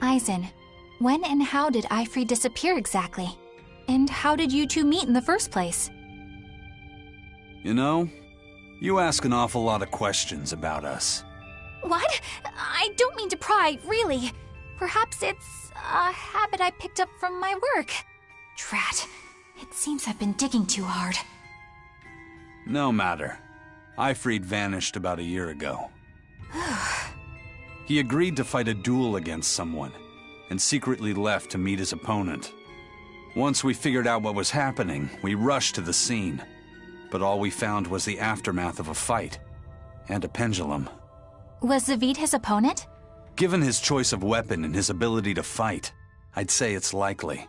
Eisen, when and how did Eifried disappear exactly? And how did you two meet in the first place? You know, you ask an awful lot of questions about us. What? I don't mean to pry, really. Perhaps it's a habit I picked up from my work. Drat. It seems I've been digging too hard. No matter. Eifried vanished about a year ago. He agreed to fight a duel against someone, and secretly left to meet his opponent. Once we figured out what was happening, we rushed to the scene. But all we found was the aftermath of a fight, and a pendulum. Was Zavid his opponent? Given his choice of weapon and his ability to fight, I'd say it's likely.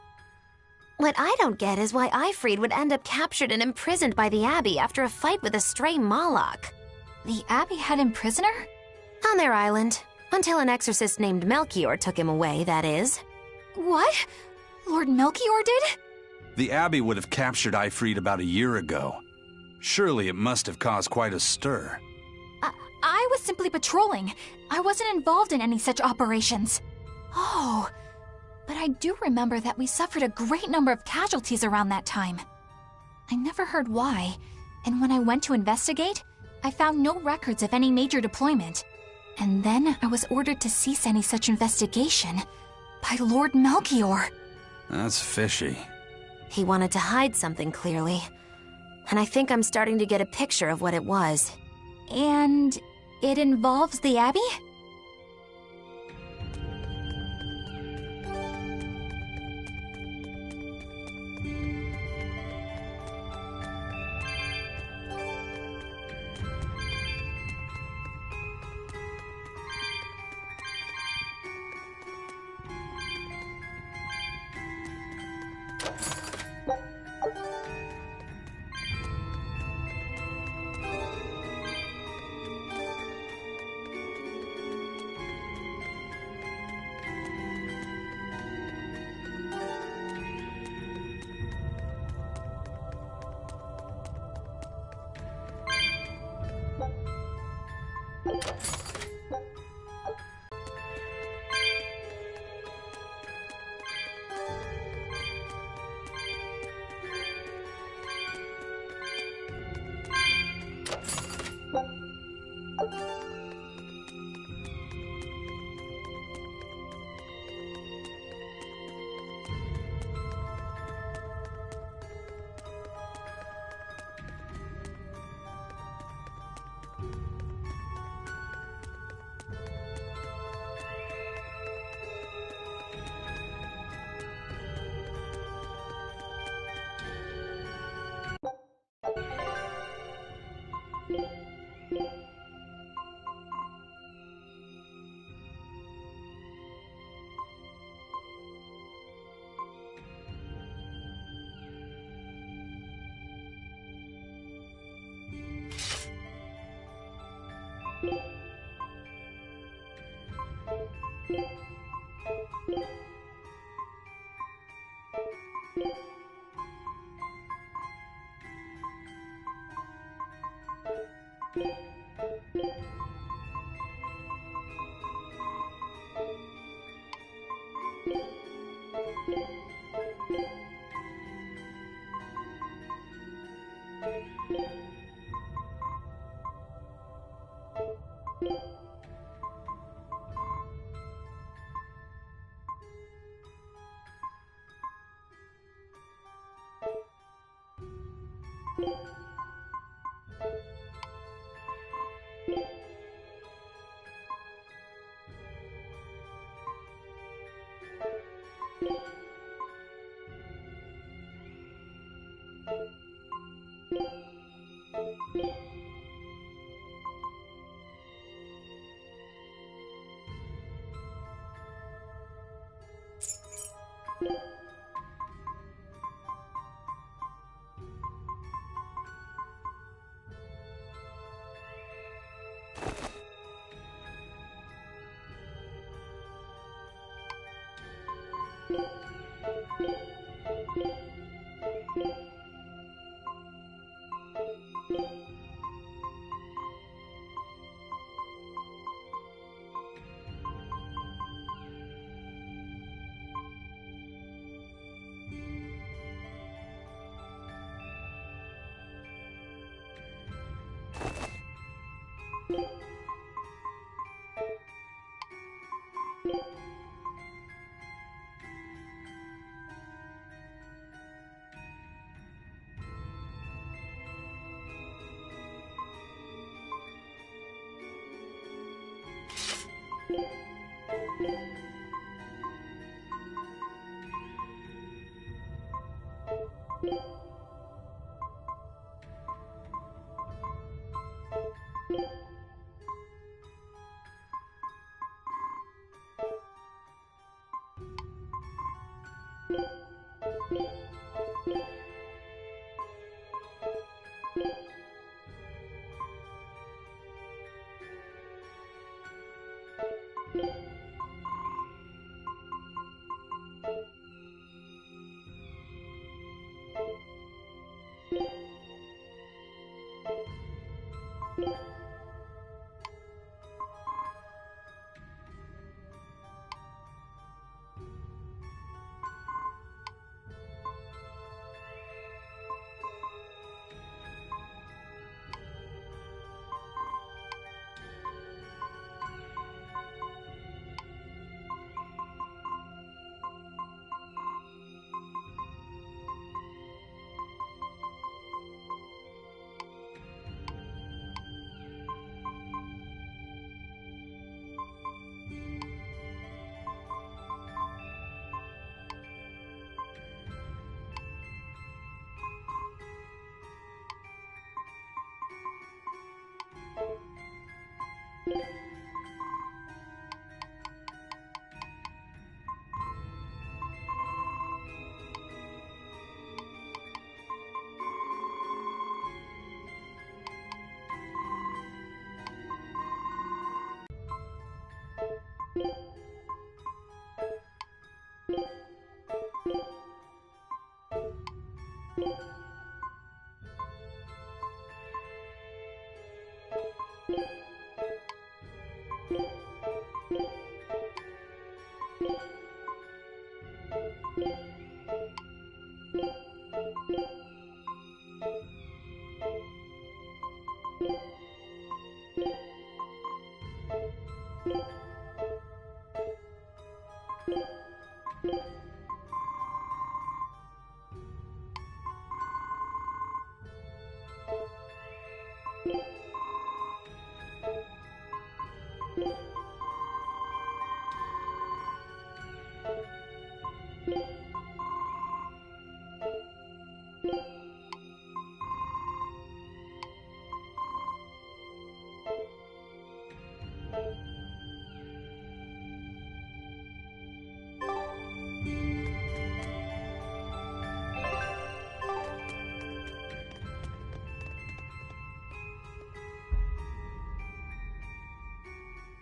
What I don't get is why Eifried would end up captured and imprisoned by the Abbey after a fight with a stray Moloch. The Abbey had him prisoner? On their island. Until an exorcist named Melchior took him away, that is. What? Lord Melchior did? The Abbey would have captured Eifried about a year ago. Surely it must have caused quite a stir. I was simply patrolling. I wasn't involved in any such operations. Oh, but I do remember that we suffered a great number of casualties around that time. I never heard why, and when I went to investigate, I found no records of any major deployment. And then I was ordered to cease any such investigation by Lord Melchior. That's fishy. He wanted to hide something, clearly. And I think I'm starting to get a picture of what it was. And it involves the Abbey?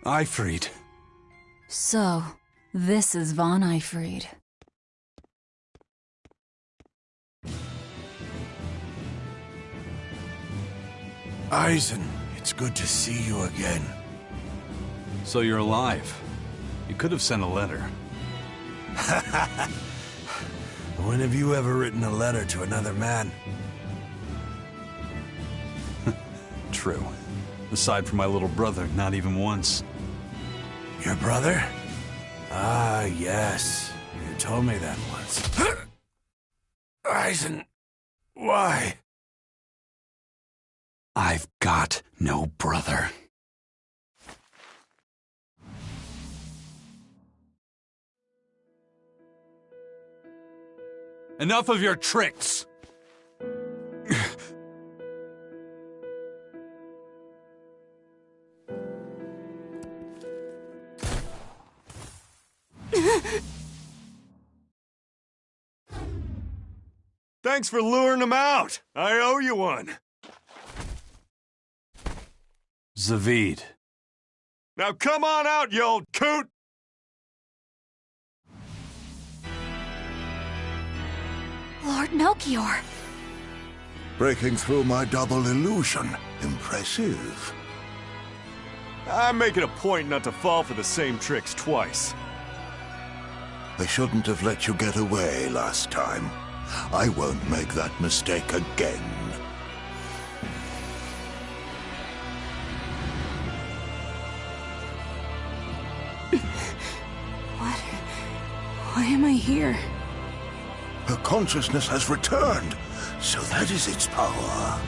Eifried. So, this is von Eifried. Eisen, it's good to see you again. So you're alive. You could have sent a letter. When have you ever written a letter to another man? True. Aside from my little brother, not even once. Your brother? Ah, yes. You told me that once. Eisen, why? I've got no brother. Enough of your tricks! Thanks for luring him out. I owe you one. Zavid. Now come on out, you old coot! Lord Melchior. Breaking through my double illusion. Impressive. I'm making a point not to fall for the same tricks twice. I shouldn't have let you get away last time. I won't make that mistake again. What? Why am I here? Her consciousness has returned, so that is its power.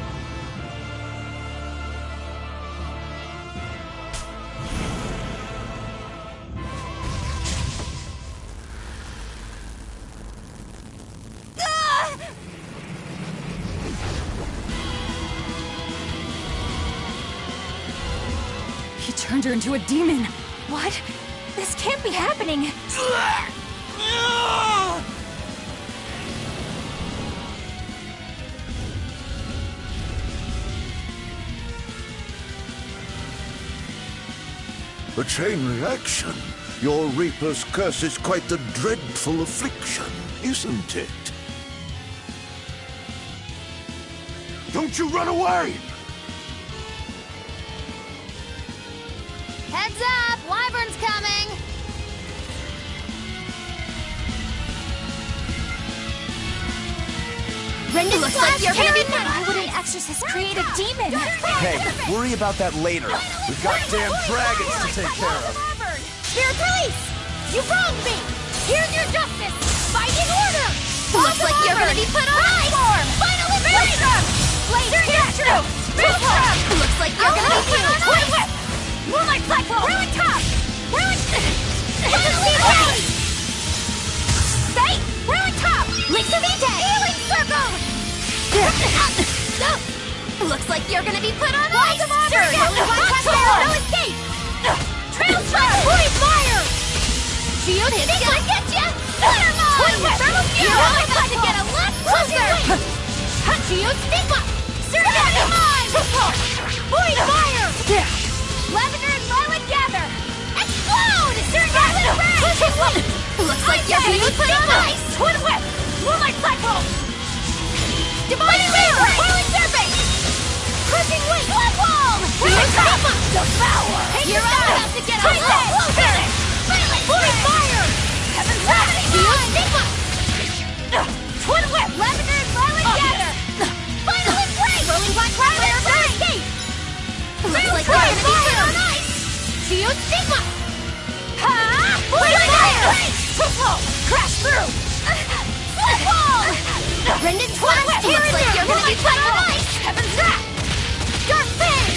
He turned her into a demon. What? This can't be happening. A chain reaction. Your Reaper's curse is quite the dreadful affliction, isn't it? Don't you run away! Heads up! Wyvern's coming! Brendan, looks like you're gonna be... Why would an exorcist create a demon? Hey, worry about that later. We've got damn dragons to take care of. Spirit release! You wronged me! Here's your justice! Fighting order! Looks like you're gonna be put on ice! Final inflation! Laser Gatru! Looks like you're gonna be put on ice! Moonlight Cyclone! Ruin Top! Ruin... Ruin Fate! Ruin Top! Licks of Vitae! Healing Circle! Looks like you're gonna be put on ice! No escape! Transfer! Void Fire! Shield is gonna get ya! Watermine! Thermal Fury! You're only about to get a lot closer! Shield Stigma! Certificate Mine! Void Fire! Lavender and Lilac Gather! Explode! Certificate Ray! Looks like you're gonna be put on ice! Twin Whip! Moonlight Cyclone! Divine Mirror! Whirling Serpent! Crushing Wind! Blood Wall! Devour! You're about to get a lot closer! Void Fire! Heaven's Wrath! Shield Stigma! Twin Whip! Lavender and Lilac Gather! Final Embrace! Rolling Black Rider! Escape! Looks like you're gonna be put on ice! Shield Stigma! Void Fire! Crash through! Slip Wall! Brendan Twin Whip! Looks like you're gonna be put on ice! Heaven's Wrath! Dark Fang!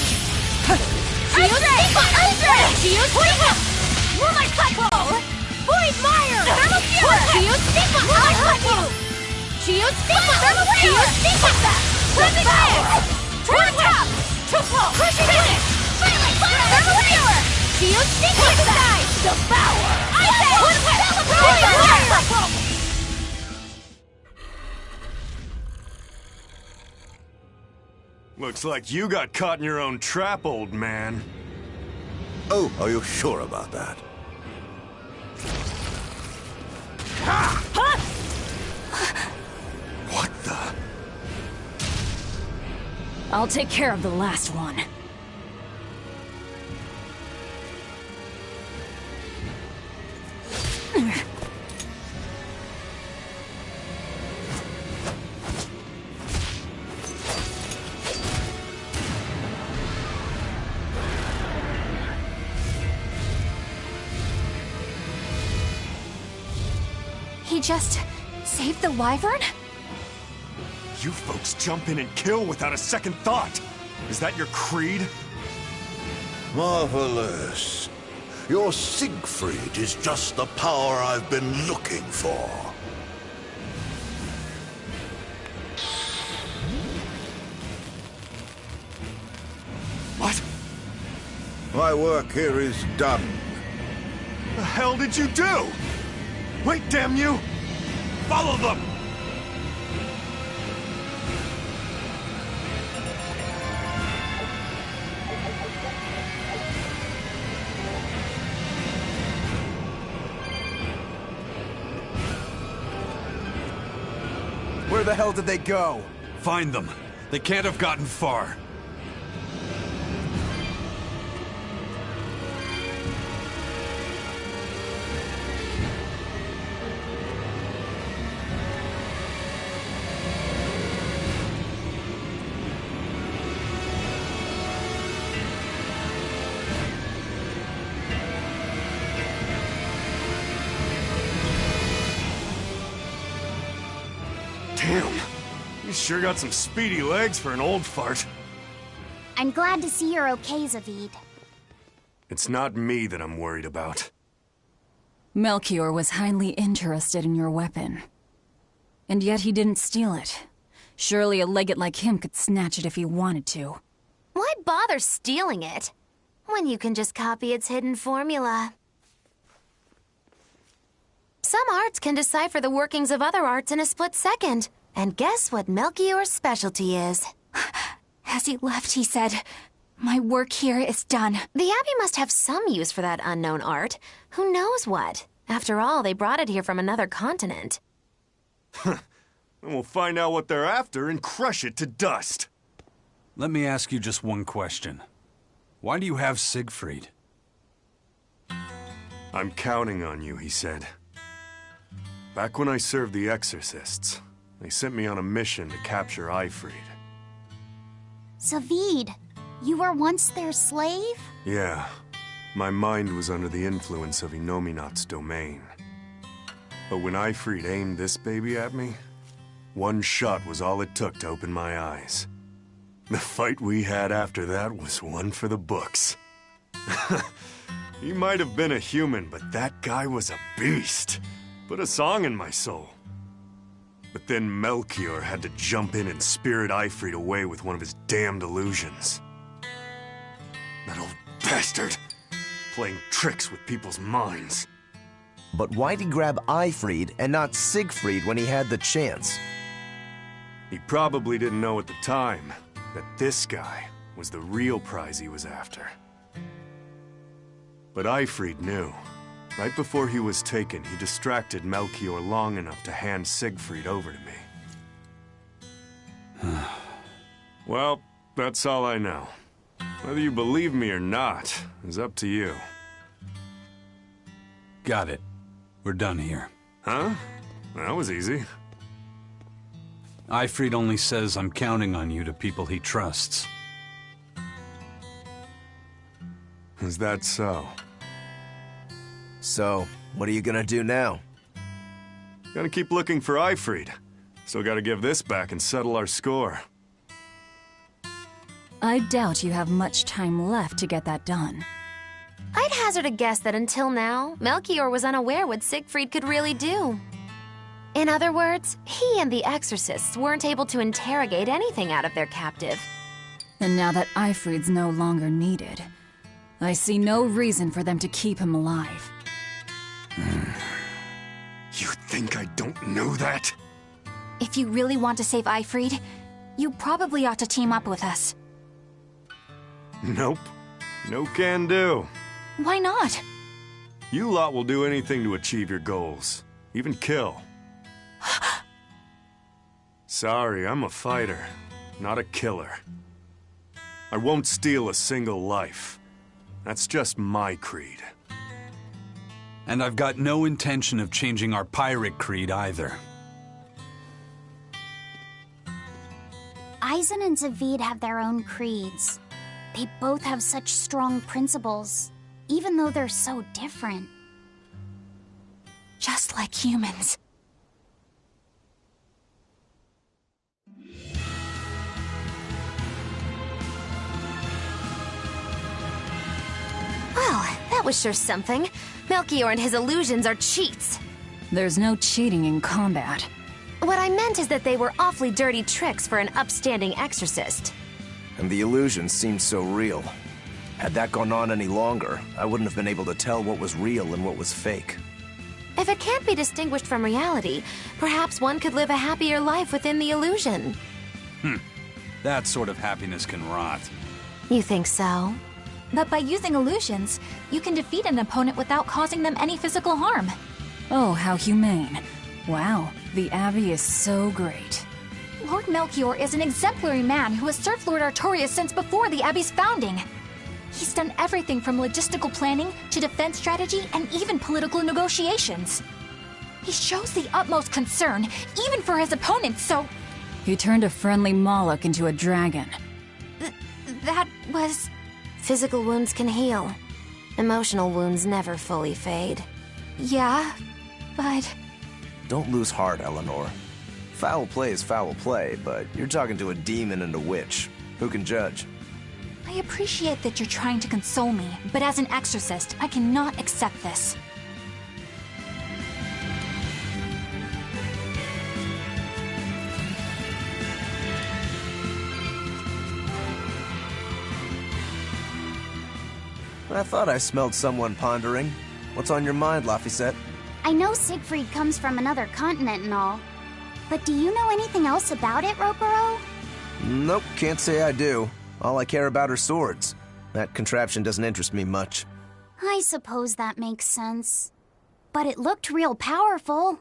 Shield Stigma! Shield Stigma! Moonlight Cyclone! Void Mire! Thermal Fury! Shield Stigma! Moonlight Cyclone! Shield Stigma! Thermal Fury! Shield Stigma! Flipping Fang! Twin Top! Tuplo! Crushing Wind! Twilight Fire! Thermal Fury! Shield Stigma! Devour! Ice Edge! Twin Whip! Void Mire! Looks like you got caught in your own trap, old man. Oh, are you sure about that? What the? I'll take care of the last one. He just saved the Wyvern? You folks jump in and kill without a second thought. Is that your creed? Marvelous. Your Siegfried is just the power I've been looking for. My work here is done. The hell did you do? Wait, damn you! Follow them! Where the hell did they go? Find them. They can't have gotten far. Damn. You sure got some speedy legs for an old fart. I'm glad to see you're okay, Zavid. It's not me that I'm worried about. Melchior was highly interested in your weapon. And yet he didn't steal it. Surely a legate like him could snatch it if he wanted to. Why bother stealing it, when you can just copy its hidden formula? Some arts can decipher the workings of other arts in a split second. And guess what Melchior's specialty is? As he left, he said, "My work here is done." The Abbey must have some use for that unknown art. Who knows what? After all, they brought it here from another continent. And we'll find out what they're after and crush it to dust. Let me ask you just one question. Why do you have Siegfried? I'm counting on you, he said. Back when I served the Exorcists, they sent me on a mission to capture Eifried. Zavid, you were once their slave? Yeah. My mind was under the influence of Inominat's domain. But when Eifried aimed this baby at me, one shot was all it took to open my eyes. The fight we had after that was one for the books. He might have been a human, but that guy was a beast. Put a song in my soul. But then Melchior had to jump in and spirit Eifried away with one of his damned illusions. That old bastard! Playing tricks with people's minds. But why'd he grab Eifried and not Siegfried when he had the chance? He probably didn't know at the time that this guy was the real prize he was after. But Eifried knew. Right before he was taken, he distracted Melchior long enough to hand Siegfried over to me. Well, that's all I know. Whether you believe me or not is up to you. Got it. We're done here. Huh? That was easy. Eifried only says I'm counting on you to people he trusts. Is that so? So, what are you gonna do now? Gotta keep looking for Eifried. Still gotta give this back and settle our score. I doubt you have much time left to get that done. I'd hazard a guess that until now, Melchior was unaware what Siegfried could really do. In other words, he and the Exorcists weren't able to interrogate anything out of their captive. And now that Eifried's no longer needed, I see no reason for them to keep him alive. You think I don't know that? If you really want to save Eifried, you probably ought to team up with us. Nope. No can do. Why not? You lot will do anything to achieve your goals. Even kill. Sorry, I'm a fighter, not a killer. I won't steal a single life. That's just my creed. And I've got no intention of changing our pirate creed either. Eisen and Zavid have their own creeds. They both have such strong principles, even though they're so different. Just like humans. Well, that was sure something. Melchior and his illusions are cheats. There's no cheating in combat. What I meant is that they were awfully dirty tricks for an upstanding exorcist. And the illusion seems so real. Had that gone on any longer, I wouldn't have been able to tell what was real and what was fake. If it can't be distinguished from reality, perhaps one could live a happier life within the illusion. That sort of happiness can rot. You think so? But by using illusions, you can defeat an opponent without causing them any physical harm. Oh, how humane. Wow, the Abbey is so great. Lord Melchior is an exemplary man who has served Lord Artorias since before the Abbey's founding. He's done everything from logistical planning to defense strategy and even political negotiations. He shows the utmost concern, even for his opponents, so... He turned a friendly Moloch into a dragon. That was... Physical wounds can heal. Emotional wounds never fully fade. Yeah, but... Don't lose heart, Eleanor. Foul play is foul play, but you're talking to a demon and a witch. Who can judge? I appreciate that you're trying to console me, but as an exorcist, I cannot accept this. I thought I smelled someone pondering. What's on your mind, Laphicet? I know Siegfried comes from another continent and all, but do you know anything else about it, Ropero? Nope, can't say I do. All I care about are swords. That contraption doesn't interest me much. I suppose that makes sense. But it looked real powerful.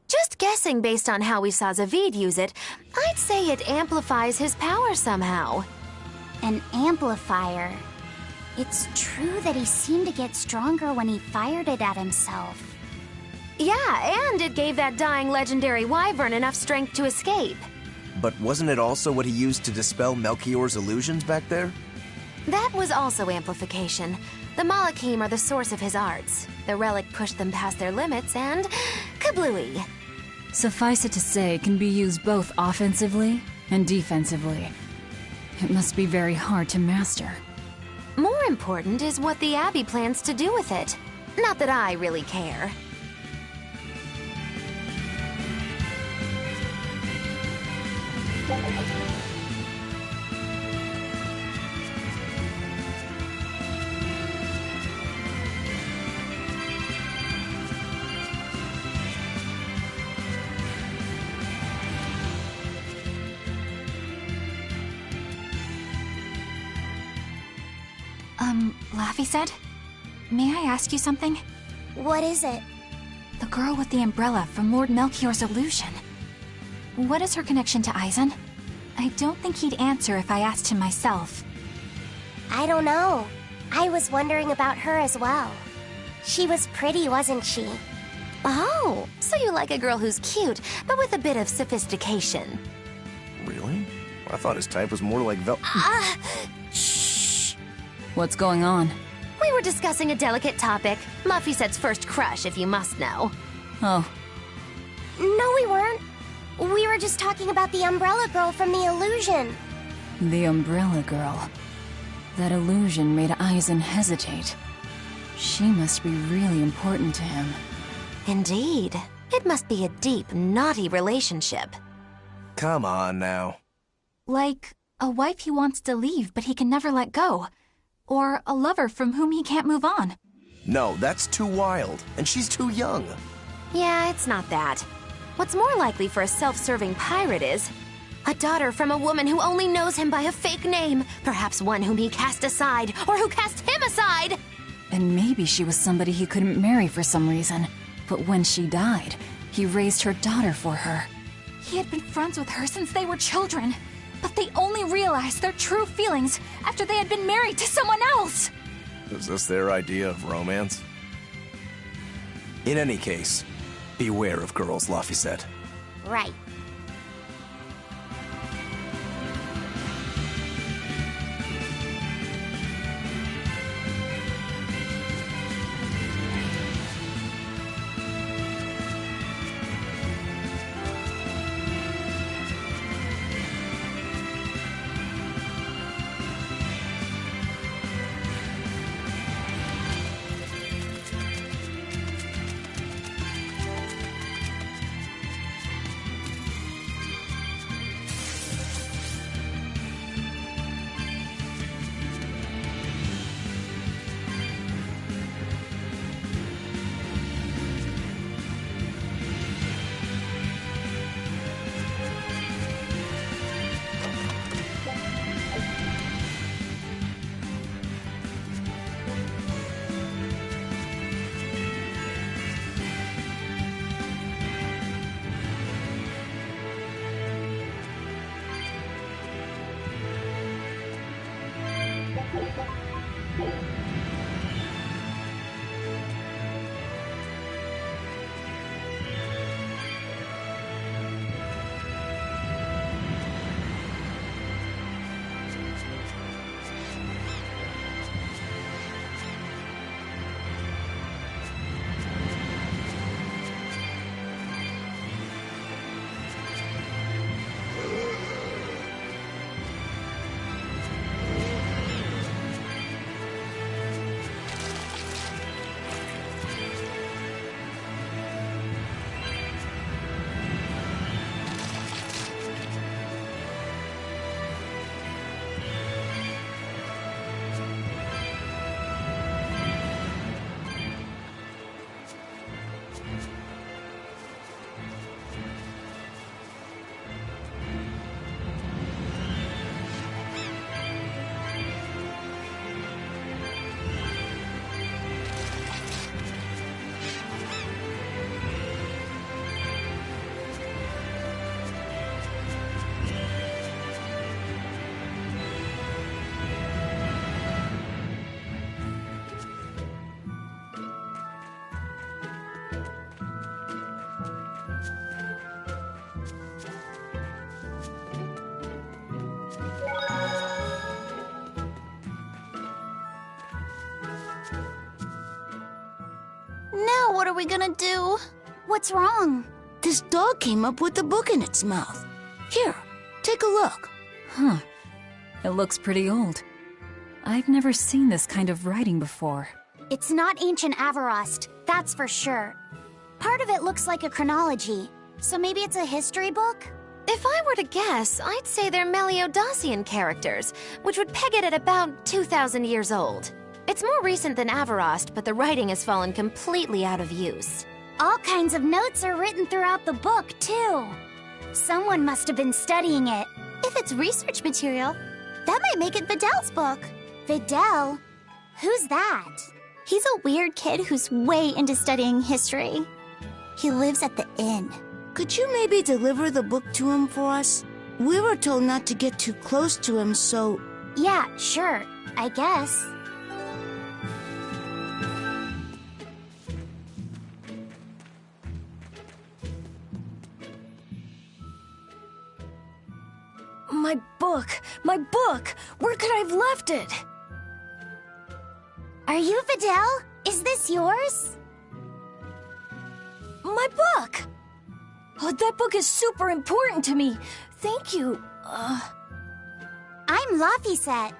Just guessing based on how we saw Zavid use it, I'd say it amplifies his power somehow. An amplifier. It's true that he seemed to get stronger when he fired it at himself. Yeah, and it gave that dying legendary wyvern enough strength to escape. But wasn't it also what he used to dispel Melchior's illusions back there? That was also amplification. The Malachim are the source of his arts. The relic pushed them past their limits and... kablooey! Suffice it to say, it can be used both offensively and defensively. It must be very hard to master. More important is what the Abbey plans to do with it. Not that I really care. Laphicet? May I ask you something? What is it? The girl with the umbrella from Lord Melchior's illusion. What is her connection to Eisen? I don't think he'd answer if I asked him myself. I don't know. I was wondering about her as well. She was pretty, wasn't she? Oh, so you like a girl who's cute, but with a bit of sophistication. Really? I thought his type was more like Shh! What's going on? We were discussing a delicate topic. Laphicet's first crush, if you must know. Oh, No, we weren't. We were just talking about the umbrella girl from the illusion. the Umbrella Girl. That illusion made Eisen hesitate. She must be really important to him. Indeed. It must be a deep, naughty relationship. Come on now. Like a wife he wants to leave but he can never let go. Or a lover from whom he can't move on. No, that's too wild, and she's too young. Yeah, it's not that. What's more likely for a self-serving pirate is a daughter from a woman who only knows him by a fake name, perhaps one whom he cast aside, or who cast him aside! And maybe she was somebody he couldn't marry for some reason. But when she died, he raised her daughter for her. He had been friends with her since they were children. But they only realized their true feelings after they had been married to someone else. Is this their idea of romance? In any case, beware of girls, Laphicet. Right. Now what are we gonna do? What's wrong? This dog came up with a book in its mouth. Here, take a look. Huh. It looks pretty old. I've never seen this kind of writing before. It's not ancient Avarost, that's for sure. Part of it looks like a chronology, so maybe it's a history book? If I were to guess, I'd say they're Meliodosian characters, which would peg it at about 2,000 years old. It's more recent than Avarost, but the writing has fallen completely out of use. All kinds of notes are written throughout the book, too. Someone must have been studying it. If it's research material, that might make it Videl's book. Videl? Who's that? He's a weird kid who's way into studying history. He lives at the inn. Could you maybe deliver the book to him for us? We were told not to get too close to him, so... Yeah, sure. I guess. My book! My book! Where could I have left it? Are you Videl? Is this yours? My book! Oh, that book is super important to me. Thank you. I'm Laphicet.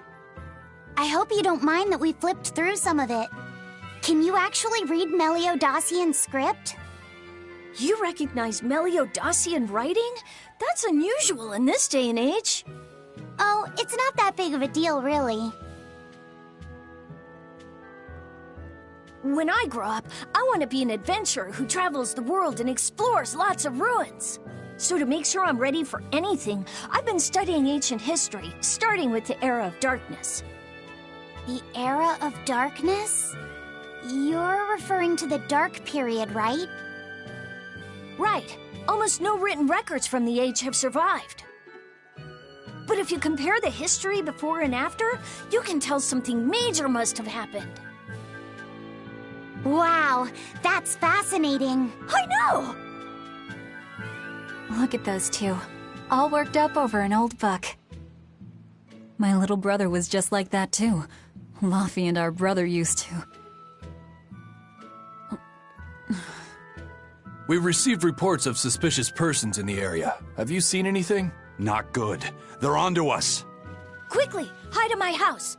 I hope you don't mind that we flipped through some of it. Can you actually read Meliodosian script? You recognize Meliodosian writing? That's unusual in this day and age. Oh, it's not that big of a deal, really. When I grow up, I want to be an adventurer who travels the world and explores lots of ruins. So to make sure I'm ready for anything, I've been studying ancient history, starting with the Era of Darkness. The Era of Darkness? You're referring to the Dark Period, right? Right. Almost no written records from the age have survived. But if you compare the history before and after, you can tell something major must have happened. Wow, that's fascinating. I know! Look at those two, all worked up over an old book. My little brother was just like that too. Laffy and our brother used to. We've received reports of suspicious persons in the area. Have you seen anything? Not good. They're onto us. Quickly, hide in my house.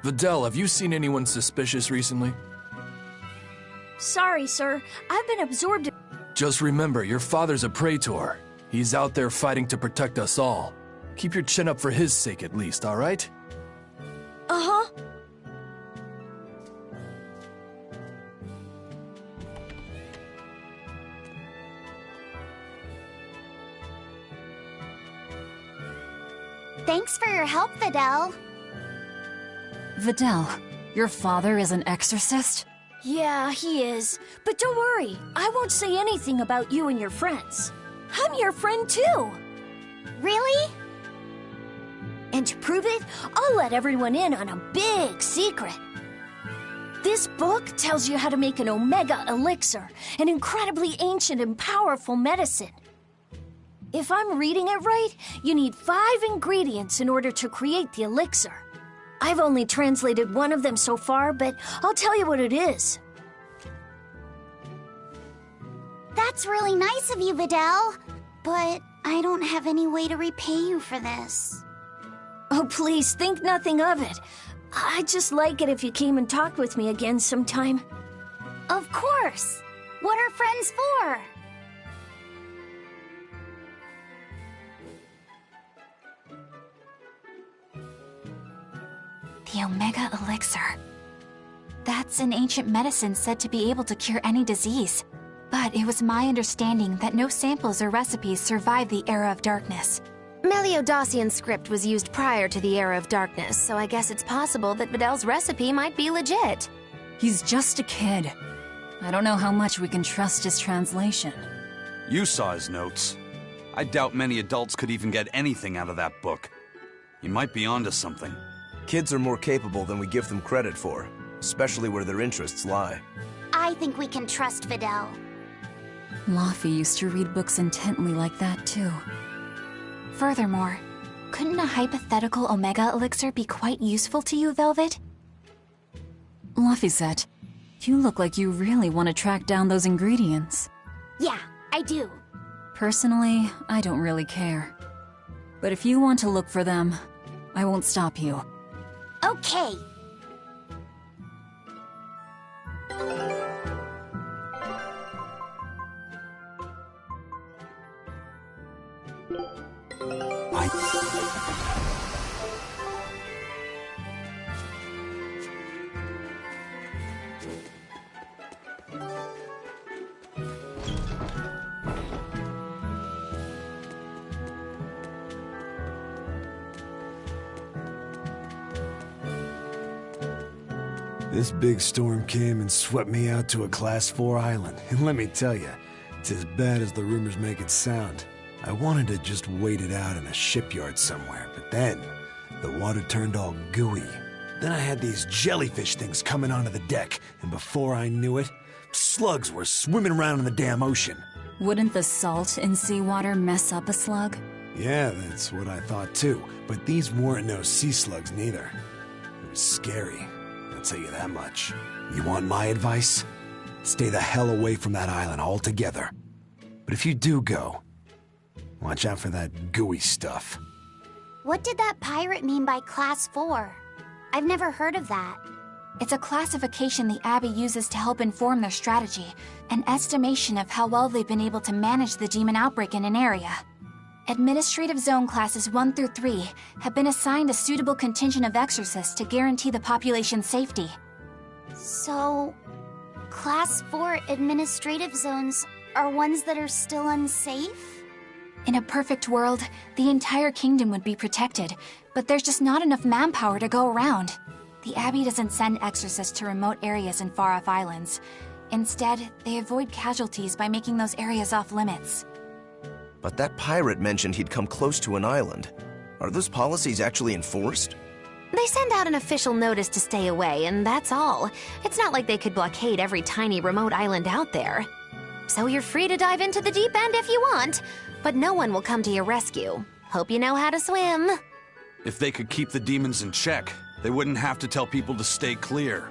Videl, have you seen anyone suspicious recently? Sorry, sir. I've been absorbed in... Just remember, your father's a praetor. He's out there fighting to protect us all. Keep your chin up for his sake at least, all right? Uh-huh. Thanks for your help, Videl. Videl, your father is an exorcist? Yeah, he is. But don't worry, I won't say anything about you and your friends. I'm your friend too. Really? And to prove it, I'll let everyone in on a big secret. This book tells you how to make an Omega Elixir, an incredibly ancient and powerful medicine. If I'm reading it right, you need 5 ingredients in order to create the elixir. I've only translated one of them so far, but I'll tell you what it is. That's really nice of you, Videl. But I don't have any way to repay you for this. Oh, please, think nothing of it. I'd just like it if you came and talked with me again sometime. Of course. What are friends for? The Omega Elixir. That's an ancient medicine said to be able to cure any disease. But it was my understanding that no samples or recipes survived the Era of Darkness. Meliodosian script was used prior to the Era of Darkness, so I guess it's possible that Videl's recipe might be legit. He's just a kid. I don't know how much we can trust his translation. You saw his notes. I doubt many adults could even get anything out of that book. He might be onto something. Kids are more capable than we give them credit for, especially where their interests lie. I think we can trust Videl. Laffy used to read books intently like that too. Furthermore, couldn't a hypothetical Omega Elixir be quite useful to you, Velvet? Laphicet, you look like you really want to track down those ingredients. Yeah, I do. Personally, I don't really care. But if you want to look for them, I won't stop you. Okay. This big storm came and swept me out to a Class 4 island, and let me tell you, it's as bad as the rumors make it sound. I wanted to just wait it out in a shipyard somewhere, but then the water turned all gooey. Then I had these jellyfish things coming onto the deck, and before I knew it, slugs were swimming around in the damn ocean. Wouldn't the salt in seawater mess up a slug? Yeah, that's what I thought too, but these weren't no sea slugs neither. It was scary. I'll tell you that much. You want my advice? Stay the hell away from that island altogether. But if you do go, watch out for that gooey stuff. What did that pirate mean by Class 4? I've never heard of that. It's a classification the Abbey uses to help inform their strategy, an estimation of how well they've been able to manage the demon outbreak in an area. Administrative Zone Classes 1 through 3 have been assigned a suitable contingent of exorcists to guarantee the population's safety. So, Class 4 administrative zones are ones that are still unsafe? In a perfect world, the entire kingdom would be protected, but there's just not enough manpower to go around. The Abbey doesn't send exorcists to remote areas and far-off islands. Instead, they avoid casualties by making those areas off-limits. But that pirate mentioned he'd come close to an island. Are those policies actually enforced? They send out an official notice to stay away, and that's all. It's not like they could blockade every tiny remote island out there. So you're free to dive into the deep end if you want, but no one will come to your rescue. Hope you know how to swim. If they could keep the demons in check, they wouldn't have to tell people to stay clear.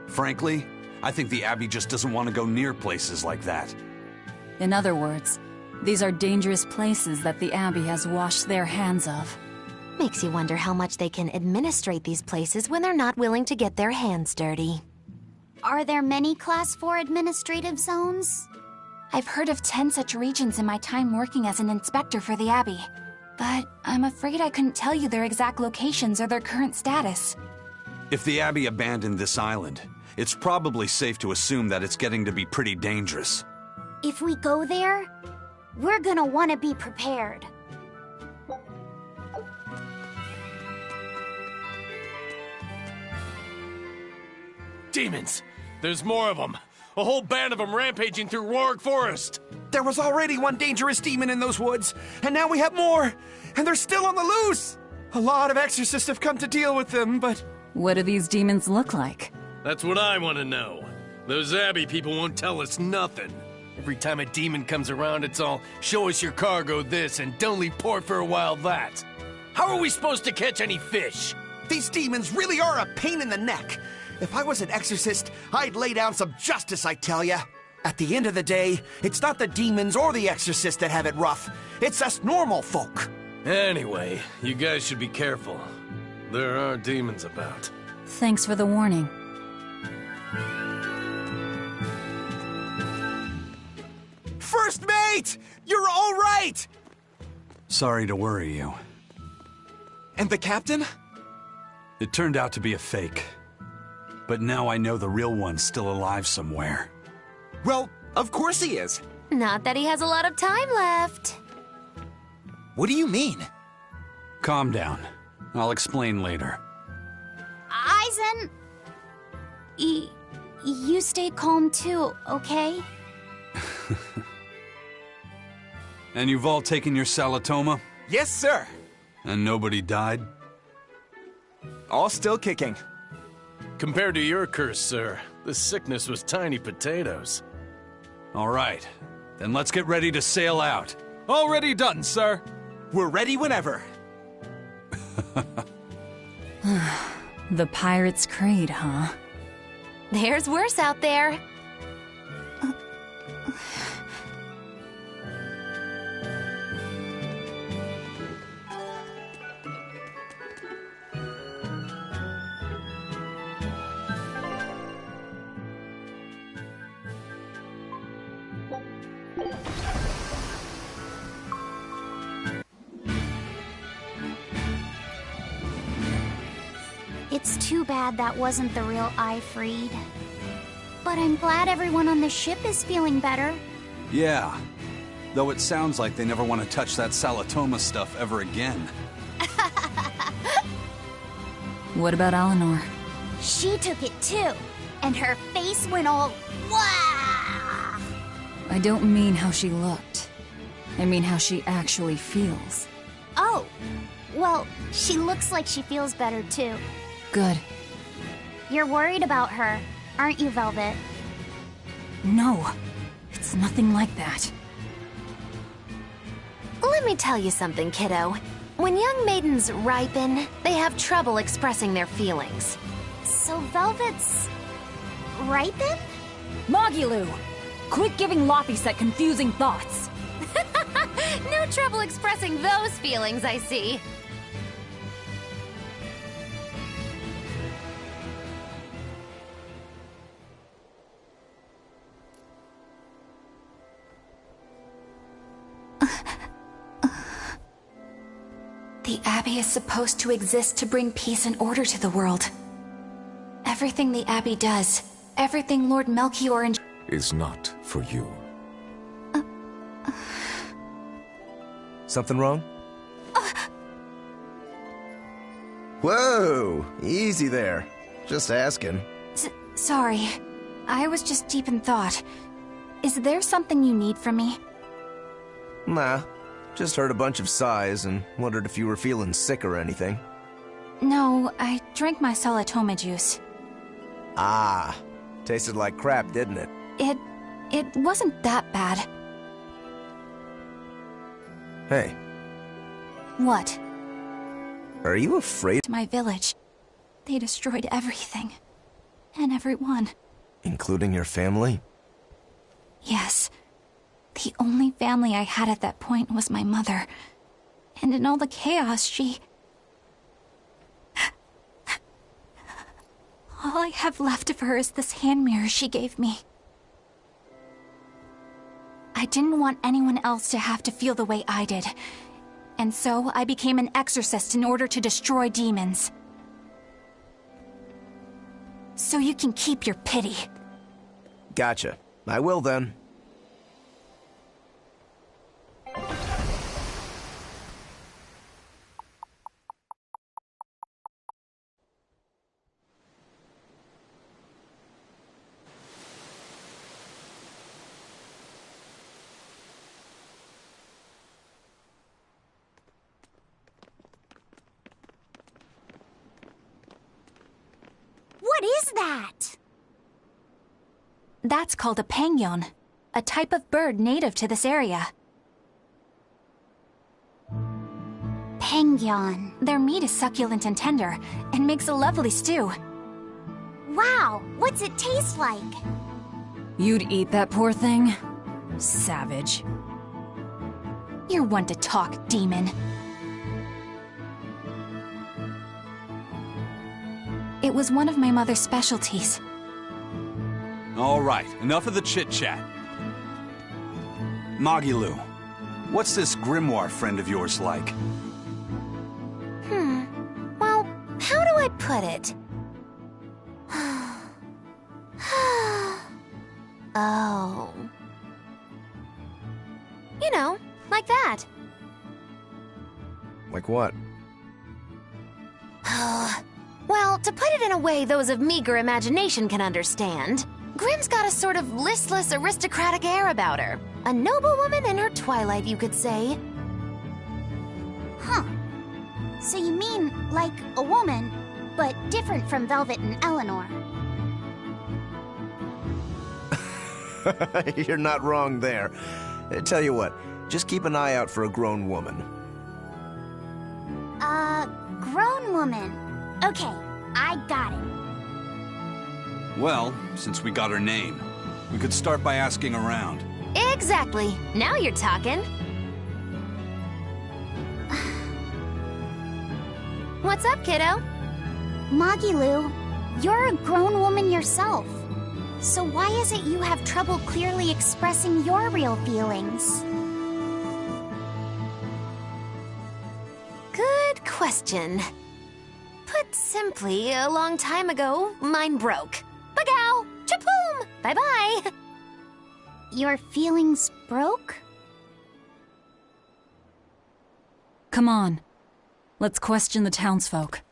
Frankly, I think the Abbey just doesn't want to go near places like that. In other words, these are dangerous places that the Abbey has washed their hands of. Makes you wonder how much they can administrate these places when they're not willing to get their hands dirty. Are there many Class 4 administrative zones? I've heard of 10 such regions in my time working as an inspector for the Abbey. But I'm afraid I couldn't tell you their exact locations or their current status. If the Abbey abandoned this island, it's probably safe to assume that it's getting to be pretty dangerous. If we go there, we're gonna want to be prepared. Demons! There's more of them! A whole band of them rampaging through Roark Forest! There was already one dangerous demon in those woods, and now we have more! And they're still on the loose! A lot of exorcists have come to deal with them, but... What do these demons look like? That's what I want to know. Those Abbey people won't tell us nothing. Every time a demon comes around, it's all, show us your cargo this and don't leave port for a while that. How are we supposed to catch any fish? These demons really are a pain in the neck. If I was an exorcist, I'd lay down some justice, I tell ya. At the end of the day, it's not the demons or the exorcists that have it rough. It's us normal folk. Anyway, you guys should be careful. There are demons about. Thanks for the warning. First mate! You're all right! Sorry to worry you. And the captain? It turned out to be a fake. But now I know the real one's still alive somewhere. Well, of course he is. Not that he has a lot of time left. What do you mean? Calm down. I'll explain later. Aizen... You stay calm too, okay? And you've all taken your salatoma? Yes, sir. And nobody died? All still kicking. Compared to your curse, sir, this sickness was tiny potatoes. All right. Then let's get ready to sail out. Already done, sir. We're ready whenever. The Pirate's Creed, huh? There's worse out there. It's too bad that wasn't the real I freed. But I'm glad everyone on the ship is feeling better. Yeah. Though it sounds like they never want to touch that Salatoma stuff ever again. What about Eleanor? She took it too. And her face went all... Wah! I don't mean how she looked. I mean how she actually feels. Oh. Well, she looks like she feels better too. Good. You're worried about her, aren't you, Velvet? No. It's nothing like that. Let me tell you something, kiddo. When young maidens ripen, they have trouble expressing their feelings. So Velvet's... ripen? Magilu! Quit giving Laphicet confusing thoughts! No trouble expressing those feelings, I see. The Abbey is supposed to exist to bring peace and order to the world. Everything the Abbey does, everything Lord Melchior and... is not for you. Something wrong? Whoa! Easy there. Just asking. Sorry. I was just deep in thought. Is there something you need from me? Nah. Just heard a bunch of sighs and wondered if you were feeling sick or anything. No, I drank my Salatoma juice. Ah. Tasted like crap, didn't it? It wasn't that bad. Hey. What? Are you afraid? My village. They destroyed everything. And everyone. Including your family? Yes. The only family I had at that point was my mother. And in all the chaos, she... All I have left of her is this hand mirror she gave me. I didn't want anyone else to have to feel the way I did. And so I became an exorcist in order to destroy demons. So you can keep your pity. Gotcha. I will then. What is that? That's called a pangyon, a type of bird native to this area. Pangyon. Their meat is succulent and tender, and makes a lovely stew. Wow, what's it taste like? You'd eat that poor thing? Savage. You're one to talk, demon. It was one of my mother's specialties. All right, enough of the chit-chat. Magilu, what's this grimoire friend of yours like? Well, how do I put it? Oh. You know, like that. Like what? Well, to put it in a way those of meager imagination can understand, Grimm's got a sort of listless, aristocratic air about her. A noble woman in her twilight, you could say. Huh. So you mean like a woman, but different from Velvet and Eleanor. You're not wrong there. Tell you what, just keep an eye out for a grown woman. grown woman. Okay, I got it. Well, since we got her name, we could start by asking around. Exactly. Now you're talking. What's up, kiddo? Magilu, you're a grown woman yourself. So why is it you have trouble clearly expressing your real feelings? Good question. Put simply, a long time ago, mine broke. Bagow! Chapoom! Bye-bye! Your feelings broke? Come on. Let's question the townsfolk.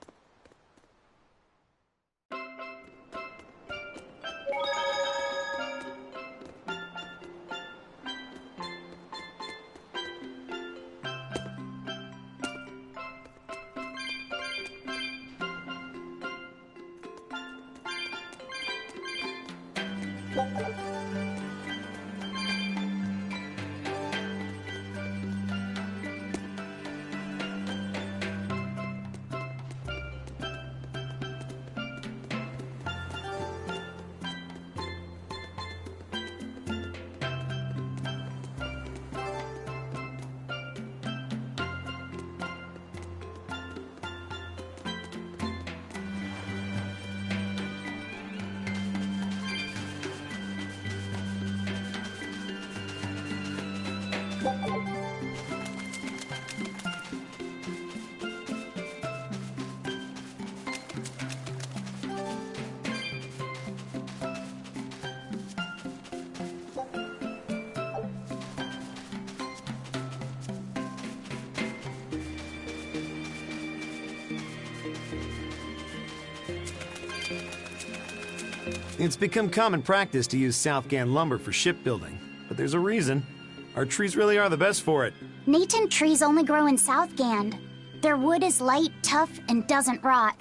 It's become common practice to use Southgan lumber for shipbuilding, but there's a reason. Our trees really are the best for it. Natant trees only grow in Southgand. Their wood is light, tough, and doesn't rot.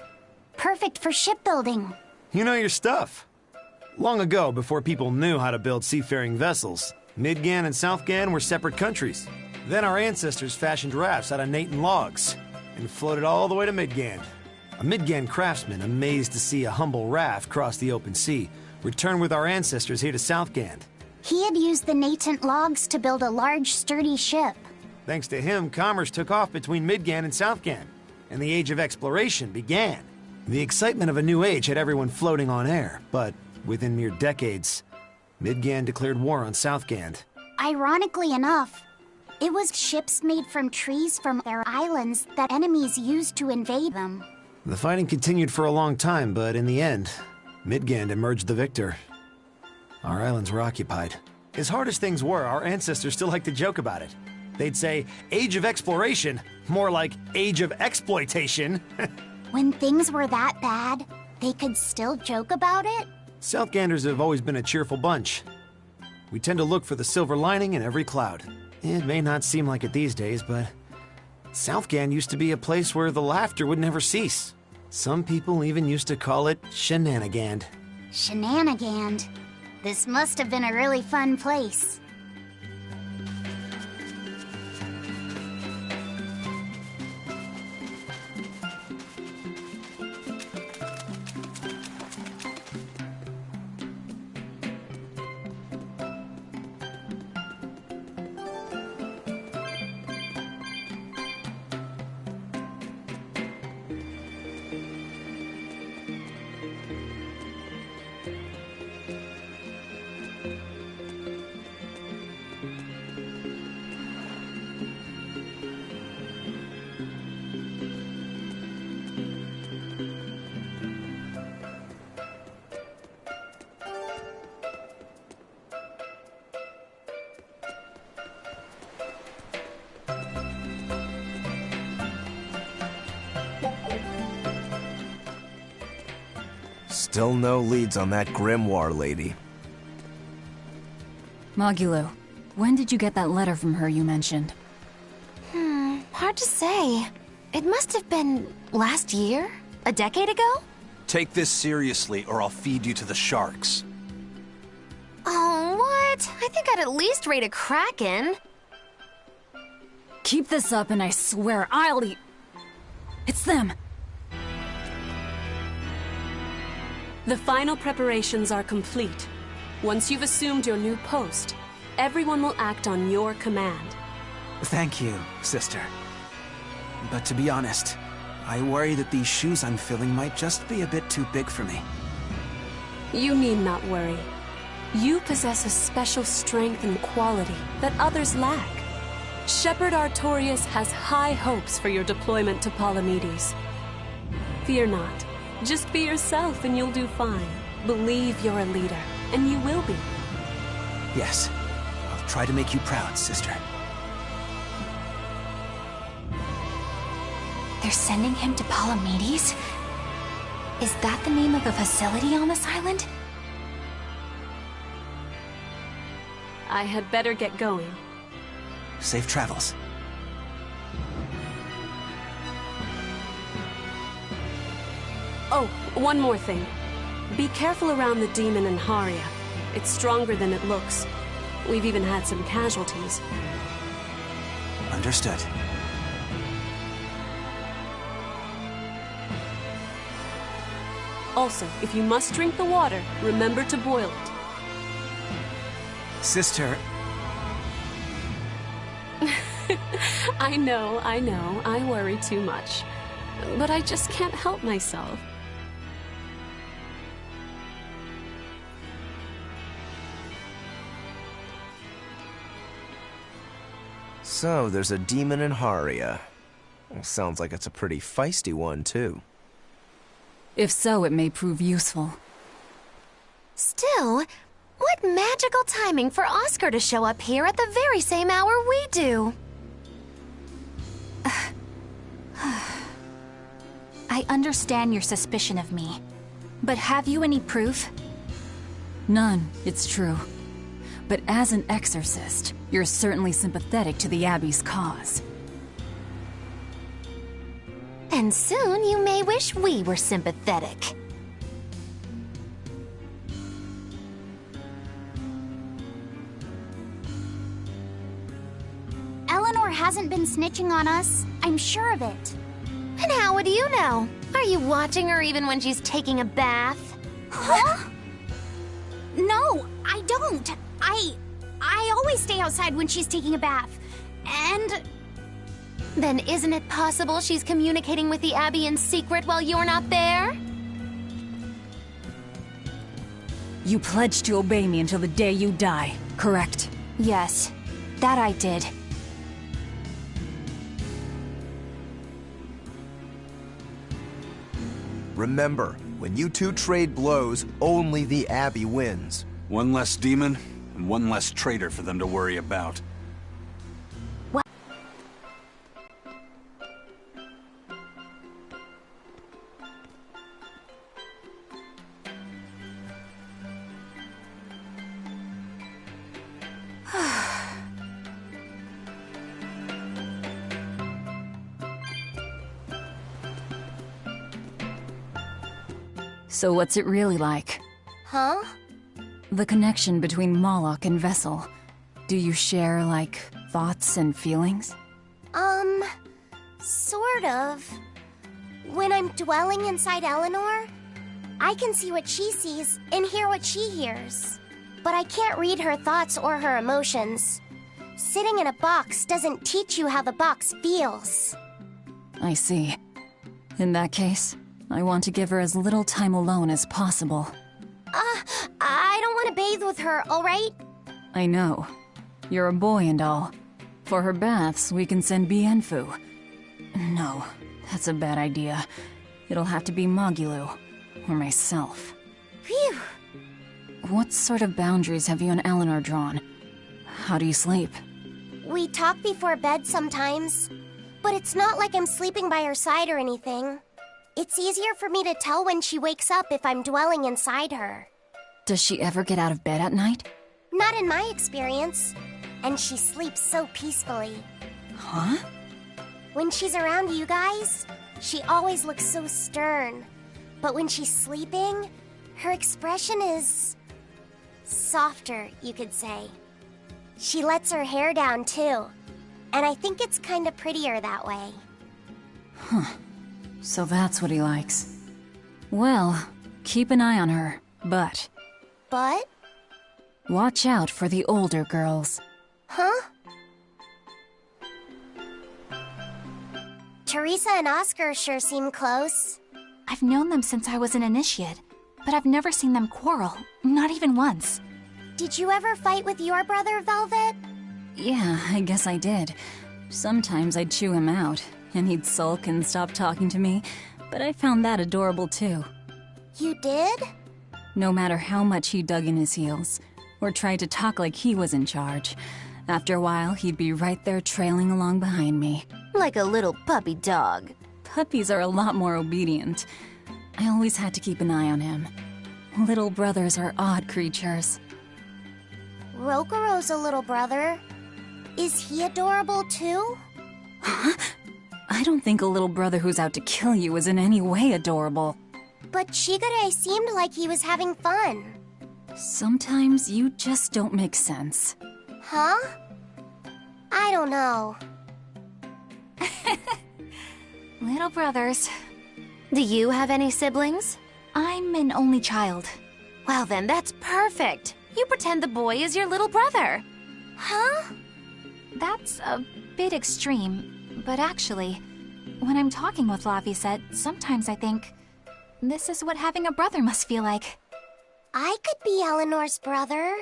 Perfect for shipbuilding. You know your stuff. Long ago, before people knew how to build seafaring vessels, Midgan and Southgan were separate countries. Then our ancestors fashioned rafts out of Natant logs and floated all the way to Midgand. A Midgand craftsman, amazed to see a humble raft cross the open sea, returned with our ancestors here to Southgand. He had used the Natant logs to build a large, sturdy ship. Thanks to him, commerce took off between Midgand and Southgand, and the Age of Exploration began. The excitement of a new age had everyone floating on air, but within mere decades, Midgand declared war on Southgand. Ironically enough, it was ships made from trees from their islands that enemies used to invade them. The fighting continued for a long time, but in the end, Midgand emerged the victor. Our islands were occupied. As hard as things were, our ancestors still liked to joke about it. They'd say, Age of Exploration, more like Age of Exploitation. When things were that bad, they could still joke about it? Southganders have always been a cheerful bunch. We tend to look for the silver lining in every cloud. It may not seem like it these days, but Southgand used to be a place where the laughter would never cease. Some people even used to call it Shenanigand. Shenanigand. This must have been a really fun place. Still no leads on that grimoire lady. Magilu, when did you get that letter from her you mentioned? Hard to say. It must have been last year? A decade ago? Take this seriously, or I'll feed you to the sharks. Oh, what? I think I'd at least rate a Kraken. Keep this up and I swear I'll eat... It's them! The final preparations are complete. Once you've assumed your new post, everyone will act on your command. Thank you, sister. But to be honest, I worry that these shoes I'm filling might just be a bit too big for me. You need not worry. You possess a special strength and quality that others lack. Shepherd Artorias has high hopes for your deployment to Palamedes. Fear not. Just be yourself and you'll do fine. Believe you're a leader, and you will be. Yes, I'll try to make you proud, sister. They're sending him to Palamedes? Is that the name of a facility on this island? I had better get going. Safe travels. Oh, one more thing. Be careful around the demon in Haria. It's stronger than it looks. We've even had some casualties. Understood. Also, if you must drink the water, remember to boil it. Sister... I know, I worry too much. But I just can't help myself. So, there's a demon in Haria. Sounds like it's a pretty feisty one, too. If so, it may prove useful. Still, what magical timing for Oscar to show up here at the very same hour we do. I understand your suspicion of me, but have you any proof? None, it's true. But as an exorcist, you're certainly sympathetic to the Abbey's cause. And soon you may wish we were sympathetic. Eleanor hasn't been snitching on us. I'm sure of it. And how would you know? Are you watching her even when she's taking a bath? Huh? No, I don't. I always stay outside when she's taking a bath. And... Then isn't it possible she's communicating with the Abbey in secret while you're not there? You pledged to obey me until the day you die, correct? Yes, that I did. Remember, when you two trade blows, only the Abbey wins. One less demon, and one less traitor for them to worry about. So what's it really like? Huh? The connection between Moloch and Vessel. Do you share, like, thoughts and feelings? Sort of. When I'm dwelling inside Eleanor, I can see what she sees and hear what she hears. But I can't read her thoughts or her emotions. Sitting in a box doesn't teach you how the box feels. I see. In that case, I want to give her as little time alone as possible. I don't want to bathe with her, alright? I know. You're a boy and all. For her baths, we can send Bienfu. No, that's a bad idea. It'll have to be Magilou, or myself. Phew! What sort of boundaries have you and Eleanor drawn? How do you sleep? We talk before bed sometimes, but it's not like I'm sleeping by her side or anything. It's easier for me to tell when she wakes up if I'm dwelling inside her. Does she ever get out of bed at night? Not in my experience. And she sleeps so peacefully. Huh? When she's around you guys, she always looks so stern. But when she's sleeping, her expression is... softer, you could say. She lets her hair down, too. And I think it's kinda prettier that way. Huh. So that's what he likes. Well, keep an eye on her, but... But? Watch out for the older girls. Huh? Teresa and Oscar sure seem close. I've known them since I was an initiate, but I've never seen them quarrel, not even once. Did you ever fight with your brother, Velvet? Yeah, I guess I did. Sometimes I'd chew him out, and he'd sulk and stop talking to me, but I found that adorable too. You did? No matter how much he dug in his heels, or tried to talk like he was in charge, after a while he'd be right there trailing along behind me. Like a little puppy dog. Puppies are a lot more obedient. I always had to keep an eye on him. Little brothers are odd creatures. Rokuro's a little brother. Is he adorable too? Huh? I don't think a little brother who's out to kill you is in any way adorable. But Shigure seemed like he was having fun. Sometimes you just don't make sense. Huh? I don't know. Little brothers. Do you have any siblings? I'm an only child. Well then, that's perfect. You pretend the boy is your little brother. Huh? That's a bit extreme, but actually, when I'm talking with Laphicet, sometimes I think, this is what having a brother must feel like. I could be Eleanor's brother.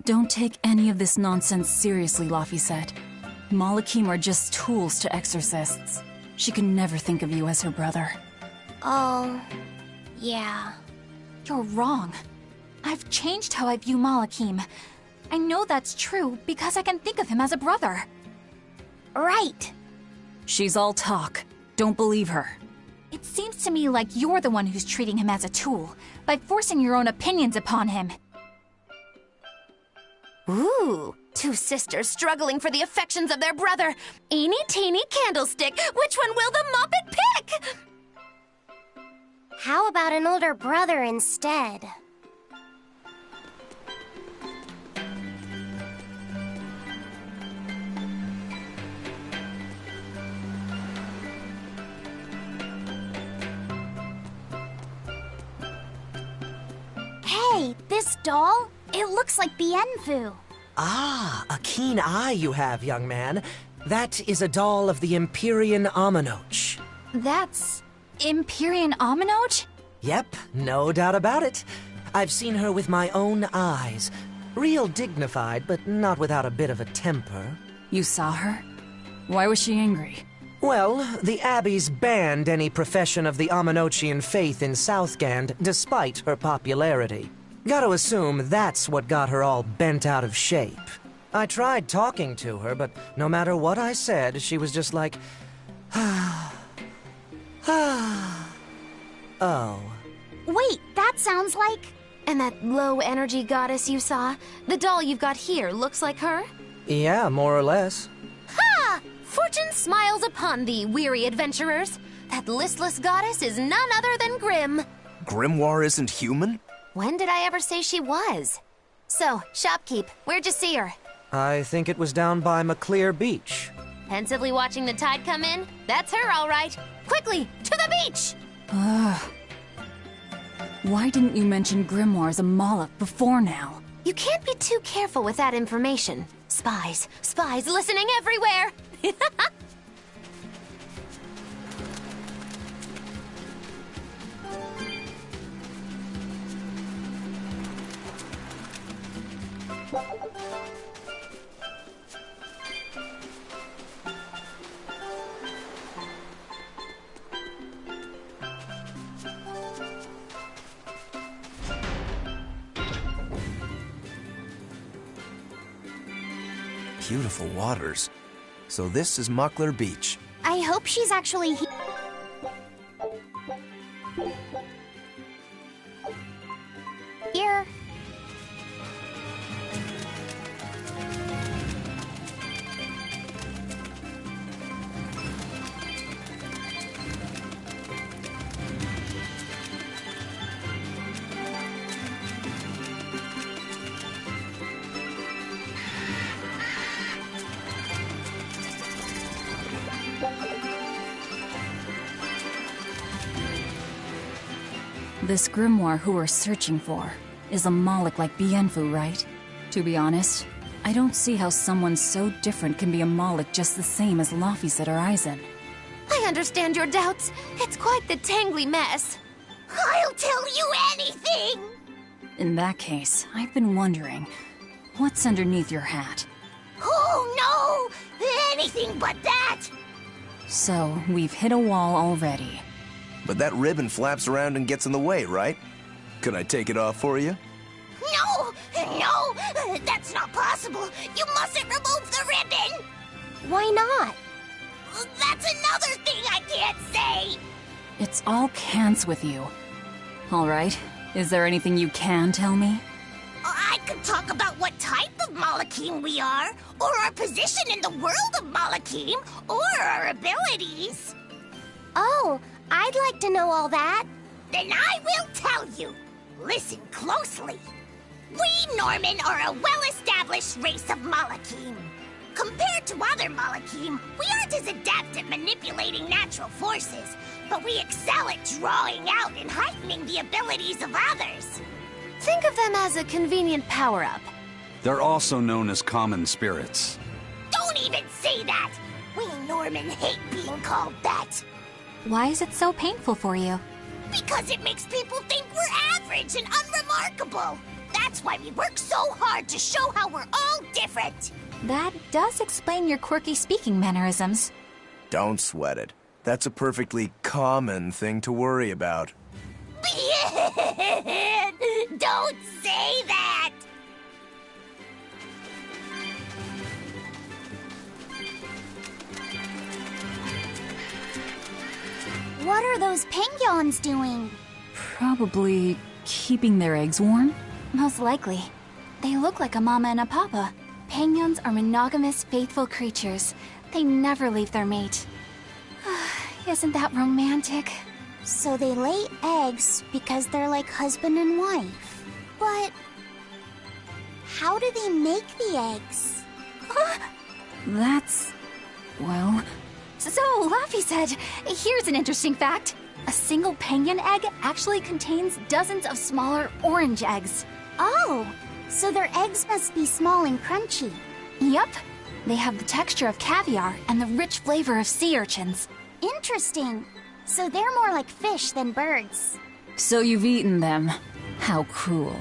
Don't take any of this nonsense seriously, Laphicet. Malakim are just tools to exorcists. She can never think of you as her brother. Oh, yeah. You're wrong. I've changed how I view Malakim. I know that's true because I can think of him as a brother. Right. She's all talk. Don't believe her. It seems to me like you're the one who's treating him as a tool, by forcing your own opinions upon him. Ooh, two sisters struggling for the affections of their brother. Eeny teeny candlestick, which one will the Muppet pick? How about an older brother instead? Hey, this doll? It looks like Bienfu. Ah, a keen eye you have, young man. That is a doll of the Empyrean Aminoch. That's... Empyrean Aminoch? Yep, no doubt about it. I've seen her with my own eyes. Real dignified, but not without a bit of a temper. You saw her? Why was she angry? Well, the Abbeys banned any profession of the Aminochian faith in Southgand, despite her popularity. Gotta assume that's what got her all bent out of shape. I tried talking to her, but no matter what I said, she was just like, oh. Wait, that sounds like... And that low-energy goddess you saw? The doll you've got here looks like her? Yeah, more or less. Ha! Fortune smiles upon thee, weary adventurers. That listless goddess is none other than Grim. Grimoire isn't human? When did I ever say she was? So, shopkeep, where'd you see her? I think it was down by McClear Beach. Pensively watching the tide come in? That's her, all right. Quickly, to the beach! Why didn't you mention Grimoire as a Moloch before now? You can't be too careful with that information. Spies, spies listening everywhere! Beautiful waters. So this is Muckler Beach. I hope she's actually here. This grimoire who we're searching for is a Moloch like Bienfu, right? To be honest, I don't see how someone so different can be a Moloch just the same as Laphicet or Aizen. I understand your doubts. It's quite the tangly mess. I'll tell you anything! In that case, I've been wondering, what's underneath your hat? Oh no! Anything but that! So, we've hit a wall already. But that ribbon flaps around and gets in the way, right? Could I take it off for you? No! No! That's not possible! You mustn't remove the ribbon! Why not? That's another thing I can't say! It's all cans with you. Alright, is there anything you can tell me? I could talk about what type of Malachim we are, or our position in the world of Malachim, or our abilities. Oh, I'd like to know all that. Then I will tell you. Listen closely. We Norman are a well-established race of Malachim. Compared to other Malachim, we aren't as adept at manipulating natural forces, but we excel at drawing out and heightening the abilities of others. Think of them as a convenient power-up. They're also known as common spirits. Don't even say that! We Norman hate being called that. Why is it so painful for you? Because it makes people think we're average and unremarkable. That's why we work so hard to show how we're all different. That does explain your quirky speaking mannerisms. Don't sweat it. That's a perfectly common thing to worry about. Don't say that! What are those penguins doing? Probably keeping their eggs warm? Most likely. They look like a mama and a papa. Penguins are monogamous, faithful creatures. They never leave their mate. Isn't that romantic? So they lay eggs because they're like husband and wife. But how do they make the eggs? That's... well... So, Laphicet, here's an interesting fact. A single penguin egg actually contains dozens of smaller orange eggs. Oh, so their eggs must be small and crunchy. Yep. They have the texture of caviar and the rich flavor of sea urchins. Interesting. So they're more like fish than birds. So you've eaten them. How cruel.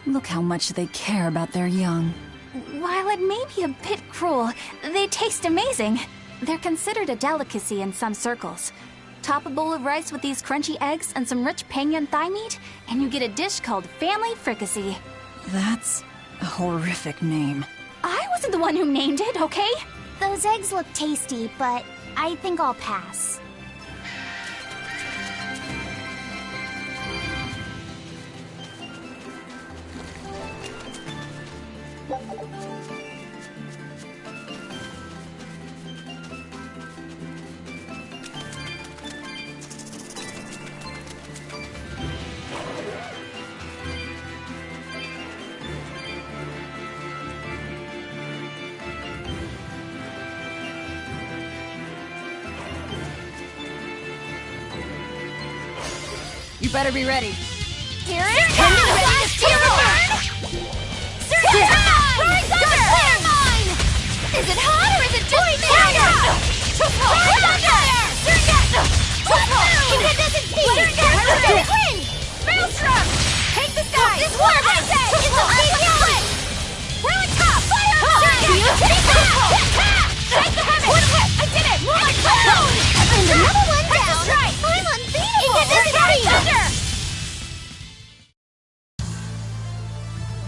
Look how much they care about their young. While it may be a bit cruel, they taste amazing. They're considered a delicacy in some circles. Top a bowl of rice with these crunchy eggs and some rich penguin thigh meat, and you get a dish called family fricassee. That's a horrific name. I wasn't the one who named it, okay? Those eggs look tasty, but I think I'll pass. You better be ready. Here it is! Ready to feel the burn? Roaring Thunder! Is it hot or is it just me? Roaring Thunder! Incandescent speed! Aerostatic wind! Maelstrom! Take the sky! This war I say! It's a big Relic top! Fire on! Take the heavens! I did it! More like cloud! And another one down! I'm unbeatable! Incandescent thunder!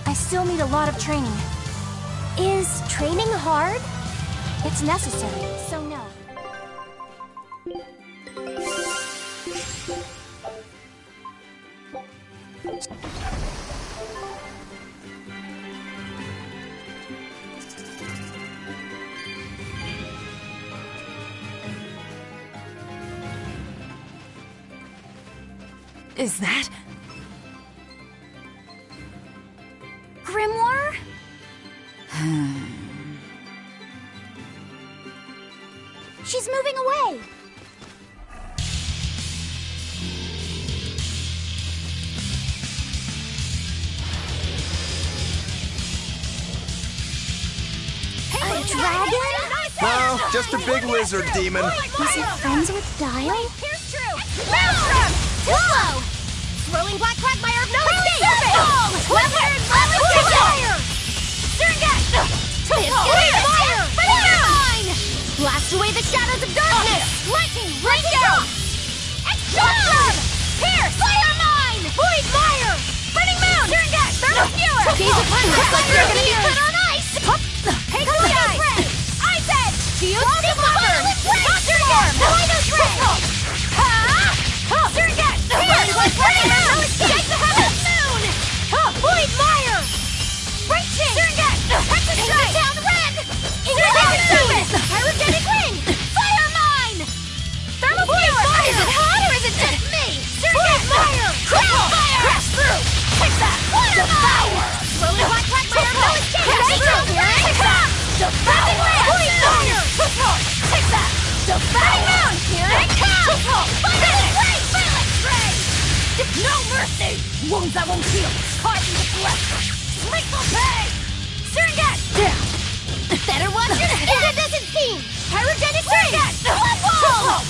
I still need a lot of training. Is training hard? It's necessary, so no. Is that... Grimoire? She's moving away. just a big lizard demon. Is he friends with Dial? Here's true! Maelstrom! Too slow! Swirling black quagmire of no escape! Weapon! Fire! Sterngat! Fire! Mine! Blast away the shadows of darkness! Lightning! Rain down! Explode! Pierce! Fire mine! Void fire! Burning moon! Sterngat! Thermal skewer! Gaze upon looks like you're gonna be put on ice! Take the eye! Ice edge! Shield Sigmar! Monster form! Vidoes ray! Sterngat! Pierce! Burning moon! Take the heavens! Moon! Void fire! Breaching! Sterngat! Hector strike! Down red! Sterngat service! Pyrogenic ring! Fire mine! Thermal skewer! Is it hot or is it just me? Sterngat! Fire! Fire! Crash through! Take that! Devour! Slowly black quagmire of no escape! Crash through! Here it comes! Devour! Void fire! Take that! Devour! Moon! Here it comes! Physics ray! Physics ray! No mercy! Wounds that won't heal! Caught in the flesh! Lethal pay! Sterngat! Better watch your step! It doesn't seem! Pyrogenic ring! Blood wall!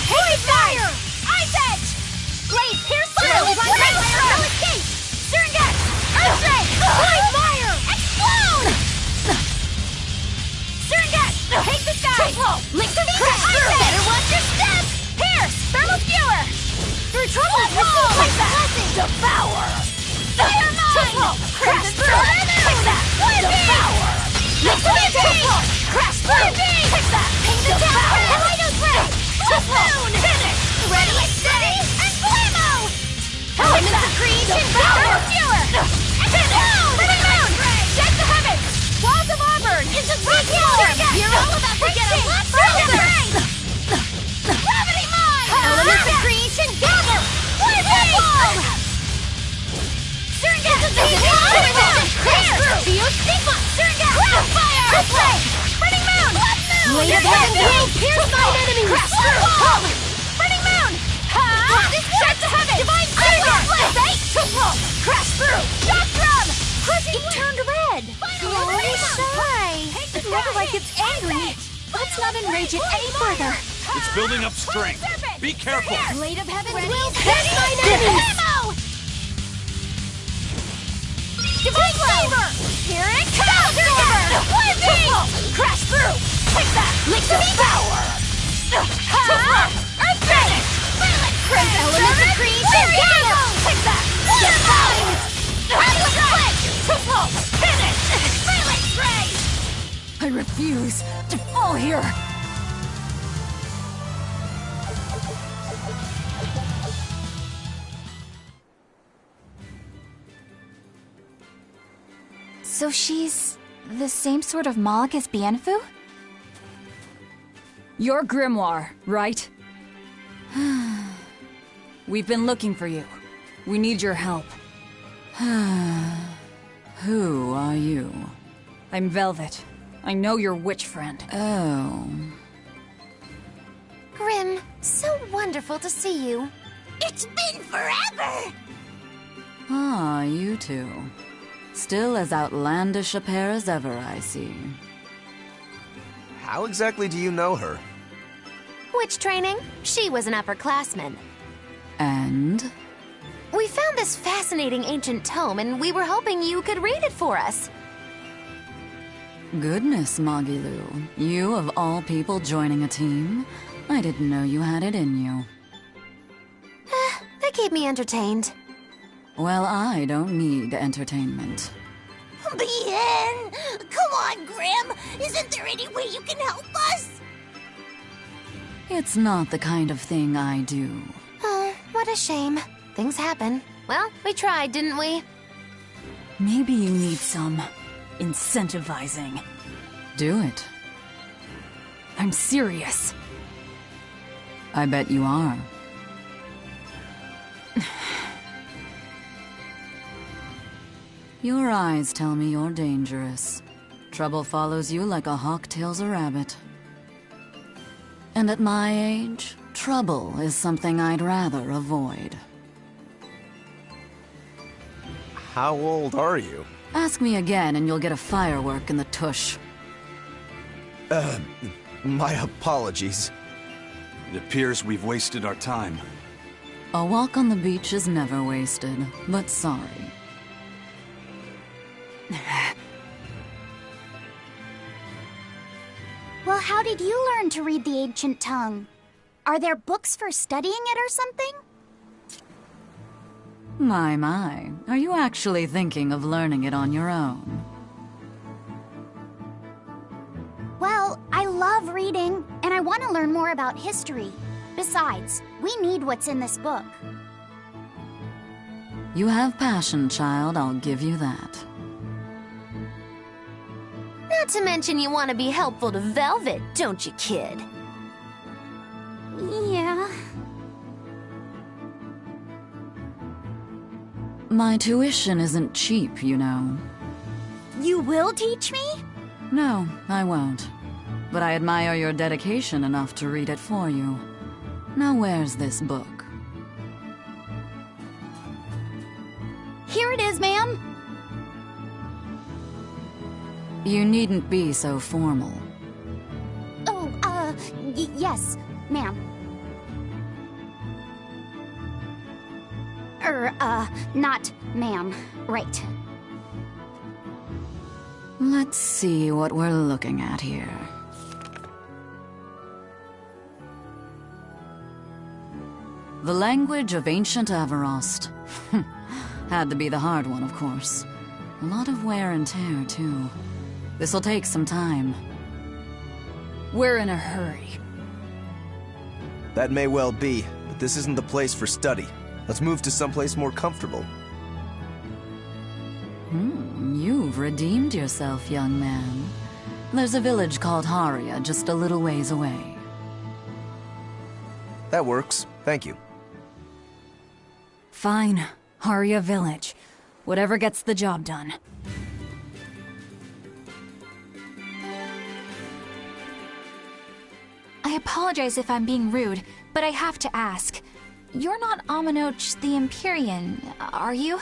Void fire! Ice edge! Blade pierce through! No escape! Sterngat! Earth ray! Void fire! Explode! Sterngat! Take the sky! Lick the crash through! Better watch your step! Pierce! Thermal skewer! Through trouble! Take that! Devour! Fire mine! Crash through! Take that! Devour! Lick the crash through! Take that! Devour! Vidoes ray! Blood moon! Finish! Ready, steady, and blammo! Elements of creation! Thermal skewer! Explode! Burning moon! Jet the heavens! Walls of Auburn! Into rock form! You're all about to get a lot further! Gravity mine! Elements of creation! Gather! Wall! Sterngat! Shield Sigma! Sterngat! Fire! Burning moon! Blood moon! Blade of heaven will pierce mine enemies! Crash through! Burning moon! Shut the heavens! Divine Sterngat! Crash through! Shock drum! It turned red! Really shy! It looks like it's angry! Let's not enrage it any further! It's building up strength. Be careful. Blade of heaven will pierce mine enemies! Divine Saber! Here it comes! One beam! Crash through! Take that! Lick the power! Earth Dragon! Crimson Elements of Creation! Gather! Take that! Divine! Finish! Phalanx Ray! I refuse to fall here! So she's the same sort of Moloch as Bienfu? You're Grimoire, right? We've been looking for you. We need your help. Who are you? I'm Velvet. I know your witch friend. Oh. Grim, so wonderful to see you. It's been forever! Ah, you two. Still as outlandish a pair as ever, I see. How exactly do you know her? Witch training? She was an upperclassman. And? We found this fascinating ancient tome, and we were hoping you could read it for us. Goodness, Magilu. You, of all people, joining a team? I didn't know you had it in you. That keep me entertained. Well, I don't need entertainment. Bien! Come on, Grim! Isn't there any way you can help us? It's not the kind of thing I do. Oh, what a shame. Things happen. Well, we tried, didn't we? Maybe you need some incentivizing. Do it. I'm serious. I bet you are. Your eyes tell me you're dangerous. Trouble follows you like a hawk tails a rabbit. And at my age, trouble is something I'd rather avoid. How old are you? Ask me again and you'll get a firework in the tush. My apologies. It appears we've wasted our time. A walk on the beach is never wasted, but sorry. Well, how did you learn to read the ancient tongue? Are there books for studying it or something? My. Are you actually thinking of learning it on your own? Well, I love reading, and I want to learn more about history. Besides, we need what's in this book. You have passion, child, I'll give you that. Not to mention you want to be helpful to Velvet, don't you, kid? Yeah. My tuition isn't cheap, you know. You will teach me? No, I won't. But I admire your dedication enough to read it for you. Now where's this book? Here it is, ma'am. You needn't be so formal. Oh, yes, ma'am. Not ma'am. Right. Let's see what we're looking at here. The language of ancient Avarost. Had to be the hard one, of course. A lot of wear and tear, too. This'll take some time. We're in a hurry. That may well be, but this isn't the place for study. Let's move to someplace more comfortable. You've redeemed yourself, young man. There's a village called Haria just a little ways away. That works. Thank you. Fine. Haria Village. Whatever gets the job done. I apologize if I'm being rude, but I have to ask. You're not Aminoch the Empyrean, are you?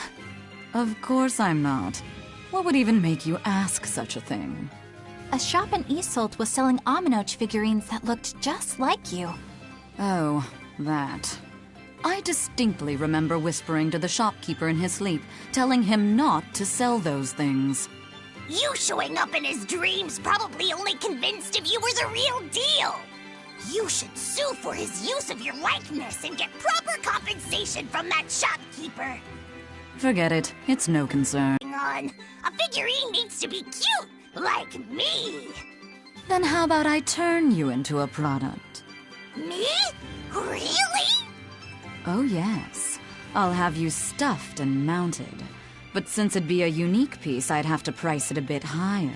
Of course I'm not. What would even make you ask such a thing? A shop in Isolt was selling Aminoch figurines that looked just like you. Oh, that. I distinctly remember whispering to the shopkeeper in his sleep, telling him not to sell those things. You showing up in his dreams probably only convinced him you were the real deal. You should sue for his use of your likeness and get proper compensation from that shopkeeper. Forget it. It's no concern. On. A figurine needs to be cute, like me. Then how about I turn you into a product? Me? Really? Oh yes. I'll have you stuffed and mounted. But since it'd be a unique piece, I'd have to price it a bit higher.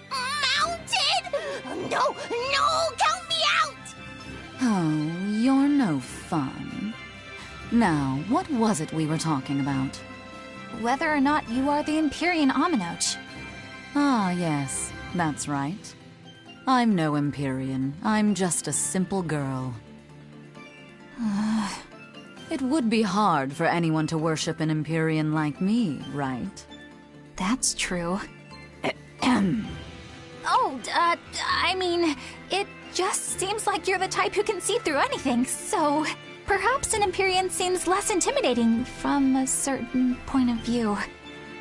Mounted? No, count me out! Oh, you're no fun. Now, what was it we were talking about? Whether or not you are the Empyrean Aminoch. Ah, yes, that's right. I'm no Empyrean. I'm just a simple girl. It would be hard for anyone to worship an Empyrean like me, right? That's true. I mean, it just seems like you're the type who can see through anything, so perhaps an Empyrean seems less intimidating from a certain point of view.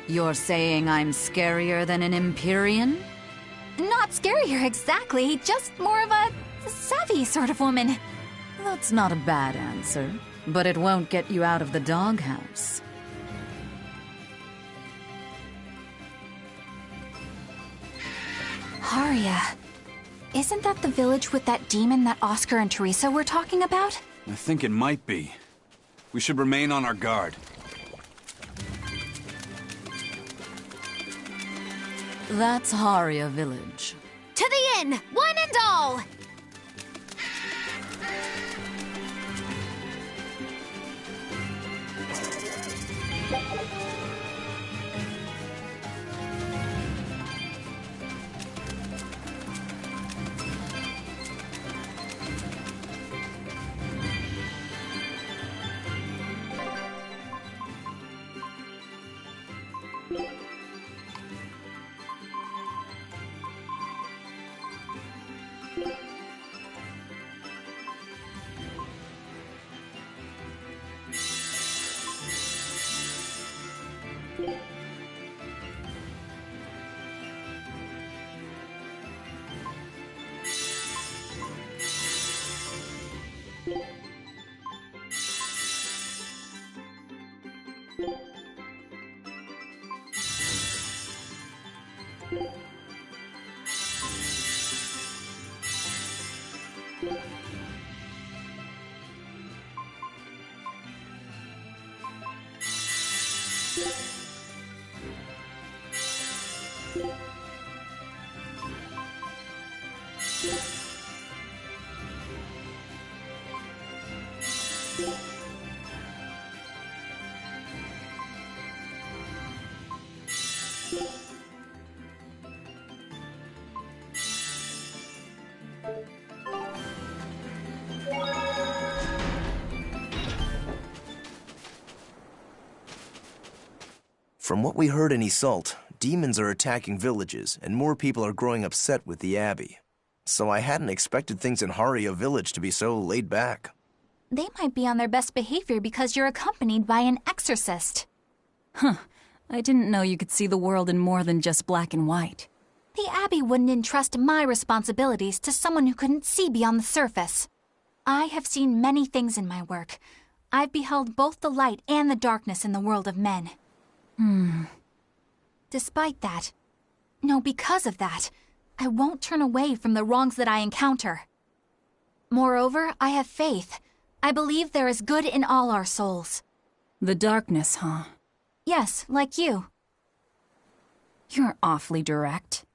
You're saying I'm scarier than an Empyrean? Not scarier exactly, just more of a savvy sort of woman. That's not a bad answer, but it won't get you out of the doghouse. Haria. Isn't that the village with that demon that Oscar and Teresa were talking about? I think it might be. We should remain on our guard. That's Haria Village. To the inn, one and all! From what we heard in Iseult, demons are attacking villages, and more people are growing upset with the Abbey. So I hadn't expected things in Haria Village to be so laid back. They might be on their best behavior because you're accompanied by an exorcist. Huh. I didn't know you could see the world in more than just black and white. The Abbey wouldn't entrust my responsibilities to someone who couldn't see beyond the surface. I have seen many things in my work. I've beheld both the light and the darkness in the world of men. Despite that, no, because of that, I won't turn away from the wrongs that I encounter. Moreover, I have faith. I believe there is good in all our souls. The darkness, huh? Yes, like you. You're awfully direct.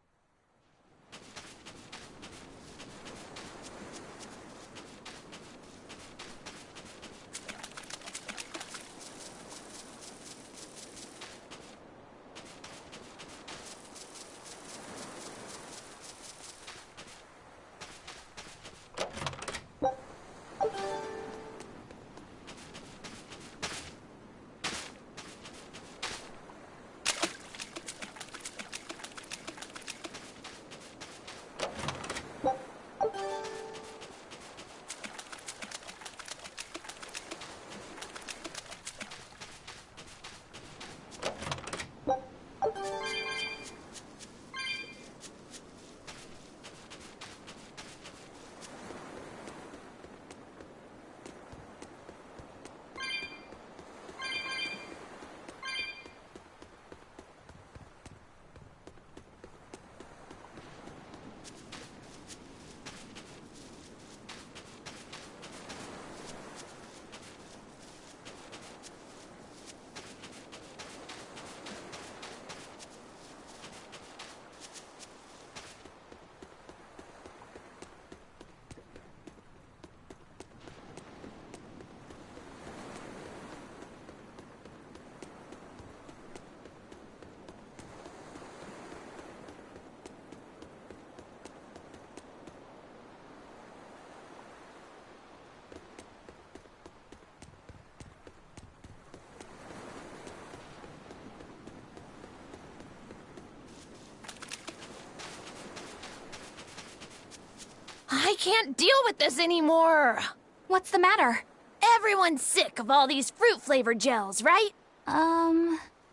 I can't deal with this anymore. What's the matter? Everyone's sick of all these fruit-flavored gels, right?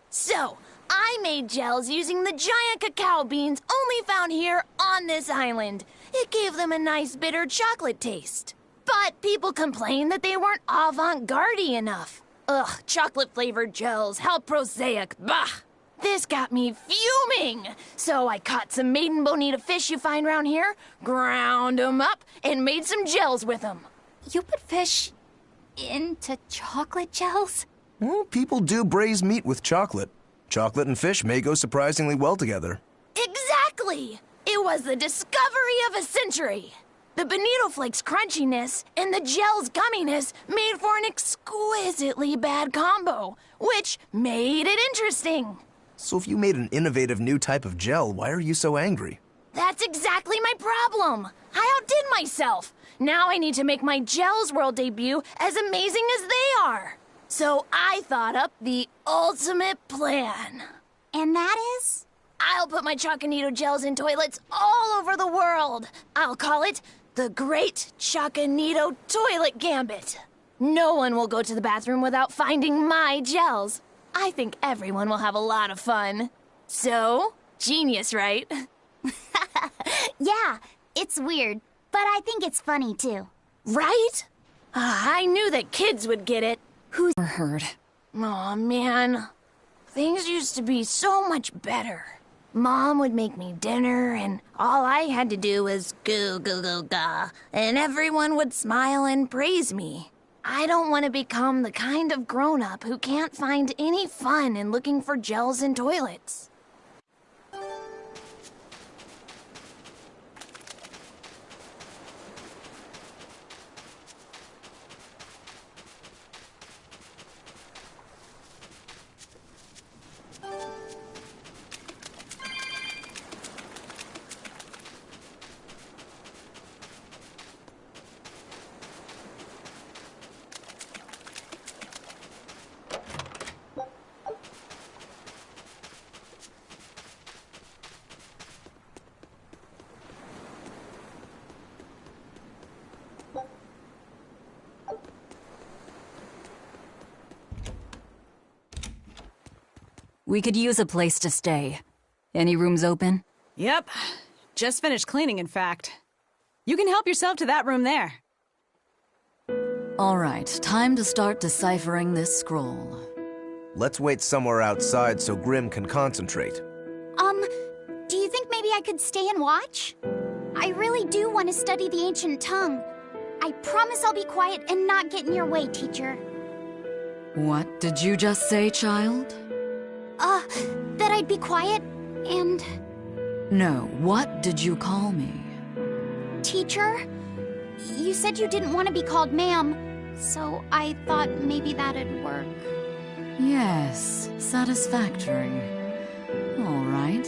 So, I made gels using the giant cacao beans only found here on this island. It gave them a nice bitter chocolate taste. But people complained that they weren't avant-garde enough. Ugh, chocolate-flavored gels, how prosaic, bah! This got me fuming! So I caught some maiden bonita fish you find around here, ground them up, and made some gels with them. You put fish into chocolate gels? Well, people do braise meat with chocolate. Chocolate and fish may go surprisingly well together. Exactly! It was the discovery of a century. The bonito flakes crunchiness and the gel's gumminess made for an exquisitely bad combo, which made it interesting. So if you made an innovative new type of gel, why are you so angry? That's exactly my problem. I outdid myself. Now I need to make my Gels World debut as amazing as they are. So I thought up the ultimate plan. And that is? I'll put my Chocanito gels in toilets all over the world. I'll call it the Great Chocanito Toilet Gambit. No one will go to the bathroom without finding my gels. I think everyone will have a lot of fun. So, genius, right? Yeah, it's weird, but I think it's funny too. Right? I knew that kids would get it. Who's heard? Aw, man. Things used to be so much better. Mom would make me dinner, and all I had to do was goo goo goo ga, and everyone would smile and praise me. I don't want to become the kind of grown-up who can't find any fun in looking for gels in toilets. We could use a place to stay. Any rooms open? Yep. Just finished cleaning, in fact. You can help yourself to that room there. All right, time to start deciphering this scroll. Let's wait somewhere outside so Grim can concentrate. Do you think maybe I could stay and watch? I really do want to study the ancient tongue. I promise I'll be quiet and not get in your way, teacher. What did you just say, child? That I'd be quiet and... No, what did you call me? Teacher? You said you didn't want to be called ma'am, so I thought maybe that'd work. Yes, satisfactory. All right.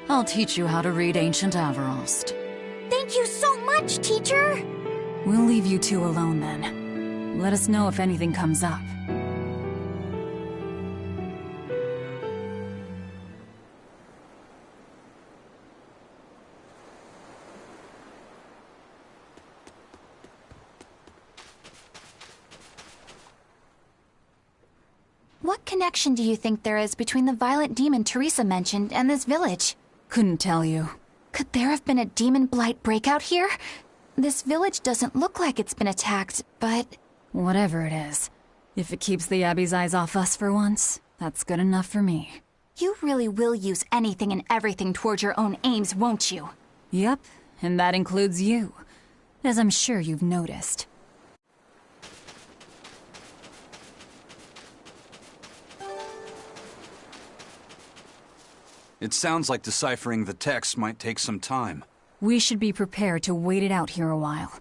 I'll teach you how to read Ancient Avarost. Thank you so much, teacher! We'll leave you two alone then. Let us know if anything comes up. What connection do you think there is between the violent demon Teresa mentioned and this village? Couldn't tell you. Could there have been a demon blight breakout here? This village doesn't look like it's been attacked, but... Whatever it is, if it keeps the Abbey's eyes off us for once, that's good enough for me. You really will use anything and everything towards your own aims, won't you? Yep, and that includes you, as I'm sure you've noticed. It sounds like deciphering the text might take some time. We should be prepared to wait it out here a while.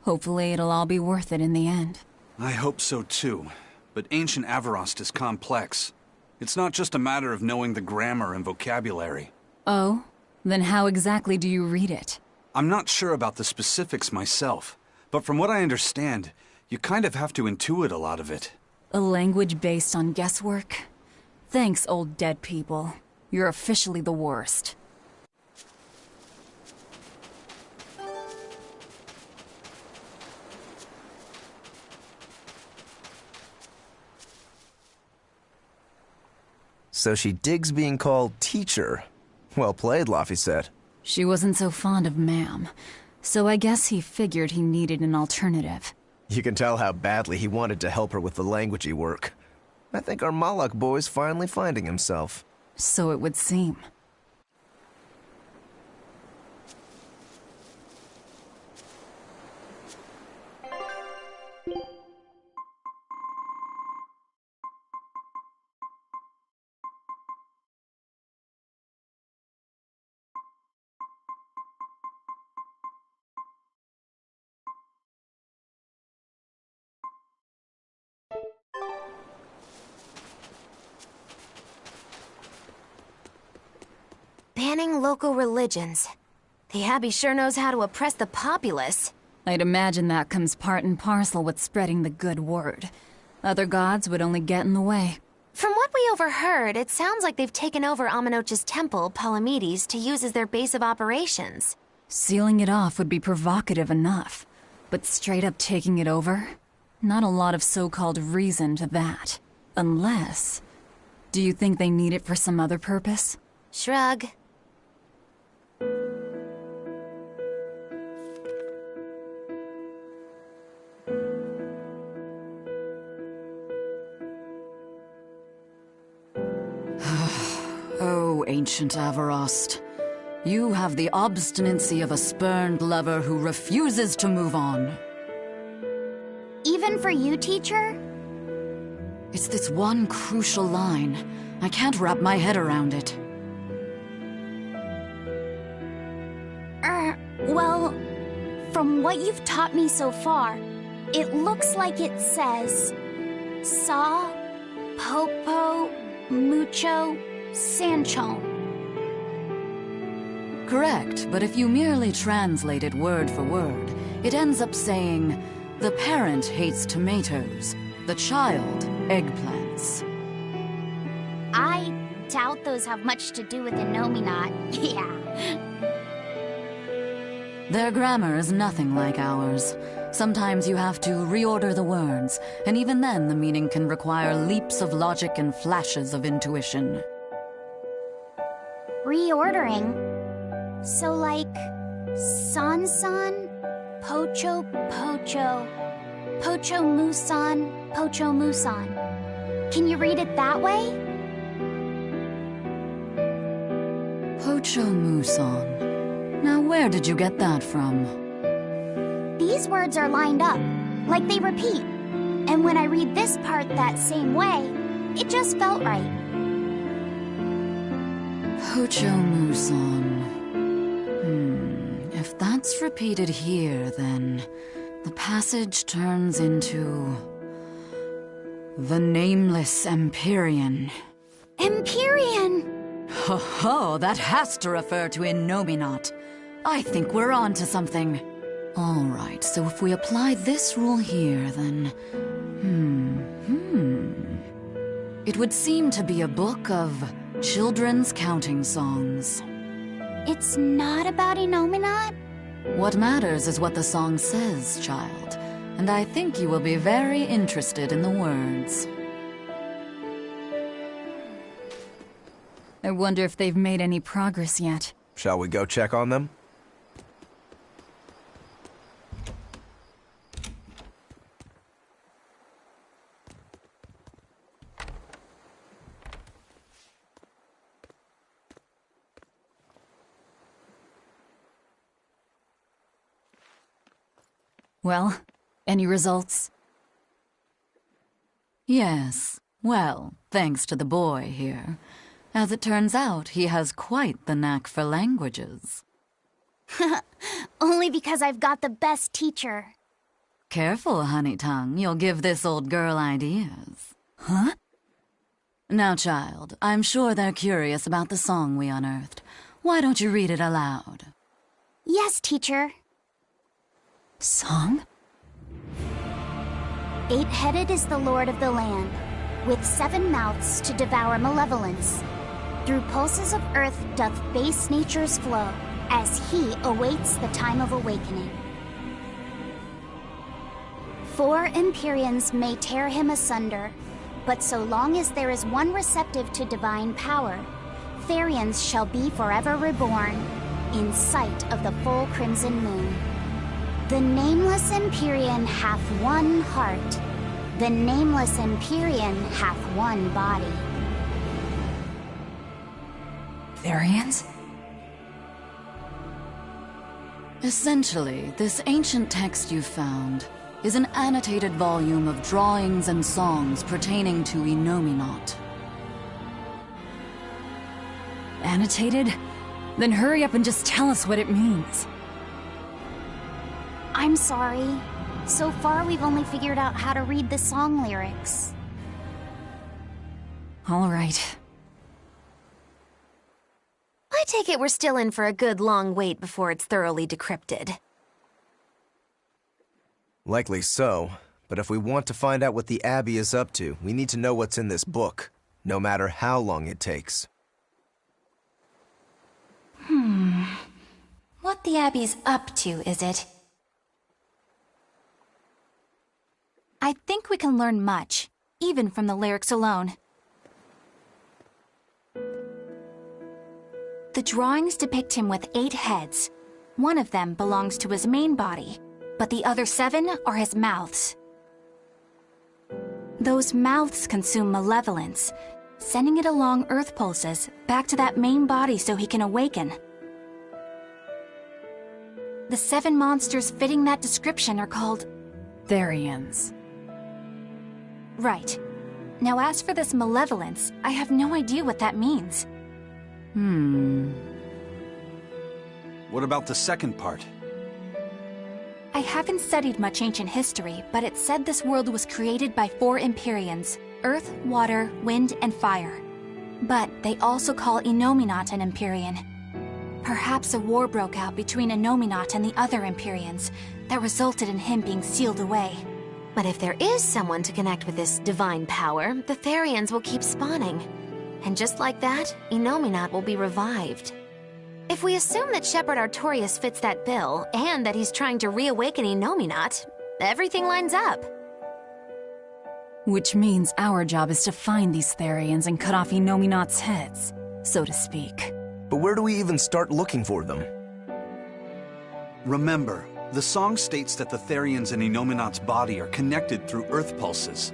Hopefully it'll all be worth it in the end. I hope so too, but Ancient Avarost is complex. It's not just a matter of knowing the grammar and vocabulary. Oh? Then how exactly do you read it? I'm not sure about the specifics myself, but from what I understand, you kind of have to intuit a lot of it. A language based on guesswork? Thanks, old dead people. You're officially the worst. So she digs being called teacher. Well played, Laphicet. She wasn't so fond of ma'am, so I guess he figured he needed an alternative. You can tell how badly he wanted to help her with the languagey work. I think our Malak boy's finally finding himself. So it would seem. Banning local religions. The Abbey sure knows how to oppress the populace. I'd imagine that comes part and parcel with spreading the good word. Other gods would only get in the way. From what we overheard, it sounds like they've taken over Amenoch's temple, Palamedes, to use as their base of operations. Sealing it off would be provocative enough, but straight up taking it over? Not a lot of so-called reason to that. Unless... Do you think they need it for some other purpose? Shrug. ancient Avarost. You have the obstinacy of a spurned lover who refuses to move on. Even for you, teacher? It's this one crucial line. I can't wrap my head around it. Well, from what you've taught me so far, it looks like it says... Saw, Popo, Mucho, Sanchon. Correct, but if you merely translate it word for word, it ends up saying, the parent hates tomatoes, the child eggplants. I doubt those have much to do with Innominat. Yeah. Their grammar is nothing like ours. Sometimes you have to reorder the words, and even then the meaning can require leaps of logic and flashes of intuition. Reordering? So like... San-san, Pocho Pocho, Pocho Musan, Pocho Musan. Can you read it that way? Pocho Musan. Now where did you get that from? These words are lined up, like they repeat. And when I read this part that same way, it just felt right. Pocho Musan. If that's repeated here, then the passage turns into... the Nameless Empyrean. Empyrean! Ho ho, that has to refer to Innominat. I think we're on to something. Alright, so if we apply this rule here, then... It would seem to be a book of children's counting songs. It's not about Innominat? What matters is what the song says, child. And I think you will be very interested in the words. I wonder if they've made any progress yet. Shall we go check on them? Well, any results? Yes. Well, thanks to the boy here. As it turns out, he has quite the knack for languages. Only because I've got the best teacher. Careful, honey tongue. You'll give this old girl ideas. Huh? Now, child, I'm sure they're curious about the song we unearthed. Why don't you read it aloud? Yes, teacher. Song? 8-headed is the lord of the land, with 7 mouths to devour malevolence. Through pulses of earth doth base nature's flow, as he awaits the time of awakening. 4 Empyreans may tear him asunder, but so long as there is one receptive to divine power, Therians shall be forever reborn, in sight of the full crimson moon. The Nameless Empyrean hath one heart. The Nameless Empyrean hath one body. Therians? Essentially, this ancient text you found is an annotated volume of drawings and songs pertaining to Innominat. Annotated? Then hurry up and just tell us what it means. I'm sorry. So far, we've only figured out how to read the song lyrics. All right. I take it we're still in for a good long wait before it's thoroughly decrypted. Likely so, but if we want to find out what the Abbey is up to, we need to know what's in this book, no matter how long it takes. What the Abbey's up to, is it? I think we can learn much, even from the lyrics alone. The drawings depict him with 8 heads. One of them belongs to his main body, but the other 7 are his mouths. Those mouths consume malevolence, sending it along Earth pulses back to that main body so he can awaken. The 7 monsters fitting that description are called Therians. Right. Now, as for this malevolence, I have no idea what that means. What about the second part? I haven't studied much ancient history, but it said this world was created by 4 Empyreans: Earth, Water, Wind, and Fire. But they also call Innominat an Empyrean. Perhaps a war broke out between Innominat and the other Empyreans that resulted in him being sealed away. But if there is someone to connect with this divine power, the Therians will keep spawning. And just like that, Innominat will be revived. If we assume that Shepherd Artorias fits that bill, and that he's trying to reawaken Innominat, everything lines up. Which means our job is to find these Therians and cut off Innominat's heads, so to speak. But where do we even start looking for them? Remember, the song states that the Therians in Innominat's body are connected through Earth pulses.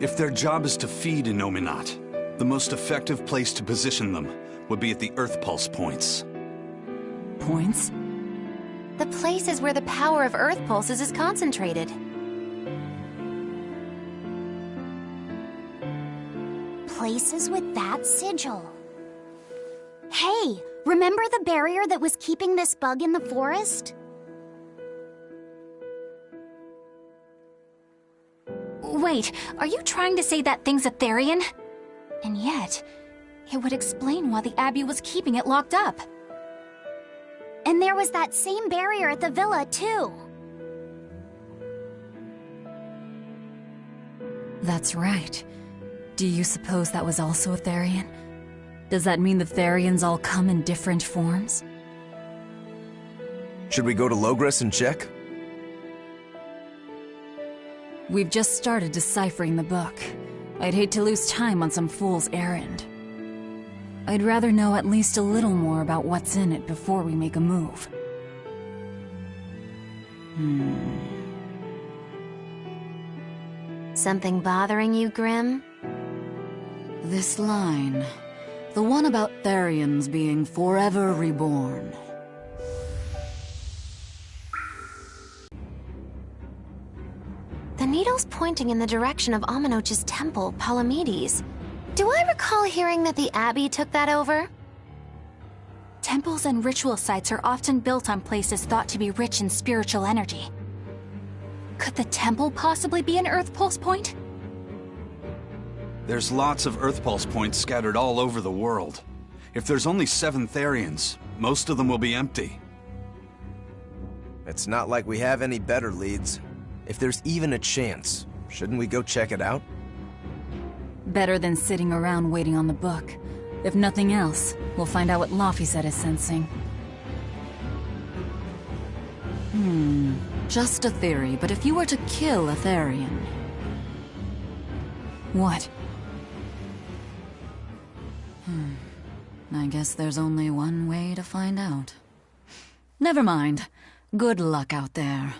If their job is to feed Innominat, the most effective place to position them would be at the Earth pulse points. Points? The places where the power of Earth pulses is concentrated. Places with that sigil. Hey, remember the barrier that was keeping this bug in the forest? Wait, are you trying to say that thing's a Therian? And yet, it would explain why the Abbey was keeping it locked up. And there was that same barrier at the villa, too. That's right. Do you suppose that was also a Therian? Does that mean the Therians all come in different forms? Should we go to Logres and check? We've just started deciphering the book. I'd hate to lose time on some fool's errand. I'd rather know at least a little more about what's in it before we make a move. Something bothering you, Grim? This line. The one about Therians being forever reborn. The needle's pointing in the direction of Amenoch's temple, Palamedes. Do I recall hearing that the Abbey took that over? Temples and ritual sites are often built on places thought to be rich in spiritual energy. Could the temple possibly be an Earth pulse point? There's lots of Earth pulse points scattered all over the world. If there's only 7 Therians, most of them will be empty. It's not like we have any better leads. If there's even a chance, shouldn't we go check it out? Better than sitting around waiting on the book. If nothing else, we'll find out what Laphicet is sensing. Just a theory, but if you were to kill a Therian... What? I guess there's only one way to find out. Never mind. Good luck out there.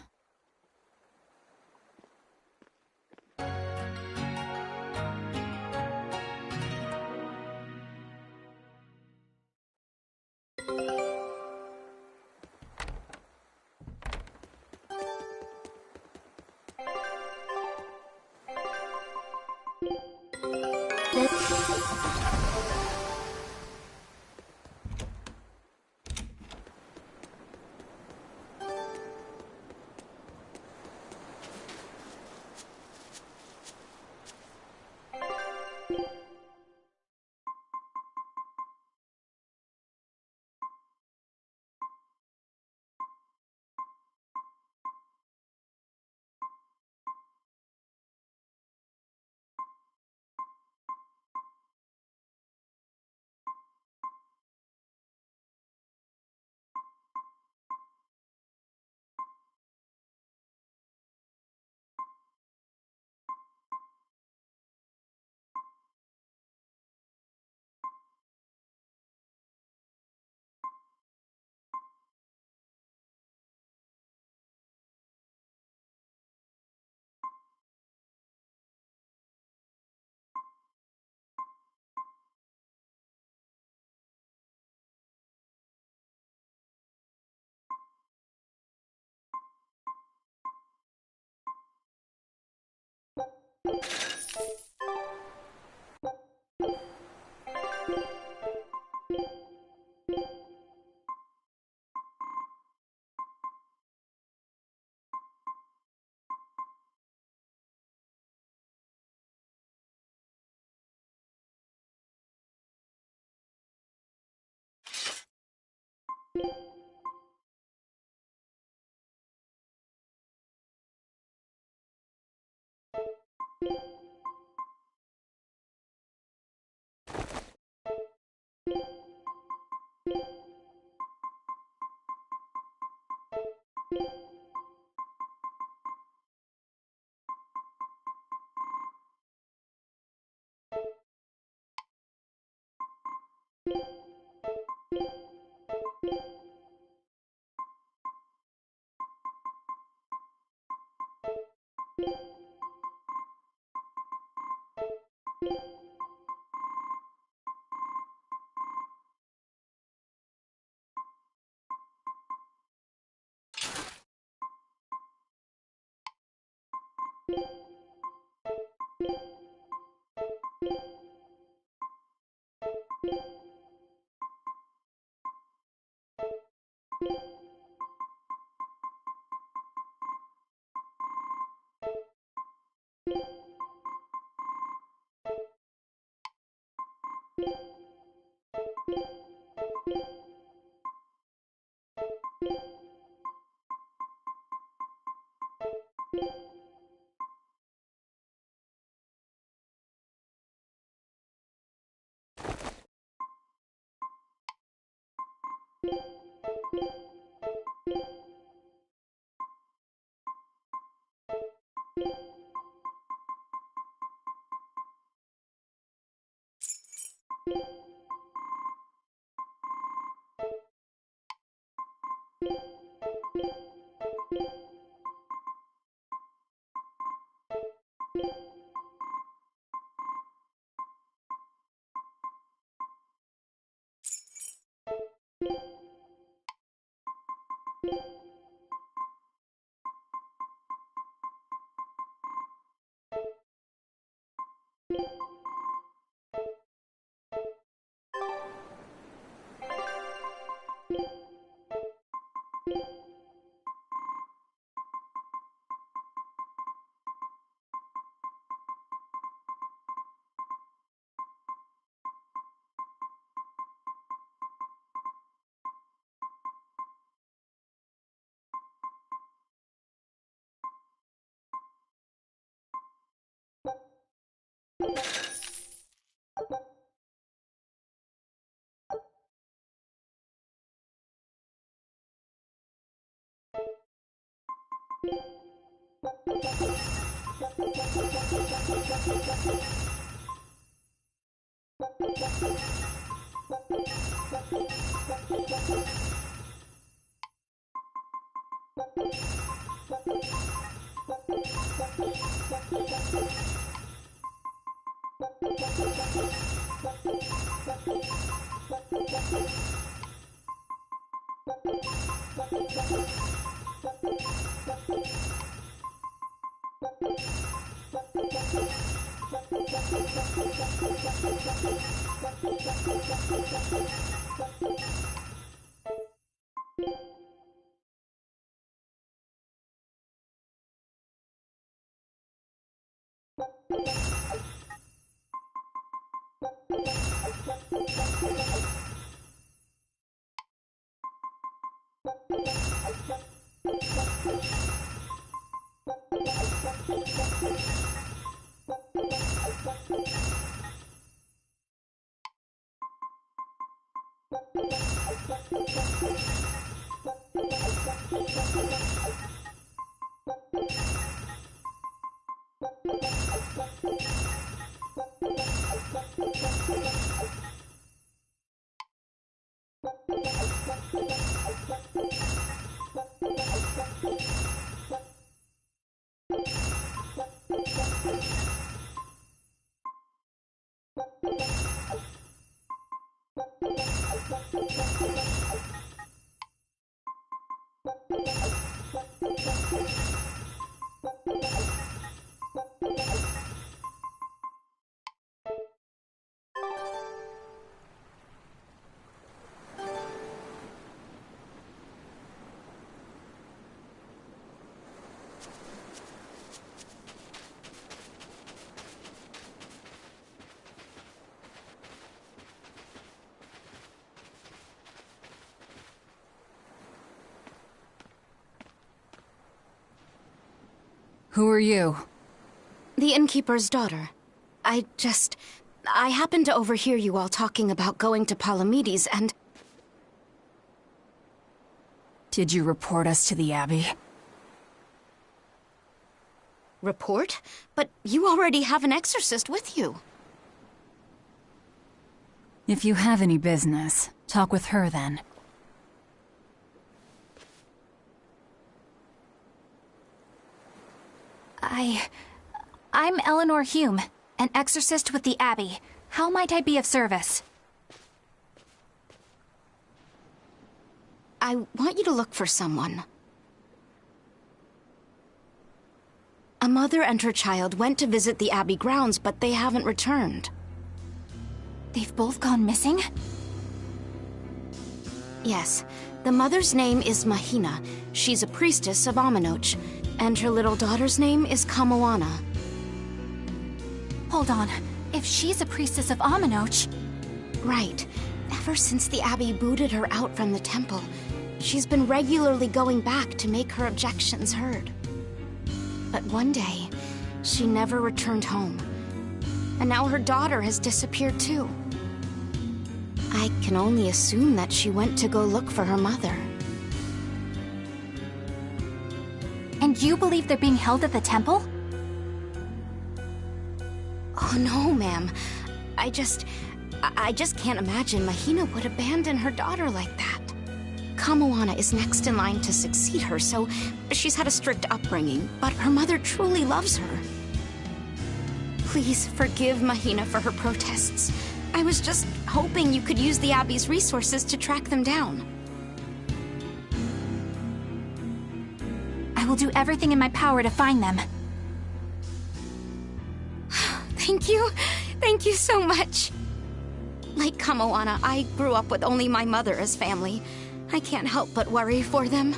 Who are you? The innkeeper's daughter. I happened to overhear you all talking about going to Palamedes, and... Did you report us to the Abbey? Report? But you already have an exorcist with you. If you have any business, talk with her then. I'm Eleanor Hume, an exorcist with the Abbey. How might I be of service? I want you to look for someone. A mother and her child went to visit the Abbey grounds, but they haven't returned. They've both gone missing? Yes. The mother's name is Mahina. She's a priestess of Aminoch. And her little daughter's name is Kamoana. Hold on. If she's a priestess of Aminoch... Right. Ever since the Abbey booted her out from the temple, she's been regularly going back to make her objections heard. But one day, she never returned home. And now her daughter has disappeared too. I can only assume that she went to go look for her mother. And you believe they're being held at the temple? Oh no, ma'am. I just can't imagine Mahina would abandon her daughter like that. Kamoana is next in line to succeed her, so she's had a strict upbringing, but her mother truly loves her. Please forgive Mahina for her protests. I was just hoping you could use the Abbey's resources to track them down. I will do everything in my power to find them. Thank you. Thank you so much. Like Kamoana, I grew up with only my mother as family. I can't help but worry for them.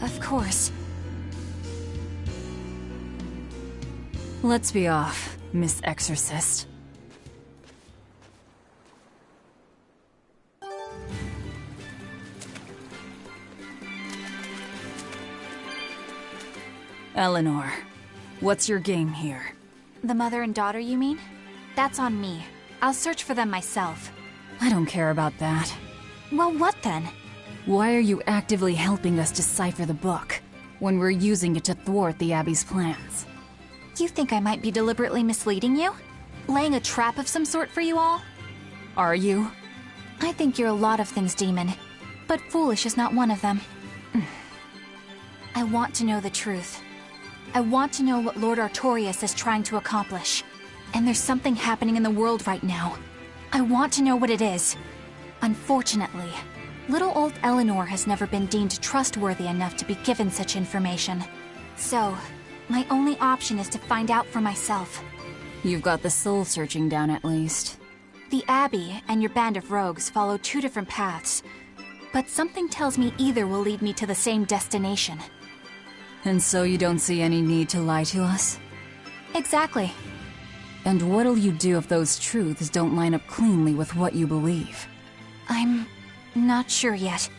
Of course. Let's be off, Miss Exorcist. Eleanor, what's your game here? The mother and daughter, you mean? That's on me. I'll search for them myself. I don't care about that. Well, what then? Why are you actively helping us decipher the book, when we're using it to thwart the Abbey's plans? You think I might be deliberately misleading you? Laying a trap of some sort for you all? Are you? I think you're a lot of things, Demon. But foolish is not one of them. I want to know the truth. I want to know what Lord Artorias is trying to accomplish. And there's something happening in the world right now. I want to know what it is. Unfortunately, little old Eleanor has never been deemed trustworthy enough to be given such information. So, my only option is to find out for myself. You've got the soul searching down at least. The Abbey and your band of rogues follow two different paths. But something tells me either will lead me to the same destination. And so you don't see any need to lie to us? Exactly. And what'll you do if those truths don't line up cleanly with what you believe? I'm not sure yet.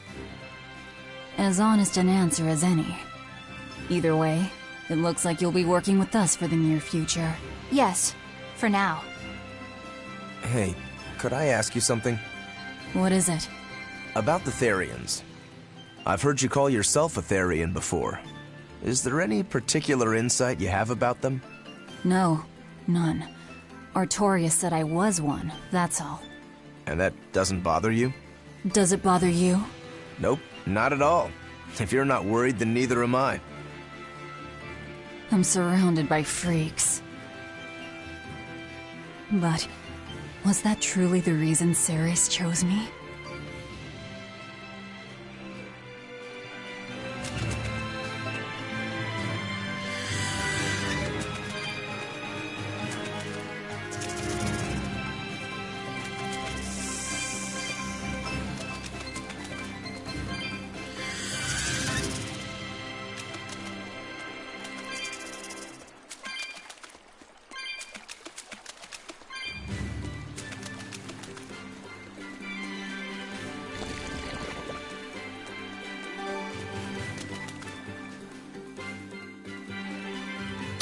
As honest an answer as any. Either way, it looks like you'll be working with us for the near future. Yes, for now. Hey, could I ask you something? What is it? About the Therians. I've heard you call yourself a Therian before. Is there any particular insight you have about them? No, none. Artorias said I was one, that's all. And that doesn't bother you? Does it bother you? Nope, not at all. If you're not worried, then neither am I. I'm surrounded by freaks. But was that truly the reason Ceres chose me?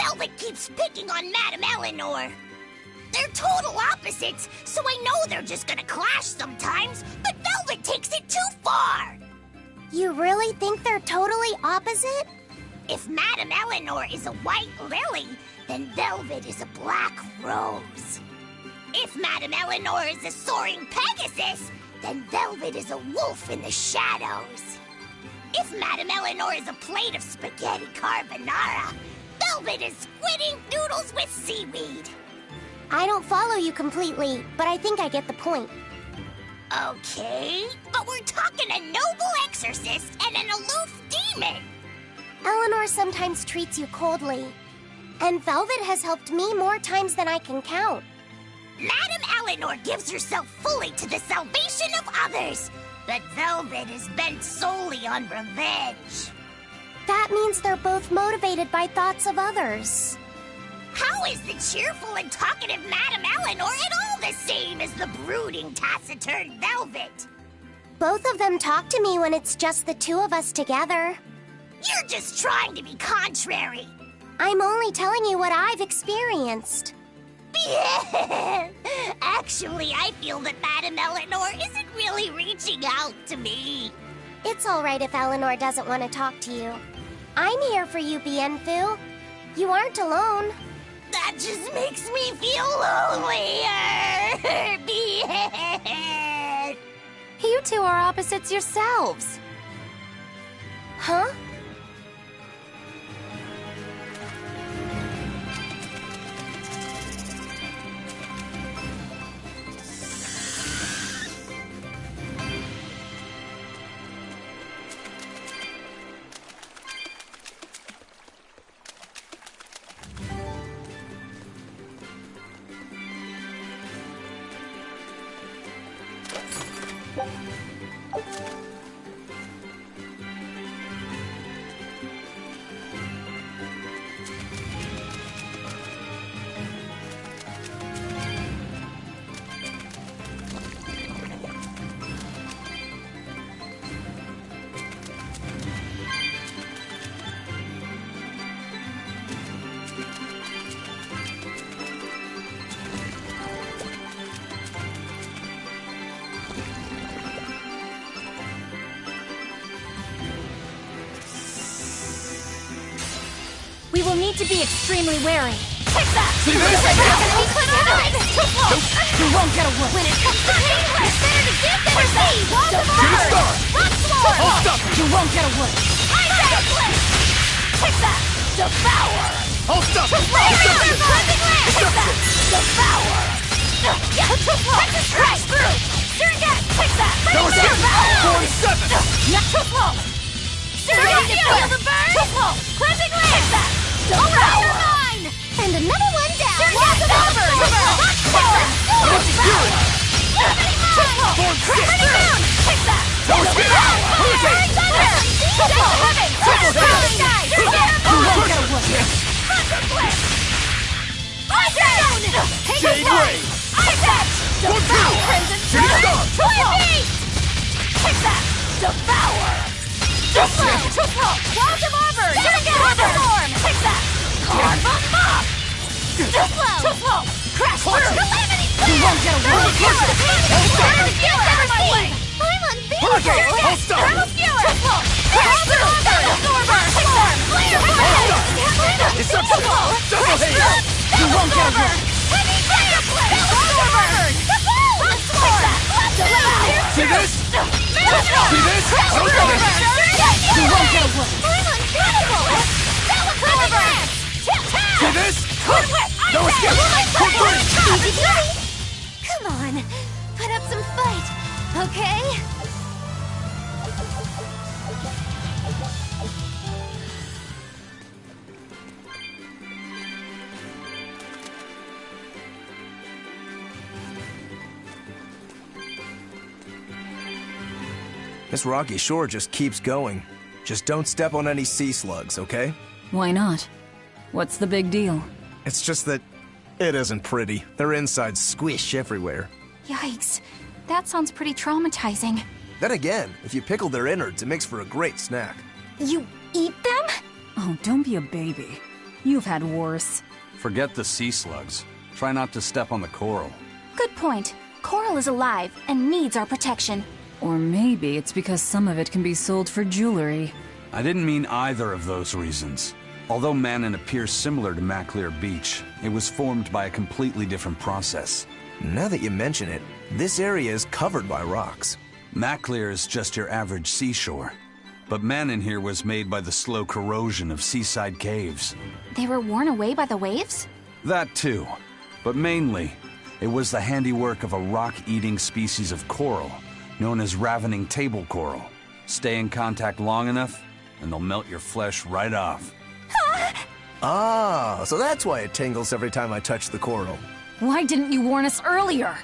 Velvet keeps picking on Madame Eleanor. They're total opposites, so I know they're just gonna clash sometimes, but Velvet takes it too far! You really think they're totally opposite? If Madame Eleanor is a white lily, then Velvet is a black rose. If Madame Eleanor is a soaring Pegasus, then Velvet is a wolf in the shadows. If Madame Eleanor is a plate of spaghetti carbonara, Velvet is squidding noodles with seaweed. I don't follow you completely, but I think I get the point. Okay, but we're talking a noble exorcist and an aloof demon. Eleanor sometimes treats you coldly, and Velvet has helped me more times than I can count. Madame Eleanor gives herself fully to the salvation of others, but Velvet is bent solely on revenge. That means they're both motivated by thoughts of others. How is the cheerful and talkative Madame Eleanor at all the same as the brooding, taciturn Velvet? Both of them talk to me when it's just the two of us together. You're just trying to be contrary. I'm only telling you what I've experienced. Actually, I feel that Madame Eleanor isn't really reaching out to me. It's all right if Eleanor doesn't want to talk to you. I'm here for you, Bienfu. You aren't alone. That just makes me feel lonelier. You two are opposites yourselves. Huh? We will need to be extremely wary. Take that! See this? You won't get away. When it comes to pain, it's better to give than receive! Get a star! I'll stop you! You won't get away. I said flip! Take that! Devour! I'll stop you! Take that! Devour! Crash through! Sure again! Take that! No escape! Devour! 47! Not too slow! Sure again! Feel the burn! Too slow! Cleansing ray! Take that! Devour! And another one down. Sure again! Crash down! Take that! No escape! Hurricane! Contemplate! Jade Ray! Devour! Crimson Strike! Take that! Devour! Too slow! Walls of Arbor! Storm! Take that! Carve 'em up! Too slow! Crash through! Calamity Blast! You won't get away. Everybody! I'm Hurricane! unbeatable! I'll stop! Thermal Skewer! Crash through! Absorber! Storm! Flare! It's up to you! Double haze! You won't get away. Heavy Fire Blade! Absorber! See this? See this? You won't get away. I'm unbeatable! See this? No escape! Quick break! Easy peasy! Come on, put up some fight, okay? This rocky shore just keeps going. Just don't step on any sea slugs, okay? Why not? What's the big deal? It's just that it isn't pretty. Their insides squish everywhere. Yikes. That sounds pretty traumatizing. Then again, if you pickle their innards, it makes for a great snack. You eat them? Oh, don't be a baby. You've had worse. Forget the sea slugs. Try not to step on the coral. Good point. Coral is alive and needs our protection. Or maybe it's because some of it can be sold for jewelry. I didn't mean either of those reasons. Although Manon appears similar to Maclear Beach, it was formed by a completely different process. Now that you mention it, this area is covered by rocks. Maclear is just your average seashore. But Manon here was made by the slow corrosion of seaside caves. They were worn away by the waves? That too. But mainly, it was the handiwork of a rock-eating species of coral, known as ravening table coral. Stay in contact long enough, and they'll melt your flesh right off. Ah, so that's why it tingles every time I touch the coral. Why didn't you warn us earlier?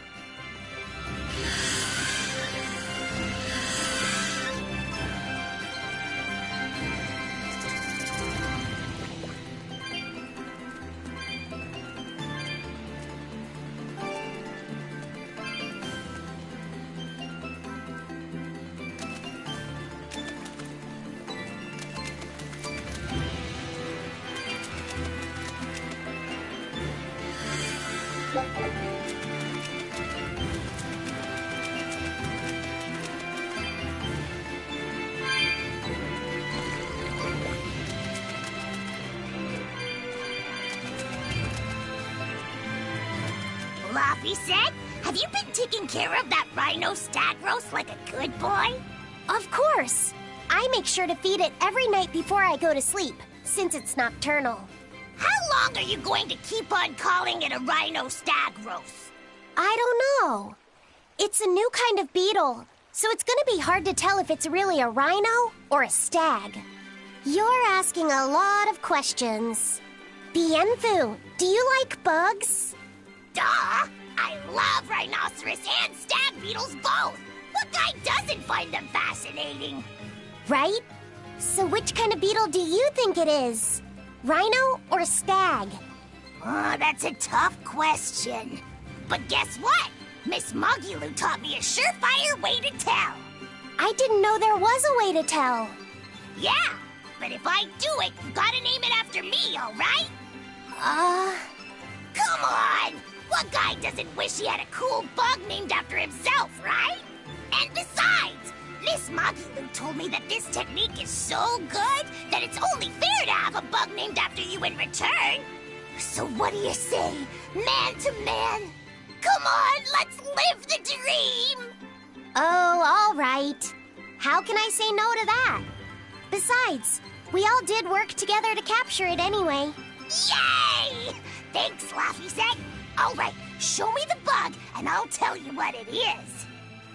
Fluffy said, have you been taking care of that rhino stag roast like a good boy? Of course. I make sure to feed it every night before I go to sleep, since it's nocturnal. How long are you going to keep on calling it a rhino stag roast? I don't know. It's a new kind of beetle, so it's gonna be hard to tell if it's really a rhino or a stag. You're asking a lot of questions. Bienfu, do you like bugs? Duh! I love rhinoceros and stag beetles both! What guy doesn't find them fascinating? Right? So which kind of beetle do you think it is? Rhino or stag? Oh, that's a tough question. But guess what? Miss Mogulu taught me a surefire way to tell. I didn't know there was a way to tell. Yeah, but if I do it, you gotta name it after me, alright? Come on! What guy doesn't wish he had a cool bug named after himself, right? And besides, Miss Mogulu told me that this technique is so good that it's only fair to have a bug named after you in return. So what do you say, man to man? Come on, let's live the dream! Oh, all right. How can I say no to that? Besides, we all did work together to capture it anyway. Yay! Thanks, Laffy said. All right, show me the bug, and I'll tell you what it is.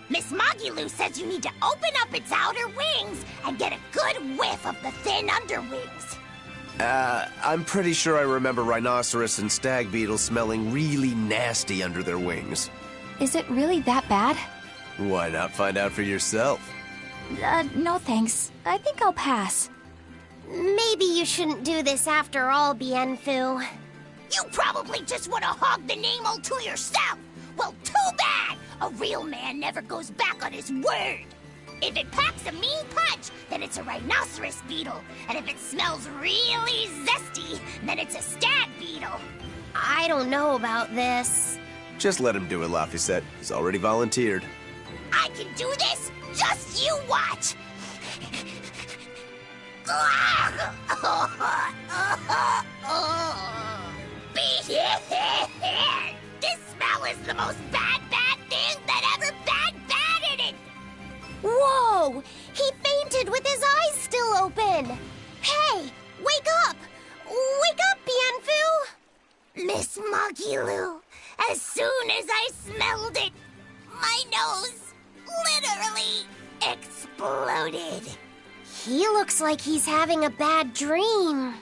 Miss Mogulu says you need to open up its outer wings and get a good whiff of the thin underwings. I'm pretty sure I remember rhinoceros and stag beetles smelling really nasty under their wings. Is it really that bad? Why not find out for yourself? No thanks. I think I'll pass. Maybe you shouldn't do this after all, Bienfu. You probably just want to hog the name all to yourself. Well, too bad! A real man never goes back on his word. If it packs a mean punch, then it's a rhinoceros beetle. And if it smells really zesty, then it's a stag beetle. I don't know about this. Just let him do it, Laffy. He's already volunteered. I can do this? Just you watch! This smell is the most bad thing that ever batted it! Whoa! He fainted with his eyes still open! Hey! Wake up! Wake up, Bienfu! Miss Mogulu, as soon as I smelled it, my nose literally exploded. He looks like he's having a bad dream.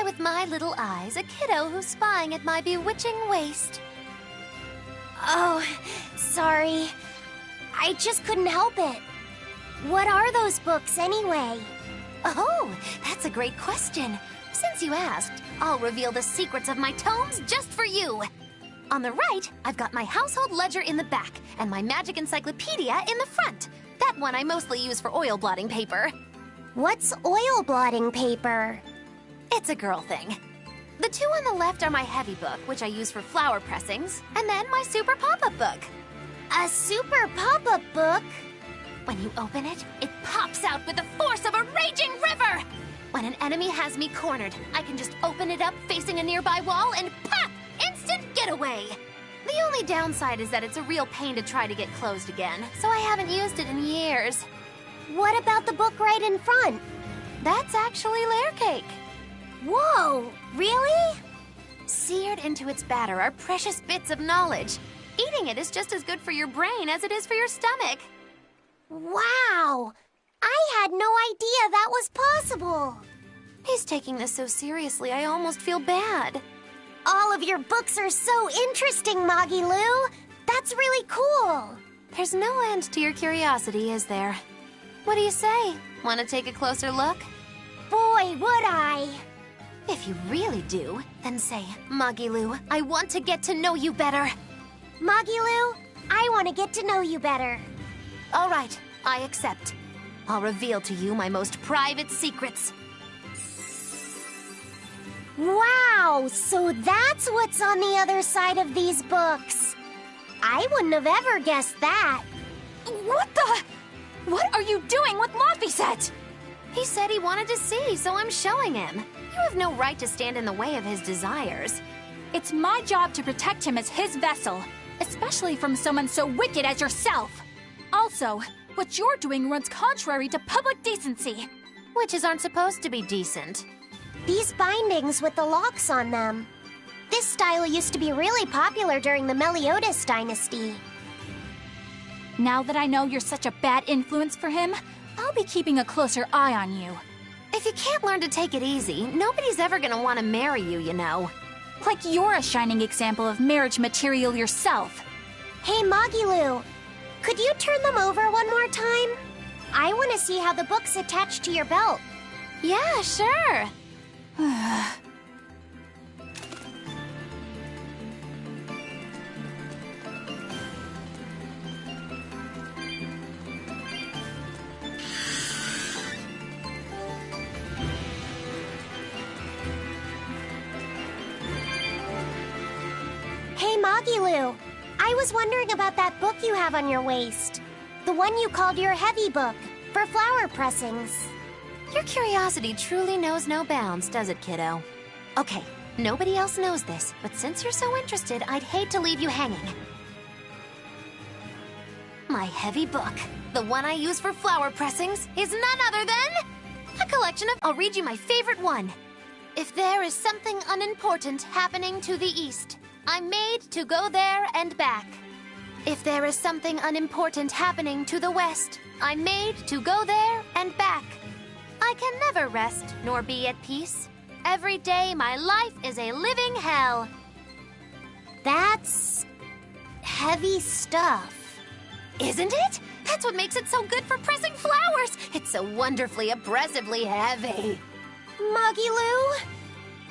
with my little eyes a kiddo who's spying at my bewitching waist. Oh, sorry. I just couldn't help it. What are those books anyway? Oh, that's a great question. Since you asked, I'll reveal the secrets of my tomes just for you. On the right, I've got my household ledger in the back and my magic encyclopedia in the front. That one I mostly use for oil blotting paper. What's oil blotting paper? It's a girl thing. The two on the left are my heavy book, which I use for flower pressings, and then my super pop-up book. A super pop-up book? When you open it, it pops out with the force of a raging river! When an enemy has me cornered, I can just open it up facing a nearby wall and pop! Instant getaway! The only downside is that it's a real pain to try to get closed again, so I haven't used it in years. What about the book right in front? That's actually layer cake. Whoa, really? Seared into its batter are precious bits of knowledge. Eating it is just as good for your brain as it is for your stomach. Wow! I had no idea that was possible. He's taking this so seriously, I almost feel bad. All of your books are so interesting, Magilu. That's really cool. There's no end to your curiosity, is there? What do you say? Want to take a closer look? Boy, would I. If you really do, then say, Magilu, I want to get to know you better. Magilu, I want to get to know you better. All right, I accept. I'll reveal to you my most private secrets. Wow, so that's what's on the other side of these books. I wouldn't have ever guessed that. What the? What are you doing with Laphicet? He said he wanted to see, so I'm showing him. You have no right to stand in the way of his desires. It's my job to protect him as his vessel, especially from someone so wicked as yourself. Also, what you're doing runs contrary to public decency. Witches aren't supposed to be decent. These bindings with the locks on them. This style used to be really popular during the Meliodas dynasty. Now that I know you're such a bad influence for him, I'll be keeping a closer eye on you. If you can't learn to take it easy, nobody's ever gonna want to marry you, you know. Like you're a shining example of marriage material yourself. Hey, Magilu, could you turn them over one more time? I want to see how the book's attached to your belt. Yeah, sure. Hey, Magilu, I was wondering about that book you have on your waist. The one you called your heavy book, for flower pressings. Your curiosity truly knows no bounds, does it, kiddo? Okay, nobody else knows this, but since you're so interested, I'd hate to leave you hanging. My heavy book, the one I use for flower pressings, is none other than a collection of... I'll read you my favorite one. If there is something unimportant happening to the east, I'm made to go there and back. If there is something unimportant happening to the west, I'm made to go there and back. I can never rest nor be at peace. Every day my life is a living hell. That's heavy stuff. Isn't it? That's what makes it so good for pressing flowers. It's so wonderfully oppressively heavy. Magilu,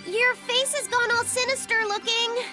your face has gone all sinister looking.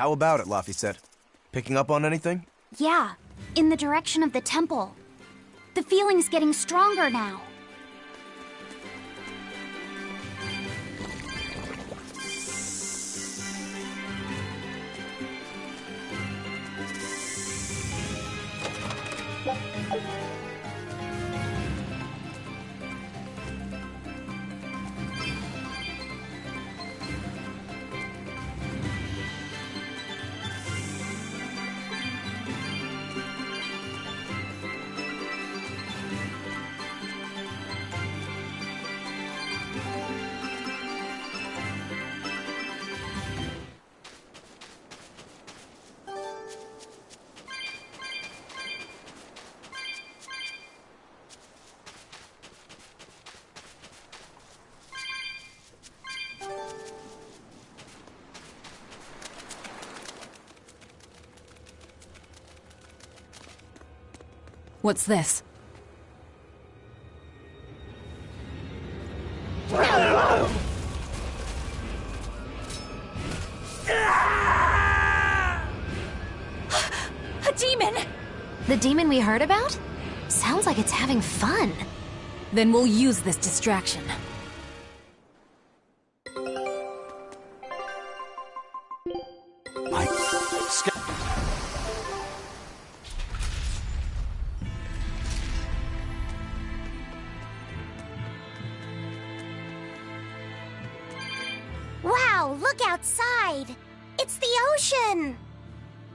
How about it, Laphicet? Picking up on anything? Yeah, in the direction of the temple. The feeling's getting stronger now. What's this? A demon! The demon we heard about? Sounds like it's having fun. Then we'll use this distraction. Wow, look outside! It's the ocean!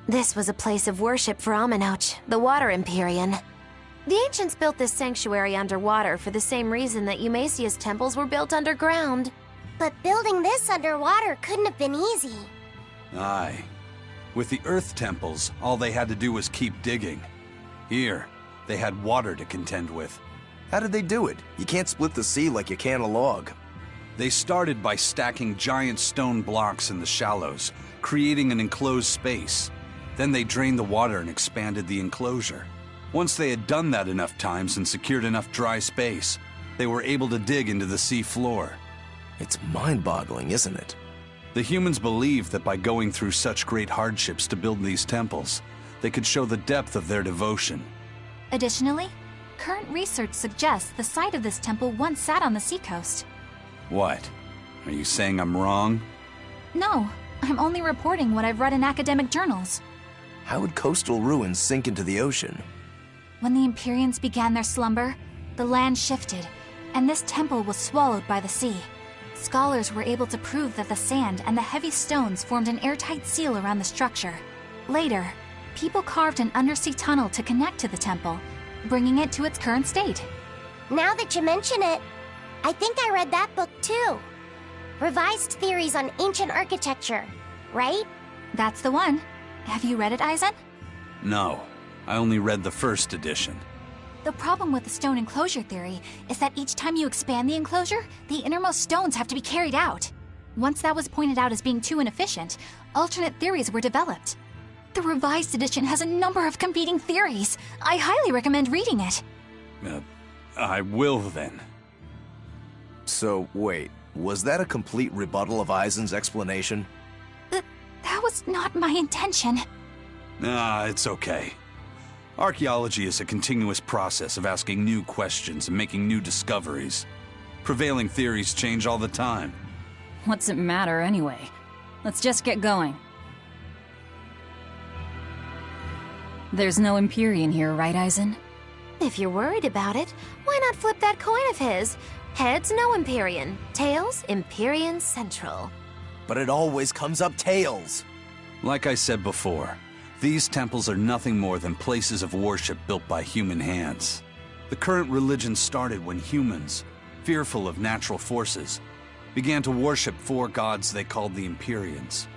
This was a place of worship for Amenoch, the Water Empyrean. The ancients built this sanctuary underwater for the same reason that Eumasia's temples were built underground. But building this underwater couldn't have been easy. Aye. With the Earth temples, all they had to do was keep digging. Here, they had water to contend with. How did they do it? You can't split the sea like you can a log. They started by stacking giant stone blocks in the shallows, creating an enclosed space. Then they drained the water and expanded the enclosure. Once they had done that enough times and secured enough dry space, they were able to dig into the sea floor. It's mind-boggling, isn't it? The humans believed that by going through such great hardships to build these temples, they could show the depth of their devotion. Additionally, current research suggests the site of this temple once sat on the seacoast. What? Are you saying I'm wrong? No, I'm only reporting what I've read in academic journals. How would coastal ruins sink into the ocean? When the Empyreans began their slumber, the land shifted, and this temple was swallowed by the sea. Scholars were able to prove that the sand and the heavy stones formed an airtight seal around the structure. Later, people carved an undersea tunnel to connect to the temple, bringing it to its current state. Now that you mention it, I think I read that book too. Revised Theories on Ancient Architecture, right? That's the one. Have you read it, Aizen? No, I only read the first edition. The problem with the stone enclosure theory is that each time you expand the enclosure, the innermost stones have to be carried out. Once that was pointed out as being too inefficient, alternate theories were developed. The revised edition has a number of competing theories. I highly recommend reading it. I will then. So, wait, was that a complete rebuttal of Aizen's explanation? That was not my intention. It's okay. Archaeology is a continuous process of asking new questions and making new discoveries. Prevailing theories change all the time. What's it matter anyway? Let's just get going. There's no Empyrean here, right, Aizen? If you're worried about it, why not flip that coin of his? Heads, no Empyrean. Tails, Empyrean Central. But it always comes up tails. Like I said before, these temples are nothing more than places of worship built by human hands. The current religion started when humans, fearful of natural forces, began to worship four gods they called the Empyreans.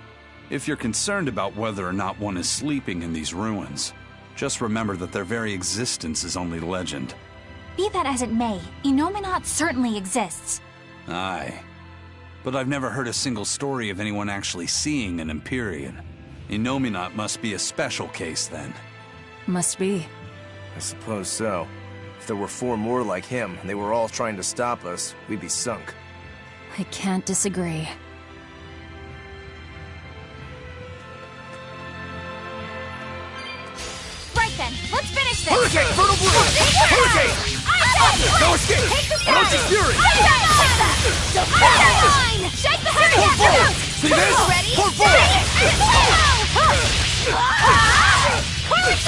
If you're concerned about whether or not one is sleeping in these ruins, just remember that their very existence is only legend. Be that as it may, Inominat certainly exists. Aye. But I've never heard a single story of anyone actually seeing an Empyrean. Inominat must be a special case, then. Must be. I suppose so. If there were four more like him, and they were all trying to stop us, we'd be sunk. I can't disagree. finish this! Hurricane! Fertile Blue! Hurricane! No escape! Alot's Fury! Shake the hurricane! See this? Ready? Pour forward!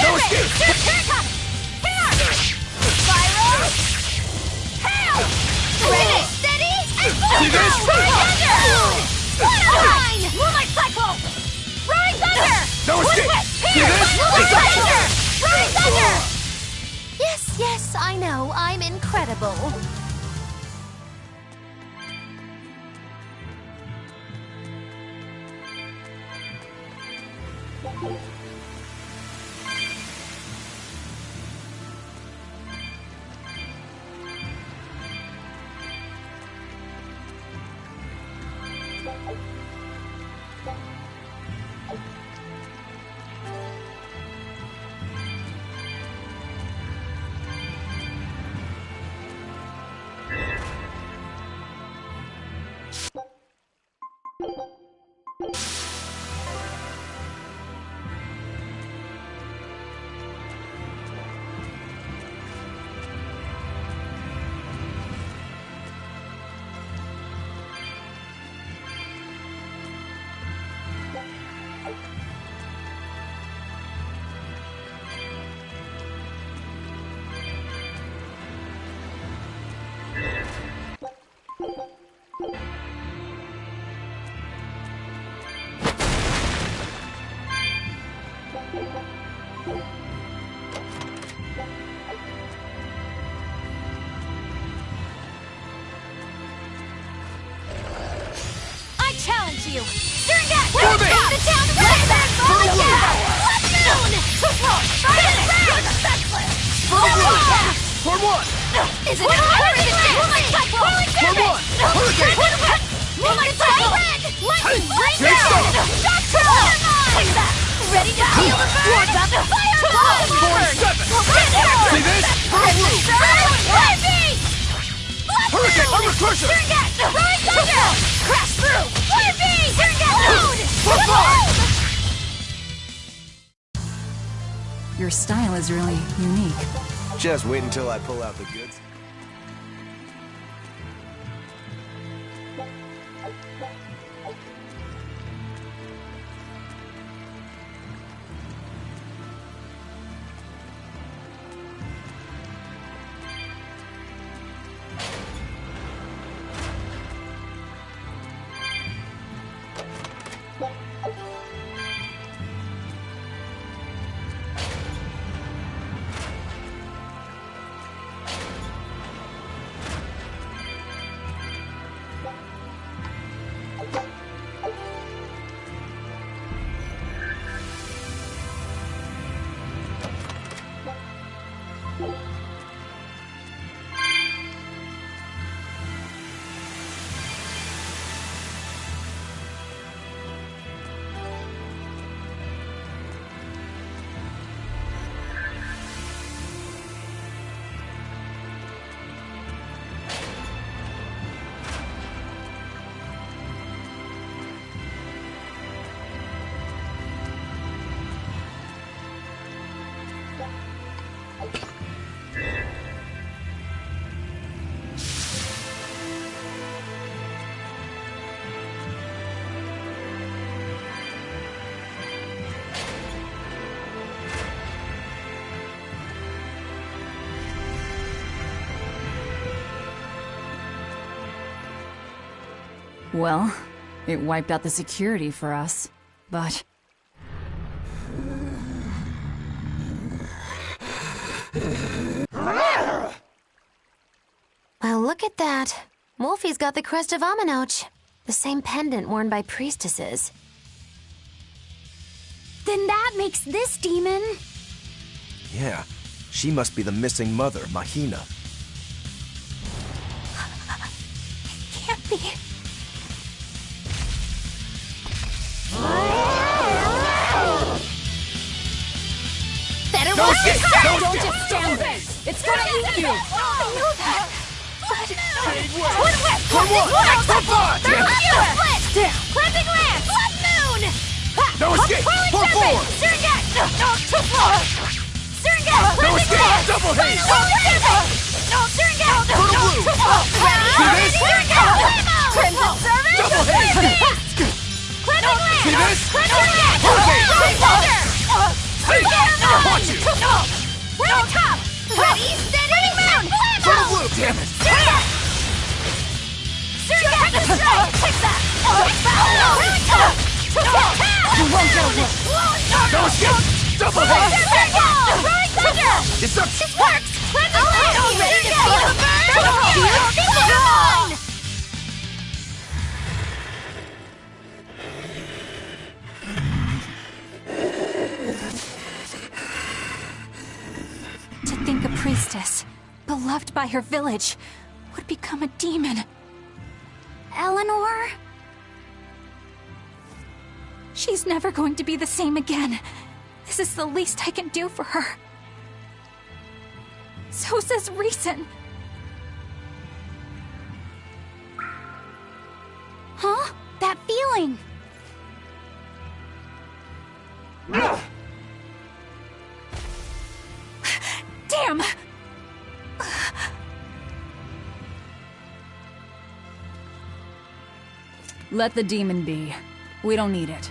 No escape! Spiral! Hail! Ready? Steady? See this? Line! Moonlight Cycle! Roaring Thunder! No escape! See this? Moonlight Thunder! Roaring Thunder! Yes, yes, I know. I'm incredible. I challenge you! Sterngat! Take the town right back! Left moon! Turn one! Is it hurricane? Moonlight Cycle! Turn one! Hurricane! Moonlight Cycle! Lightning! Jake Star! Shock Troll! Ready to feel the burn! Fireball! See this? Fertile Blue! Fire Beast! Hurricane! Armor Crusher! Sterngat! Roaring Thunder! Crash through! Fire Beast! Sterngat! Moon! Your style is really unique. Just wait until I pull out the goods. Well, it wiped out the security for us, but... Well, look at that. Wolfie's got the crest of Aminoch. The same pendant worn by priestesses. Then that makes this demon... Yeah, she must be the missing mother, Mahina. Can't be. Better watch your time! Don't just stand there! It's gonna eat you! I know that, but... Twin Whip! Turn one! Turn five! Split! Clamping Lance! Left Moon! No escape! Pour forward! Sterngat! No, too far! Sterngat! No escape! Double haste! Crimson Service! Double haste! Clipping Land! See this? Crimson Land! Okay. Thunder! Hey! Watch you! We're on top! Ready, steady, moon! Turtle blue! Damn it! Take that! You won't get away! No escape! Double haste! Thunder! It's up! This works! Cleansing Land! Ready to feel the burn? Shield! To think a priestess, beloved by her village, would become a demon. Eleanor? She's never going to be the same again. This is the least I can do for her. So says reason. Huh? That feeling! Damn! Let the demon be. We don't need it.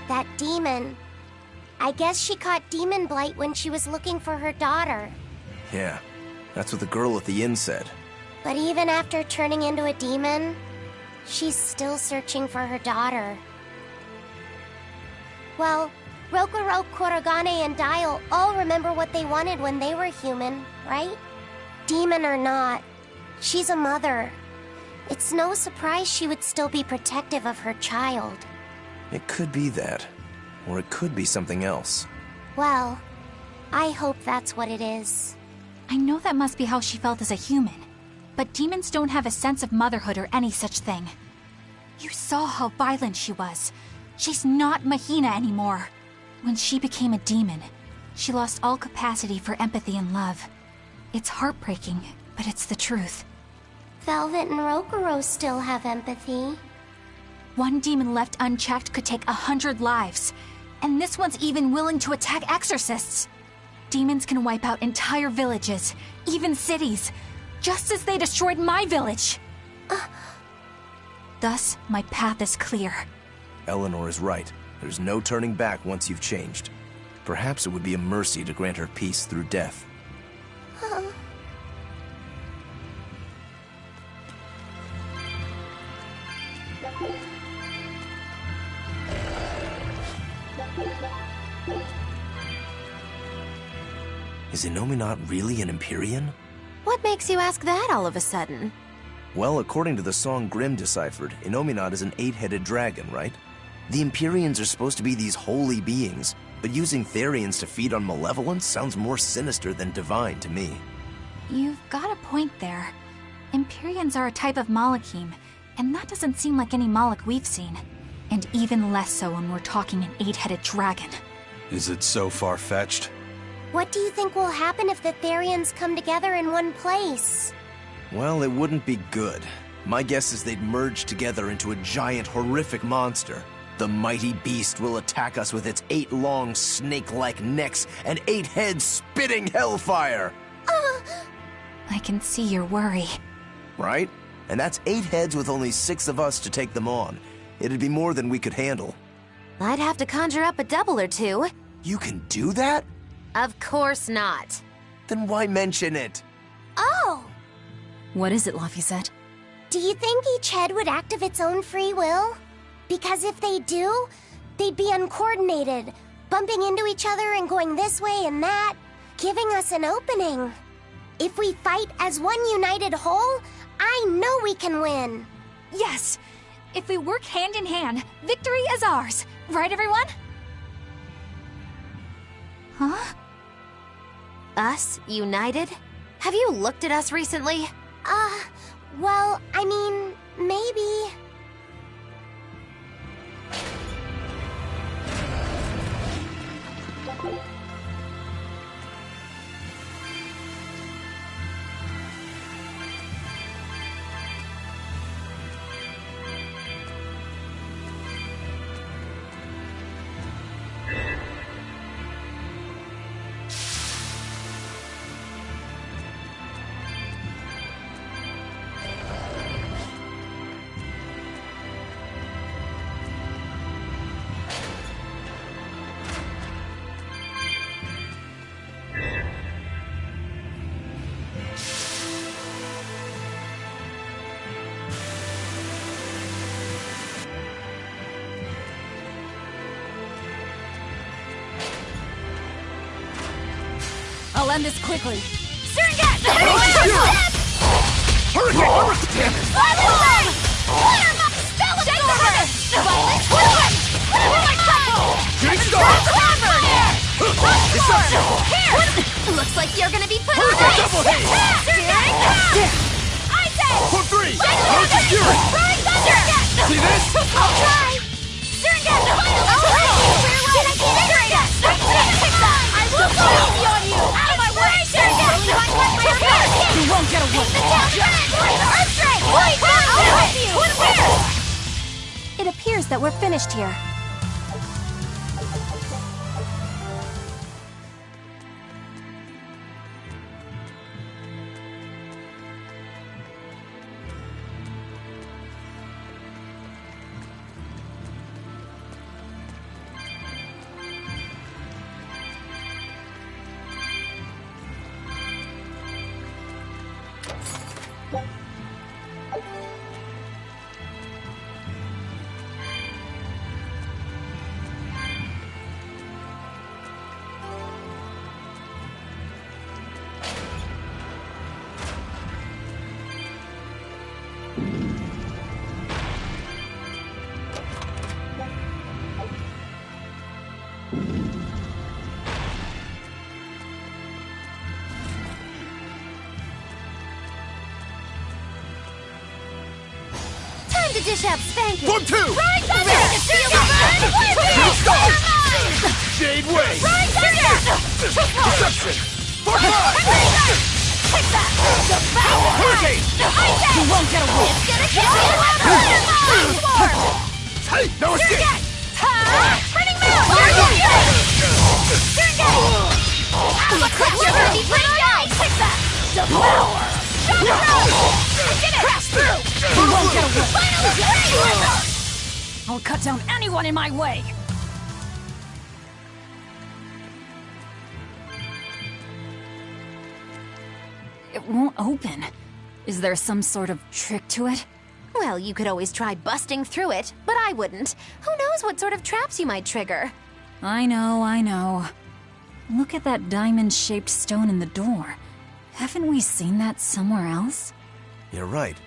That demon. I guess she caught demon blight when she was looking for her daughter. Yeah, that's what the girl at the inn said. But even after turning into a demon, she's still searching for her daughter. Well, Rokurok, Kurogane, and Dial all remember what they wanted when they were human, right? Demon or not, she's a mother. It's no surprise she would still be protective of her child. It could be that. Or it could be something else. Well, I hope that's what it is. I know that must be how she felt as a human, but demons don't have a sense of motherhood or any such thing. You saw how violent she was. She's not Mahina anymore. When she became a demon, she lost all capacity for empathy and love. It's heartbreaking, but it's the truth. Velvet and Rokuro still have empathy. One demon left unchecked could take 100 lives, and this one's even willing to attack exorcists. Demons can wipe out entire villages, even cities, just as they destroyed my village. Thus, my path is clear. Eleanor is right. There's no turning back once you've changed. Perhaps it would be a mercy to grant her peace through death. Is Innominat really an Empyrean? What makes you ask that all of a sudden? Well, according to the song Grimm deciphered, Innominat is an 8-headed dragon, right? The Empyreans are supposed to be these holy beings, but using Therians to feed on malevolence sounds more sinister than divine to me. You've got a point there. Empyreans are a type of Malachim, and that doesn't seem like any Malach we've seen. And even less so when we're talking an 8-headed dragon. Is it so far-fetched? What do you think will happen if the Therians come together in one place? Well, it wouldn't be good. My guess is they'd merge together into a giant, horrific monster. The mighty beast will attack us with its 8 long, snake-like necks and 8 heads spitting hellfire! I can see your worry. Right? And that's 8 heads with only 6 of us to take them on. It'd be more than we could handle. I'd have to conjure up a double or two. You can do that? Of course not. Then why mention it? Oh! What is it, Laphicet? Do you think each head would act of its own free will? Because if they do, they'd be uncoordinated, bumping into each other and going this way and that, giving us an opening. If we fight as one united whole, I know we can win. Yes! If we work hand in hand, victory is ours. Right, everyone? Huh? Us, united? Have you looked at us recently? Well, I mean, maybe... I'll end this quickly. Serengeti! Hurricane! Damn it! Fireball! Fireball! Spell absorber! Violet Twin! Shooting star! Deception! Here! Looks like you're gonna be put on Hurricane ice! double hit! Ice Edge! Put 3! Road to Fury! Throwing thunder! See this? I'll try! Serengeti! I'll hit you! Did I get it? Serengeti! I will squeeze on you! Out of my way! Serengeti! You won't get away. The Earthstrike! I'll help you! Where? It appears that we're finished here. Time to dish out spanking! Form 2! Throwing thunder! Ready to feel the burn? Shooting star! Jade Way! Throwing thunder! Deception! Form 5! Take that! Devour! Hurricane! Ice Edge! You won't get away. It's gonna kill you! Fireball! Swarm! Hey, no escape! Spinning moon! Looks like you're gonna be put on ice! Take that! Devour! Shock throw! I did it! Crash through! You won't get away. Final I'll cut down anyone in my way. It won't open. Is there some sort of trick to it? Well, you could always try busting through it, but I wouldn't. Who knows what sort of traps you might trigger? I know. Look at that diamond-shaped stone in the door. Haven't we seen that somewhere else? You're right.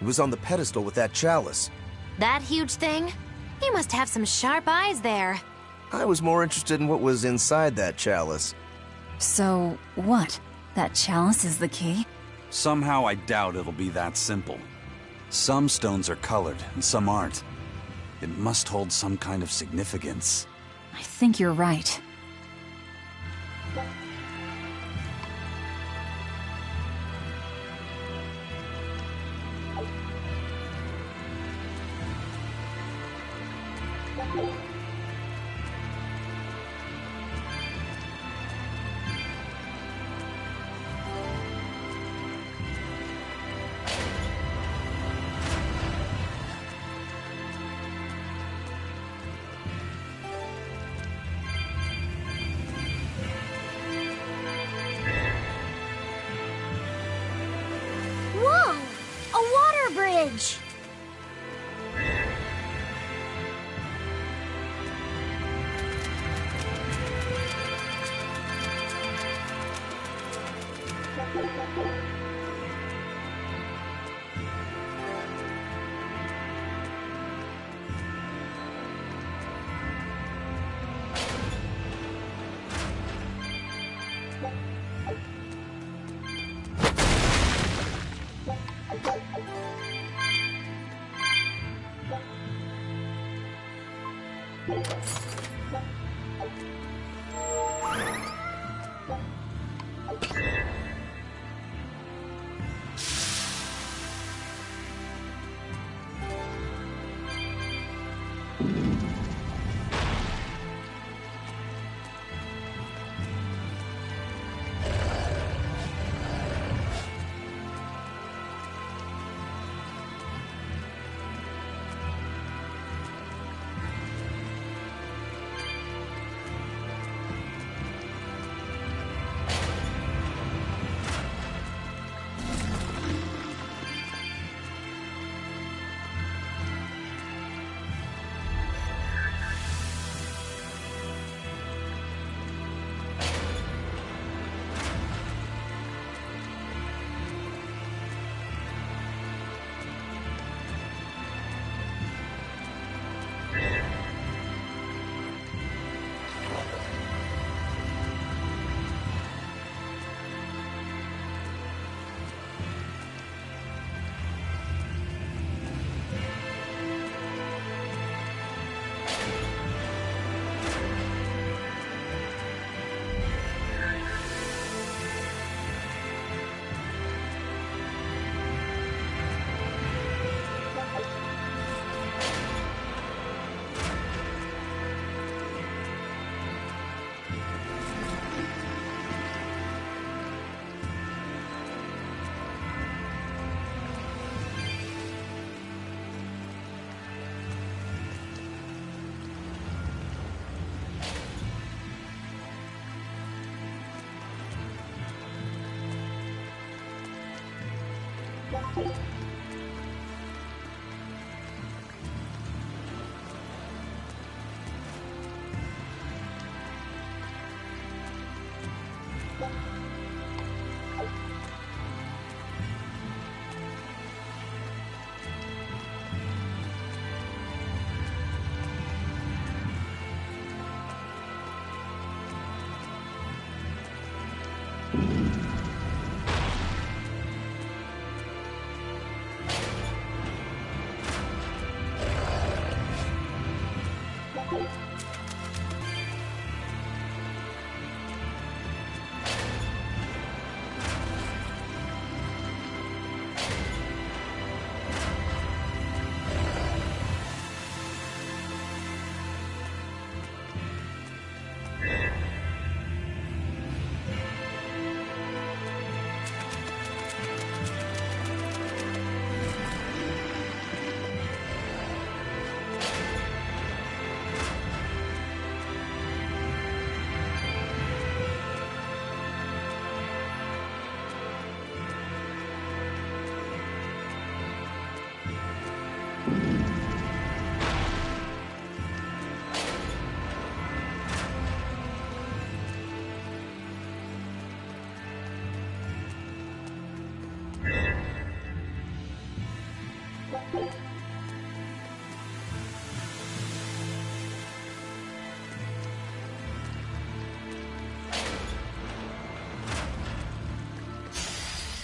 It was on the pedestal with that chalice. That huge thing? You must have some sharp eyes there. I was more interested in what was inside that chalice. So, what? That chalice is the key? Somehow I doubt it'll be that simple. Some stones are colored and some aren't. It must hold some kind of significance. I think you're right. Whoa! A water bridge!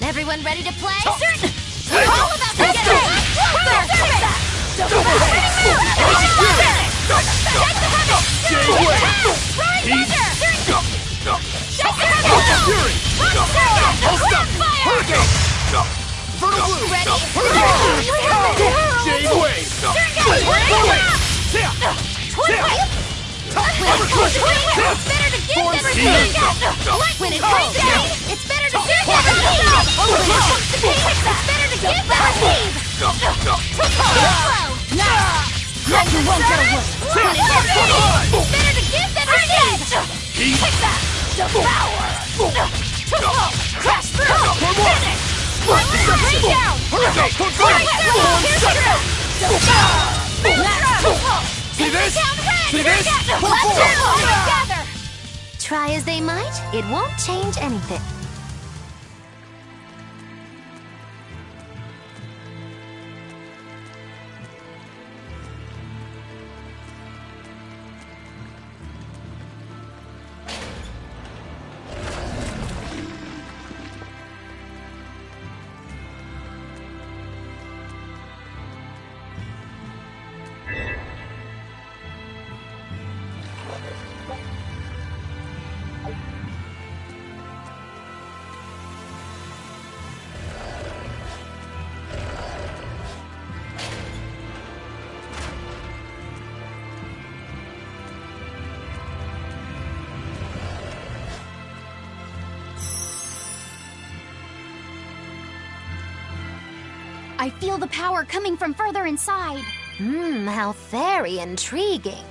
Everyone ready to play? Certain! We're all about to get it! When it rains down, it's better to give than receive! When it comes to peace, it's better to give than receive! Then you won't get away! When it comes to peace, it's better to give than receive! Take that! Devour! Crash through! Finish! Bring down! See this? See this? Together! Try as they might, it won't change anything. I feel the power coming from further inside. How very intriguing.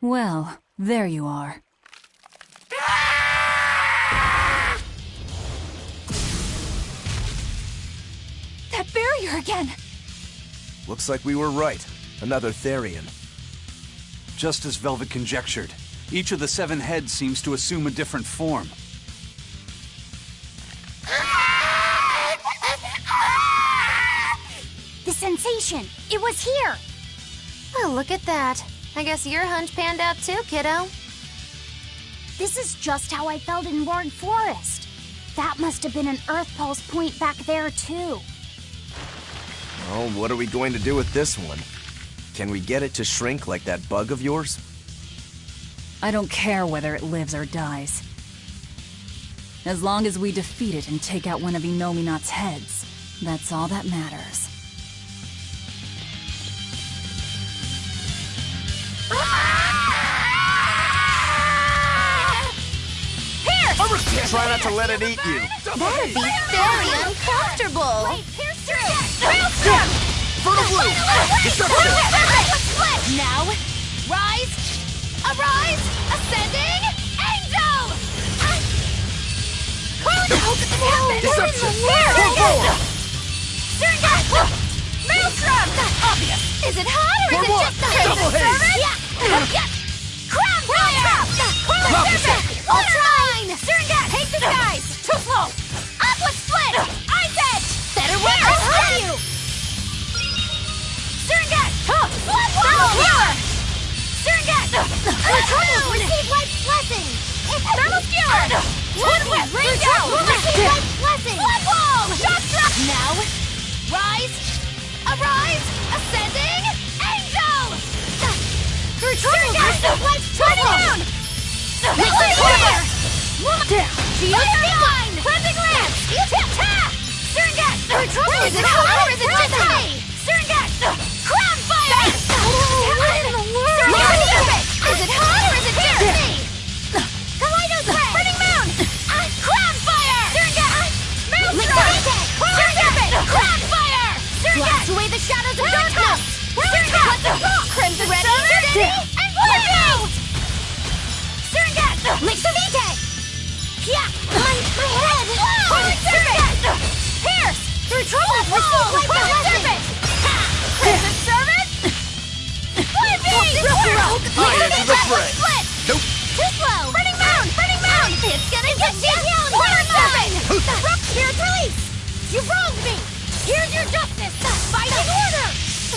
Well, there you are. That barrier again! Looks like we were right. Another Therian. Just as Velvet conjectured, each of the 7 heads seems to assume a different form. The sensation! It was here! Well, look at that. I guess your hunch panned out too, kiddo. This is just how I felt in Ward Forest. That must have been an Earth Pulse point back there, too. Well, what are we going to do with this one? Can we get it to shrink like that bug of yours? I don't care whether it lives or dies. As long as we defeat it and take out one of Inominat's heads, that's all that matters. Try not to let it eat you. That'd be very uncomfortable. Wait, pierce through! Fertile Blue! Destruction! Now, rise, arise, ascending, angel! Deception! Maelstrom! Obvious. Is it hot or is it just the Double haze! Crown fire! Crown serpent! Ultrine! Sterngat! Take the skies! Too slow! Aqua split! Ice edge! Better run! I'll help you! Sterngat! Blood wall! Sterngat! Return! Receive life's blessing! It's thermal skewer! Blood whip! Rain down! Receive life's blessing! Blood wall! Shock drop! Now, rise, arise, ascending, angel! Return! Receive life's blessing! Liquid fire! Shield line! Cleansing lance! Sterngat! Is it hot or is it just me? Sterngat! Crown fire! What in the world? Is it hot or is it just me? Kaleido spray! Burning moon! Crown fire! Sterngat! Maelstrom! Sterngat! Crown fire! Sterngat! Blast away the Lixavite! Yeah! My head! Poison Serpent! Pierce! Through trouble! Receive Poison Serpent! Crimson Serpent! Fire Beast! Into the fray! Split! Nope! Too slow! Burning Mound! Burning Mound! It's gonna get you! Poison Serpent! Spirit Release! You wronged me! Here's your justice! Fighting order!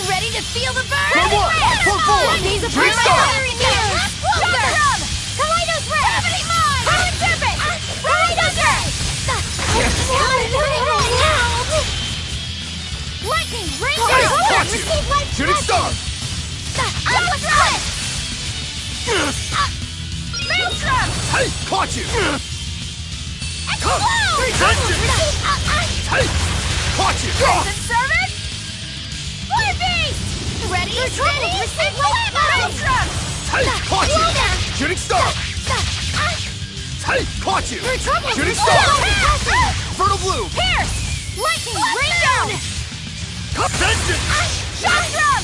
Ready to feel the burn? Come on! Pull forward! Drink Star! Drum! Kaleidos Ray! Gravity Mine! Poison Serpent! Kaleidos Ray! Lightning! Rain down! Caught you! Receive life! Shooting Star! Aqua Split! Maelstrom! Hey! Caught you! Explode! Attention! Hey! Caught you! Crimson Servant! Fire Beast! Ready, steady, and Maelstrom! Hey! Caught you! Shooting Star! Hey! Caught you! Shooting Star! Fertile Blue! Pierce! Lightning! Rain down! Attention! Shock Drum!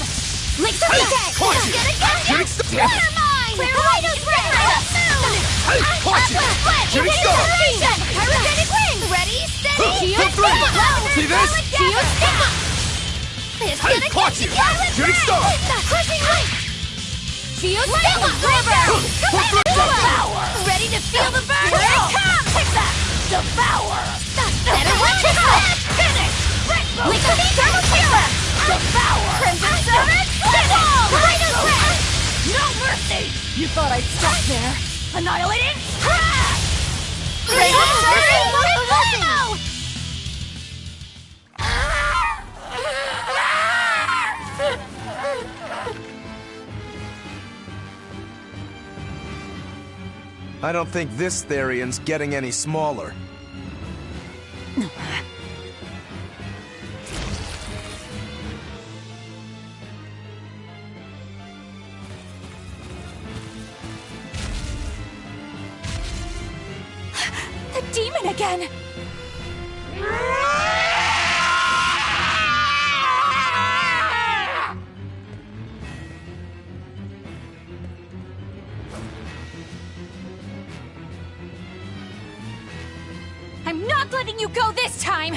Lixavite! Caught you! Gonna get you! Shooting Star! Water Mine! Kaleidos Ray! Moon! Hey! Caught you! Shooting Star! Pyrogenic Wind! Ready, steady, Hit three! See this? Geostigma! It's Hey! gonna Caught get you! you! Shooting Star! Crushing Wing! Geostigma! Devour! Ready to feel the burn? Here it comes! Take that! Devour! Better watch it! Finish! Lixavite! Thermopura! Devour! Crimson Servant! Finish! Kaleidos Ray! No mercy! You thought I'd stop there? Annihilating? Crash! Crimson Servant! Inferno! I don't think this Therian's getting any smaller. The demon again! I'm not letting you go this time!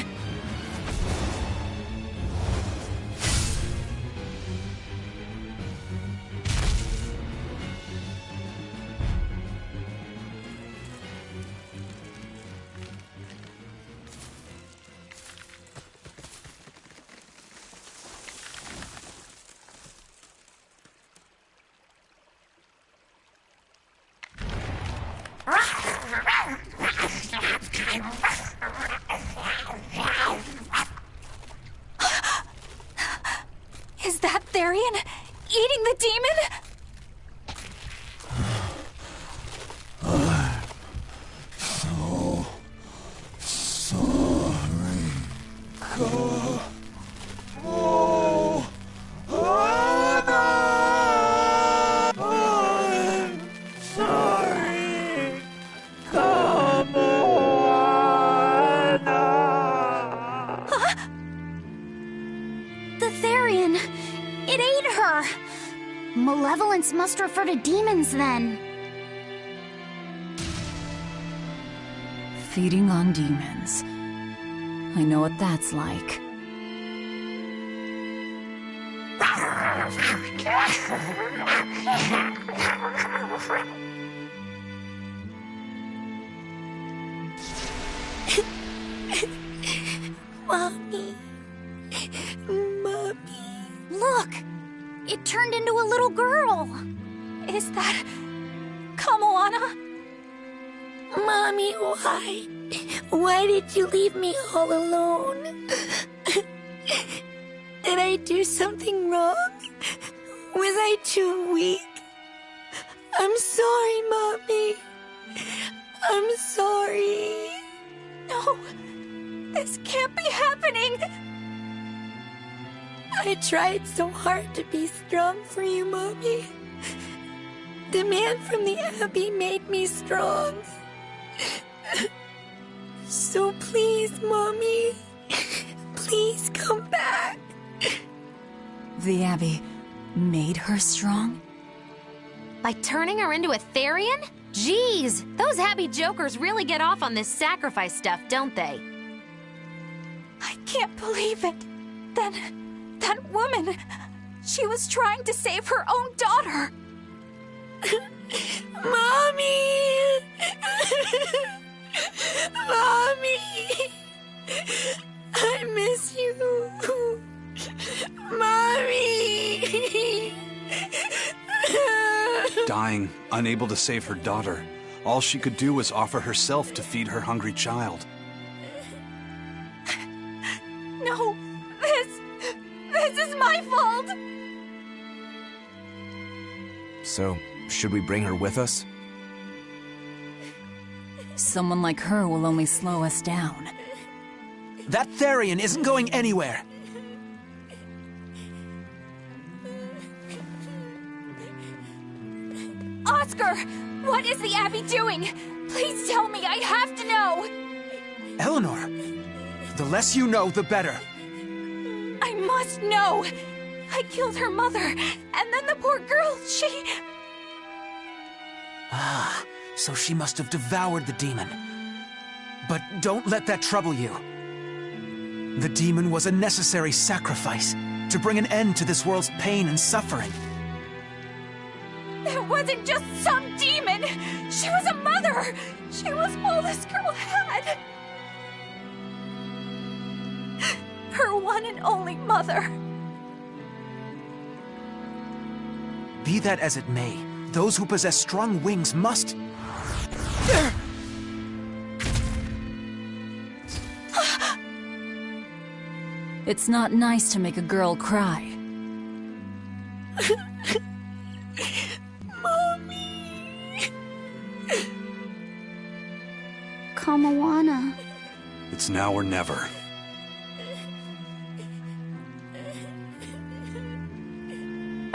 Is that Therian eating the demon? The Therian! It ate her! Malevolence must refer to demons, then. Feeding on demons. I know what that's like. Mommy. Mommy. Look! It turned into a little girl. Is that Kamoana? Mommy, why? Why did you leave me all alone? Did I do something wrong? Was I too weak? I'm sorry, Mommy. I'm sorry. No, this can't be happening. I tried so hard to be strong for you, Mommy. The man from the Abbey made me strong. So please, Mommy, please come back. The Abbey made her strong? By turning her into a Therian? Jeez, those happy jokers really get off on this sacrifice stuff, don't they? I can't believe it. That woman, she was trying to save her own daughter. Mommy! Mommy! I miss you. Mommy! Dying, unable to save her daughter, all she could do was offer herself to feed her hungry child. No, this is my fault. So, should we bring her with us? Someone like her will only slow us down. That Therian isn't going anywhere! Oscar, what is the Abbey doing? Please tell me, I have to know! Eleanor! The less you know, the better. I must know! I killed her mother, and then the poor girl, she... Ah, so she must have devoured the demon. But don't let that trouble you. The demon was a necessary sacrifice to bring an end to this world's pain and suffering. It wasn't just some demon! She was a mother! She was all this girl had! Her one and only mother. Be that as it may, those who possess strong wings must... It's not nice to make a girl cry. Mommy! Kamawana. It's now or never.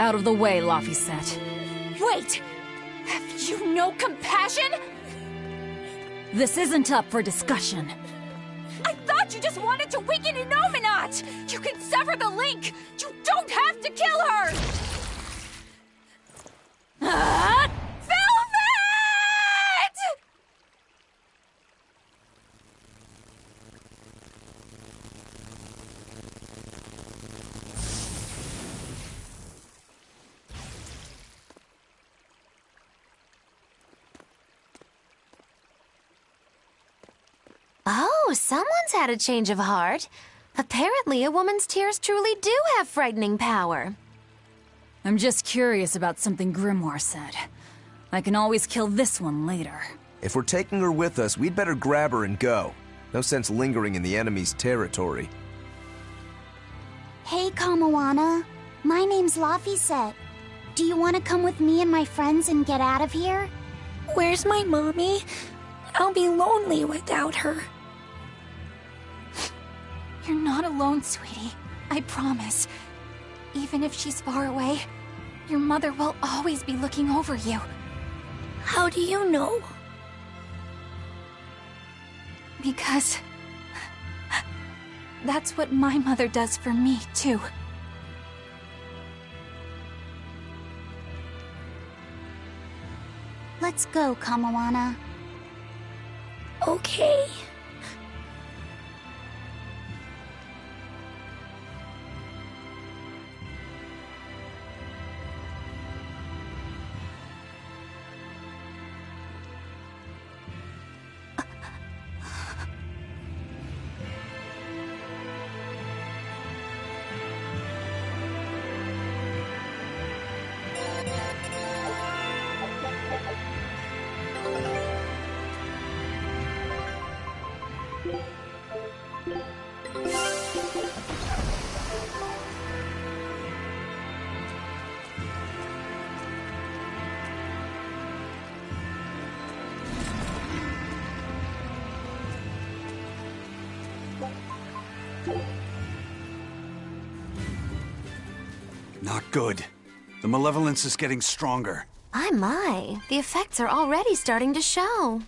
Out of the way, Laphicet. Wait! Have you no compassion? This isn't up for discussion. I thought you just wanted to weaken Inominat! You can sever the link! You don't have to kill her! Velvet! Oh, someone's had a change of heart. Apparently, a woman's tears truly do have frightening power. I'm just curious about something Grimoire said. I can always kill this one later. If we're taking her with us, we'd better grab her and go. No sense lingering in the enemy's territory. Hey, Kamawana. My name's Laphicet. Do you want to come with me and my friends and get out of here? Where's my mommy? I'll be lonely without her. You're not alone, sweetie. I promise. Even if she's far away, your mother will always be looking over you. How do you know? Because... that's what my mother does for me, too. Let's go, Kamawana. Okay. Not good. The malevolence is getting stronger. My. The effects are already starting to show.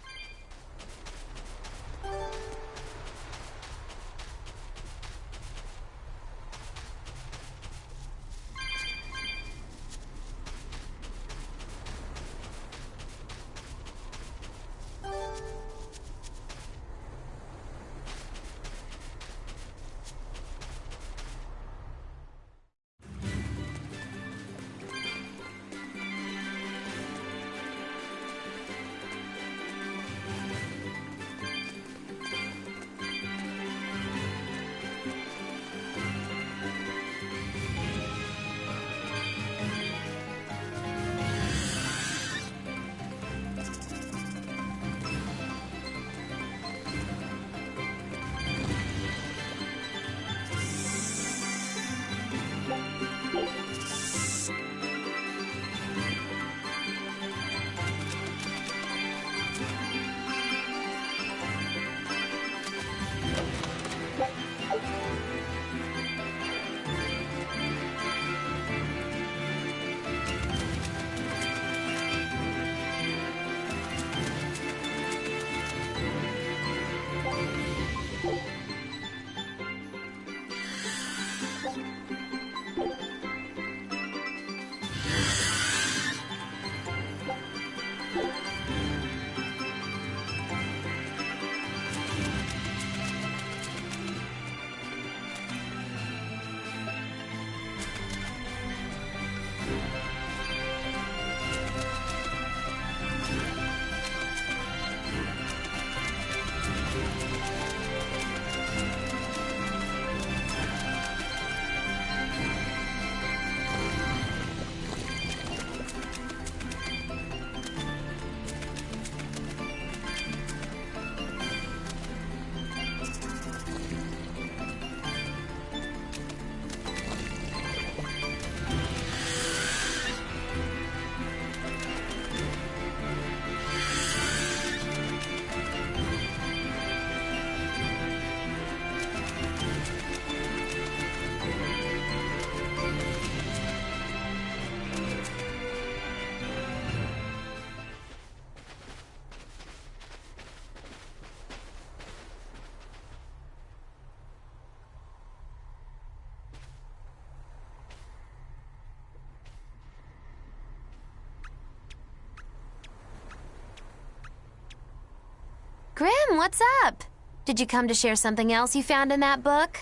Grim, what's up? Did you come to share something else you found in that book?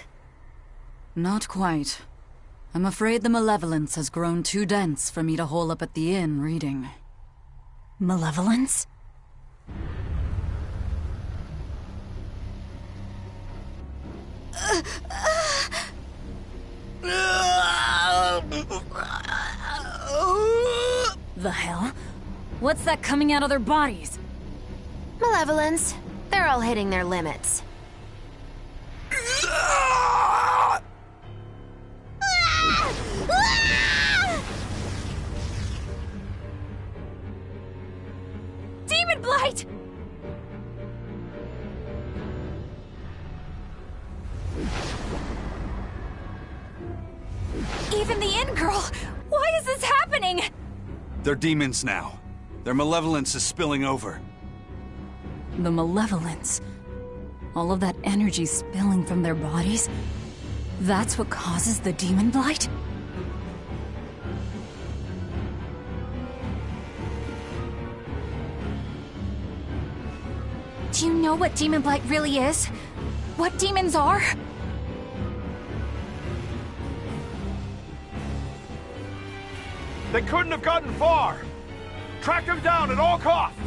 Not quite. I'm afraid the malevolence has grown too dense for me to hole up at the inn reading. Malevolence? The hell? What's that coming out of their bodies? Malevolence. They're all hitting their limits. Demon Blight! Even the inn girl! Why is this happening? They're demons now. Their malevolence is spilling over. The malevolence. All of that energy spilling from their bodies? That's what causes the demon blight? Do you know what demon blight really is? What demons are? They couldn't have gotten far. Track them down at all costs.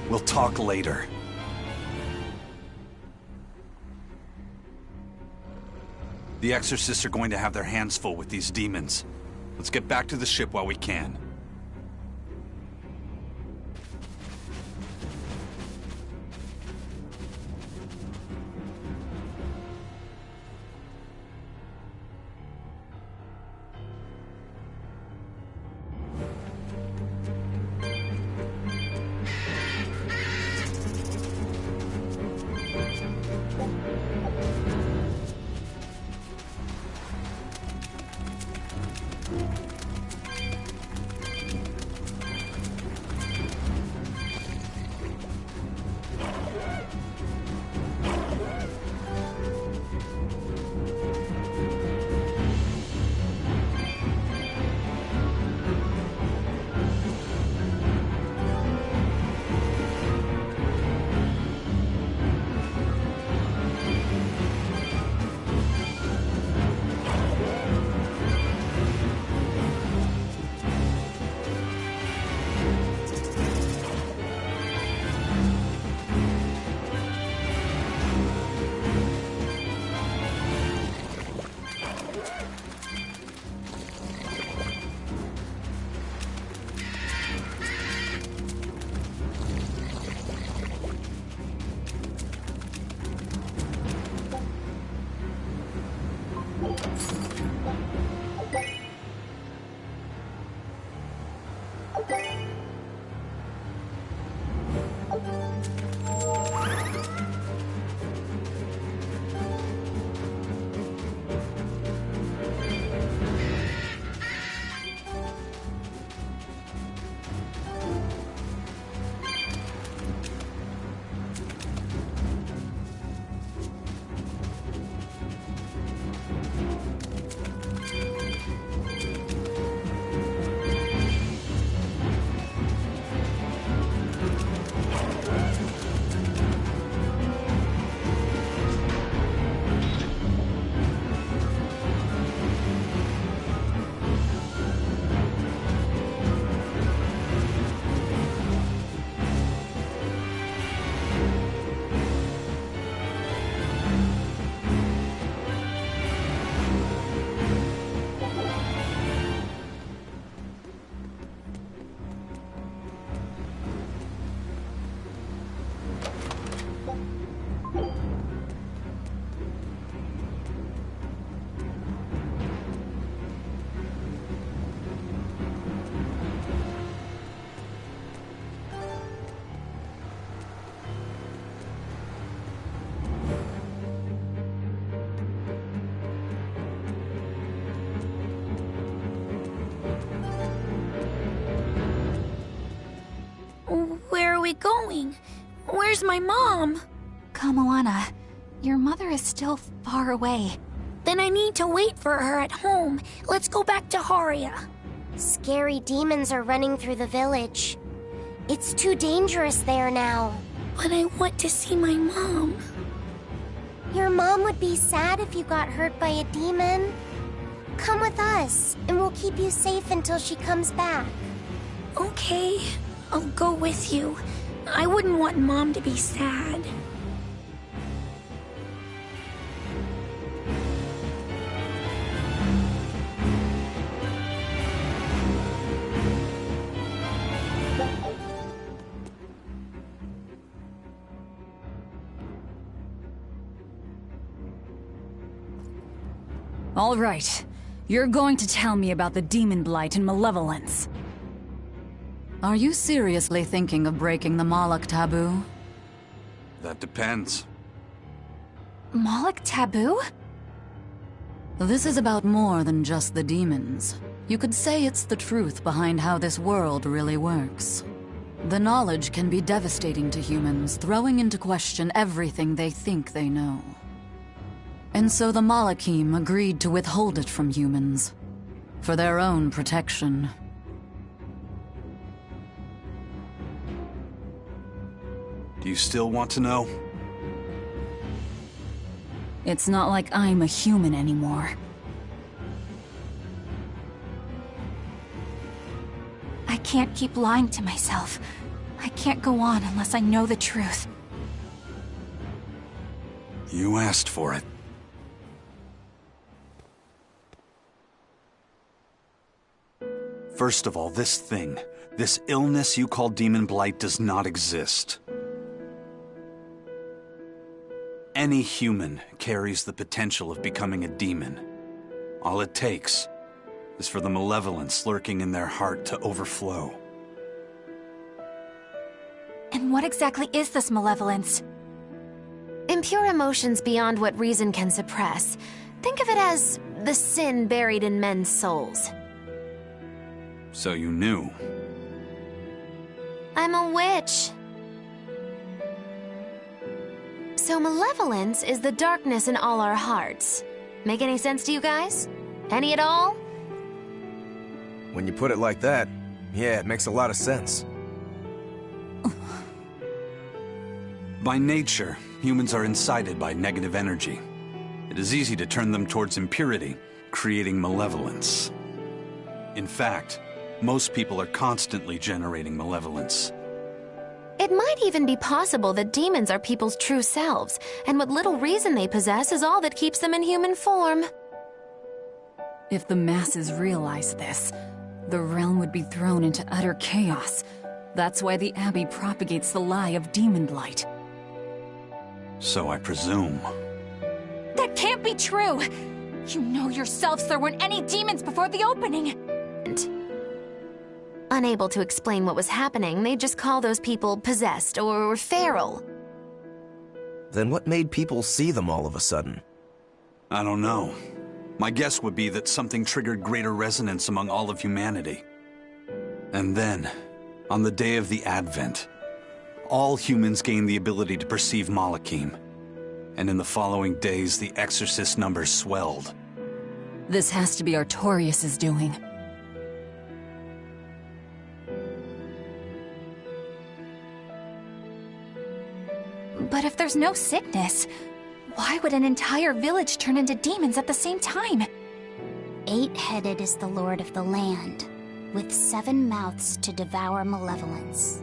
We'll talk later. The exorcists are going to have their hands full with these demons. Let's get back to the ship while we can. Where are we going? Where's my mom? Kamoana, your mother is still far away. Then I need to wait for her at home. Let's go back to Haria. Scary demons are running through the village. It's too dangerous there now. But I want to see my mom. Your mom would be sad if you got hurt by a demon. Come with us, and we'll keep you safe until she comes back. Okay, I'll go with you. I wouldn't want Mom to be sad. All right. You're going to tell me about the demon blight and malevolence. Are you seriously thinking of breaking the Moloch taboo? That depends. Moloch taboo? This is about more than just the demons. You could say it's the truth behind how this world really works. The knowledge can be devastating to humans, throwing into question everything they think they know. And so the Malachim agreed to withhold it from humans, for their own protection. Do you still want to know? It's not like I'm a human anymore. I can't keep lying to myself. I can't go on unless I know the truth. You asked for it. First of all, this illness you call demon blight does not exist. Any human carries the potential of becoming a demon. All it takes is for the malevolence lurking in their heart to overflow. And what exactly is this malevolence? Impure emotions beyond what reason can suppress. Think of it as the sin buried in men's souls. So you knew. I'm a witch. So malevolence is the darkness in all our hearts. Make any sense to you guys? Any at all? When you put it like that, yeah, it makes a lot of sense. By nature, humans are incited by negative energy. It is easy to turn them towards impurity, creating malevolence. In fact, most people are constantly generating malevolence. It might even be possible that demons are people's true selves, and what little reason they possess is all that keeps them in human form. If the masses realize this, the realm would be thrown into utter chaos. That's why the Abbey propagates the lie of demon blight. So I presume. That can't be true! You know yourselves there weren't any demons before the opening! Unable to explain what was happening, they just call those people possessed or feral. Then what made people see them all of a sudden? I don't know. My guess would be that something triggered greater resonance among all of humanity. And then, on the day of the Advent, all humans gained the ability to perceive Malachim. And in the following days, the exorcist numbers swelled. This has to be Artorias' doing. But if there's no sickness, why would an entire village turn into demons at the same time? 8-headed is the lord of the land, with 7 mouths to devour malevolence.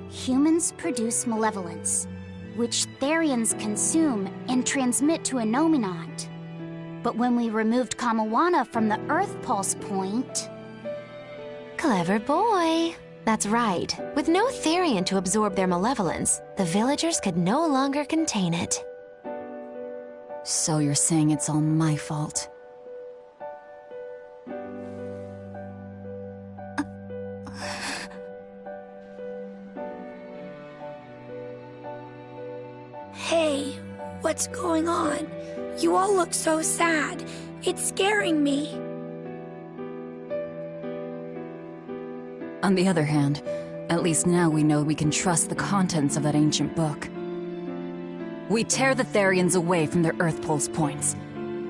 Humans produce malevolence, which Therians consume and transmit to Innominat. But when we removed Kamawana from the Earth Pulse point... Clever boy. That's right. With no Therian to absorb their malevolence, the villagers could no longer contain it. So you're saying it's all my fault? Hey, what's going on? You all look so sad. It's scaring me. On the other hand, at least now we know we can trust the contents of that ancient book. We tear the Therians away from their Earth Pulse points.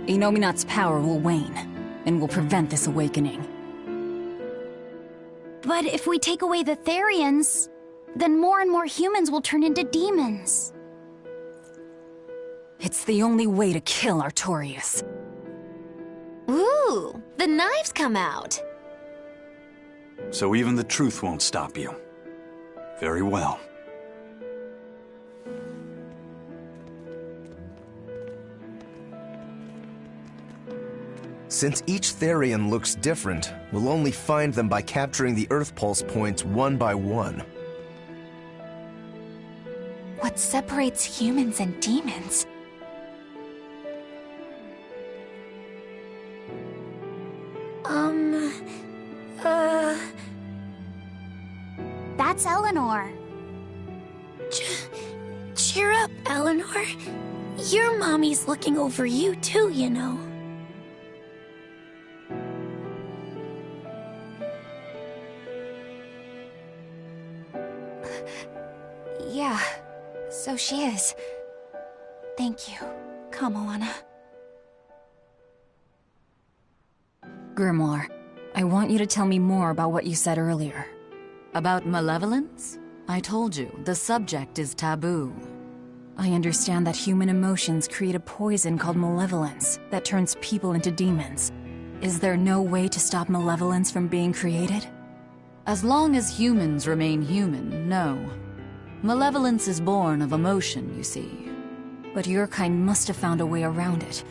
Innominat's power will wane, and will prevent this awakening. But if we take away the Therians, then more and more humans will turn into demons. It's the only way to kill Artorias. Ooh, the knives come out. So even the truth won't stop you. Very well. Since each Therian looks different, we'll only find them by capturing the Earth Pulse points one by one. What separates humans and demons? That's Eleanor. Cheer up, Eleanor. Your mommy's looking over you too, you know. Yeah, so she is. Thank you. Come, Alana. Grimoire, I want you to tell me more about what you said earlier. About malevolence? I told you, the subject is taboo. I understand that human emotions create a poison called malevolence that turns people into demons. Is there no way to stop malevolence from being created? As long as humans remain human, no. Malevolence is born of emotion, you see. But your kind must have found a way around it.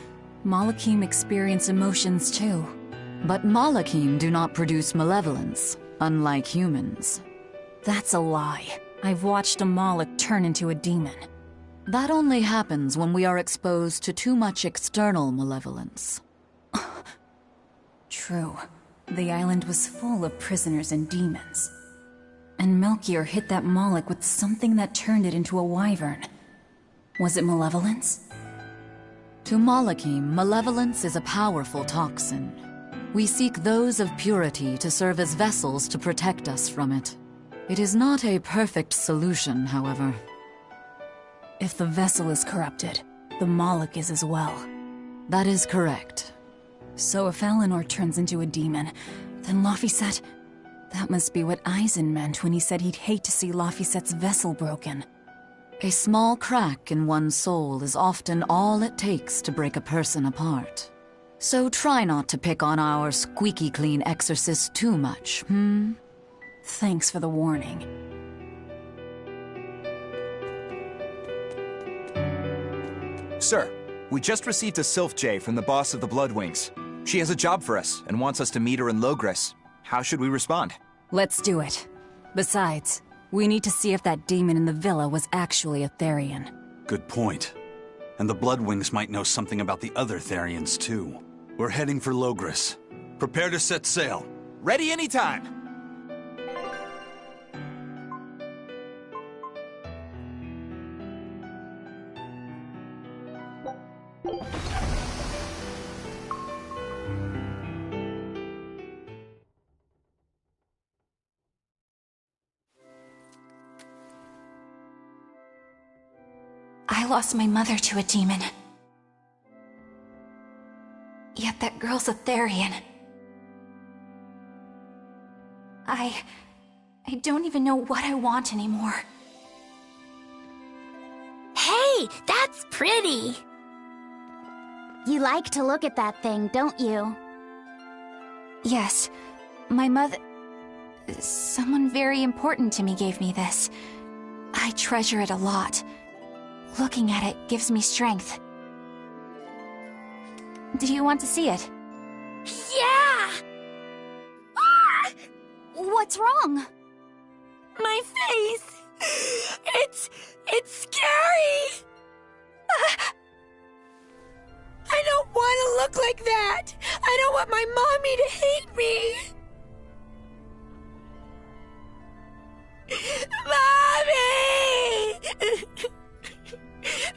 Malakim experience emotions too. But Malakim do not produce malevolence, unlike humans. That's a lie. I've watched a Malak turn into a demon. That only happens when we are exposed to too much external malevolence. True. The island was full of prisoners and demons. And Melchior hit that Malak with something that turned it into a wyvern. Was it malevolence? To Malakim, malevolence is a powerful toxin. We seek those of purity to serve as vessels to protect us from it. It is not a perfect solution, however. If the vessel is corrupted, the Malak is as well. That is correct. So if Eleanor turns into a demon, then Laphicet... That must be what Eisen meant when he said he'd hate to see Laphicet's vessel broken. A small crack in one's soul is often all it takes to break a person apart. So try not to pick on our squeaky clean exorcist too much, Thanks for the warning. Sir, we just received a Sylph J from the boss of the Bloodwings. She has a job for us and wants us to meet her in Logres. How should we respond? Let's do it. Besides, we need to see if that demon in the villa was actually a Therian. Good point. And the Bloodwings might know something about the other Therians, too. We're heading for Logres. Prepare to set sail. Ready anytime! I lost my mother to a demon. Yet that girl's a Therian. I don't even know what I want anymore. Hey, that's pretty! You like to look at that thing, don't you? Yes, my mother... Someone very important to me gave me this. I treasure it a lot. Looking at it gives me strength. Do you want to see it? Yeah! Ah! What's wrong? My face! It's scary! I don't want to look like that! I don't want my mommy to hate me! Mommy!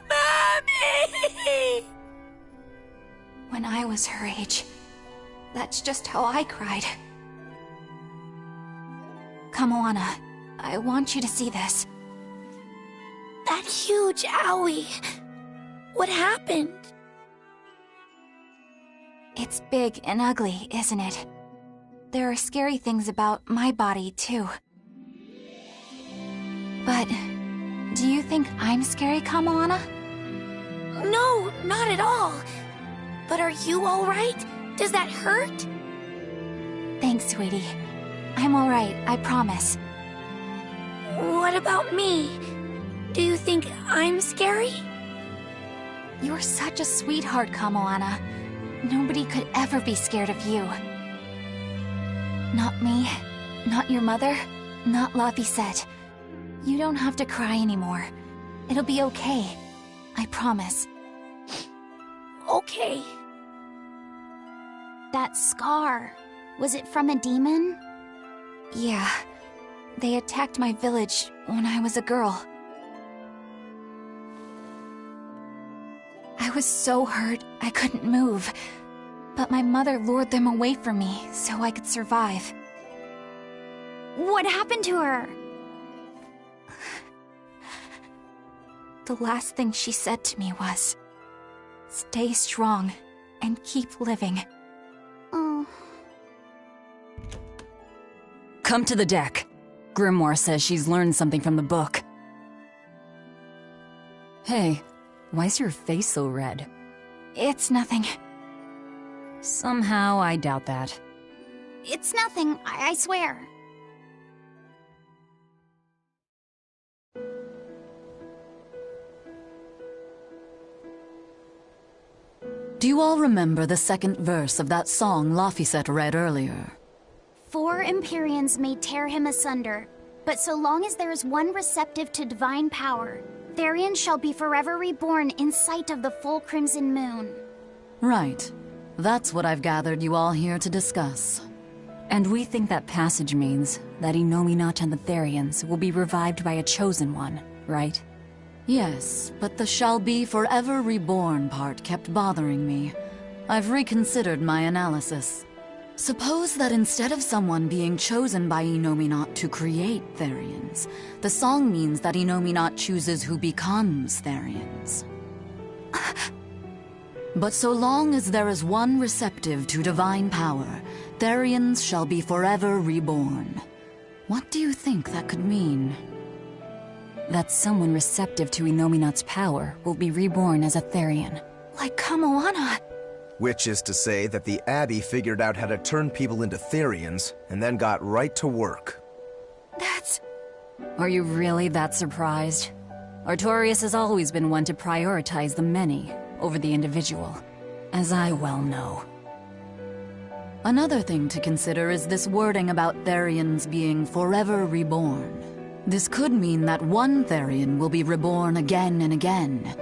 Mommy! When I was her age, that's just how I cried. Come, Alana. I want you to see this. That huge owie. What happened? It's big and ugly, isn't it? there are scary things about my body, too. But do you think I'm scary, Kamoana? No, not at all. But are you alright? Does that hurt? Thanks, sweetie. I'm alright, I promise. What about me? Do you think I'm scary? You're such a sweetheart, Kamoana. Nobody could ever be scared of you. Not me, not your mother, not Laphicet. You don't have to cry anymore. It'll be okay. I promise. Okay. That scar, was it from a demon? Yeah. They attacked my village when I was a girl. I was so hurt I couldn't move. But my mother lured them away from me so I could survive. What happened to her? The last thing she said to me was, "Stay strong and keep living." Oh. Come to the deck. Grimoire says she's learned something from the book. Hey, why's your face so red? It's nothing. Somehow, I doubt that. It's nothing, I swear. Do you all remember the second verse of that song Laphicet read earlier? 4 Empyreans may tear him asunder, but so long as there is one receptive to divine power, Therion shall be forever reborn in sight of the full crimson moon. Right. That's what I've gathered you all here to discuss. And we think that passage means that Inominat and the Therians will be revived by a chosen one, right? Yes, but the shall be forever reborn part kept bothering me. I've reconsidered my analysis. Suppose that instead of someone being chosen by Inominat to create Therians, the song means that Inominat chooses who becomes Therians. But so long as there is one receptive to divine power, Therians shall be forever reborn. What do you think that could mean? That someone receptive to Inominat's power will be reborn as a Therian. Like Kamoana. Which is to say that the Abbey figured out how to turn people into Therians, and then got right to work. That's... Are you really that surprised? Artorias has always been one to prioritize the many over the individual, as I well know. Another thing to consider is this wording about Therians being forever reborn. This could mean that one Therian will be reborn again and again,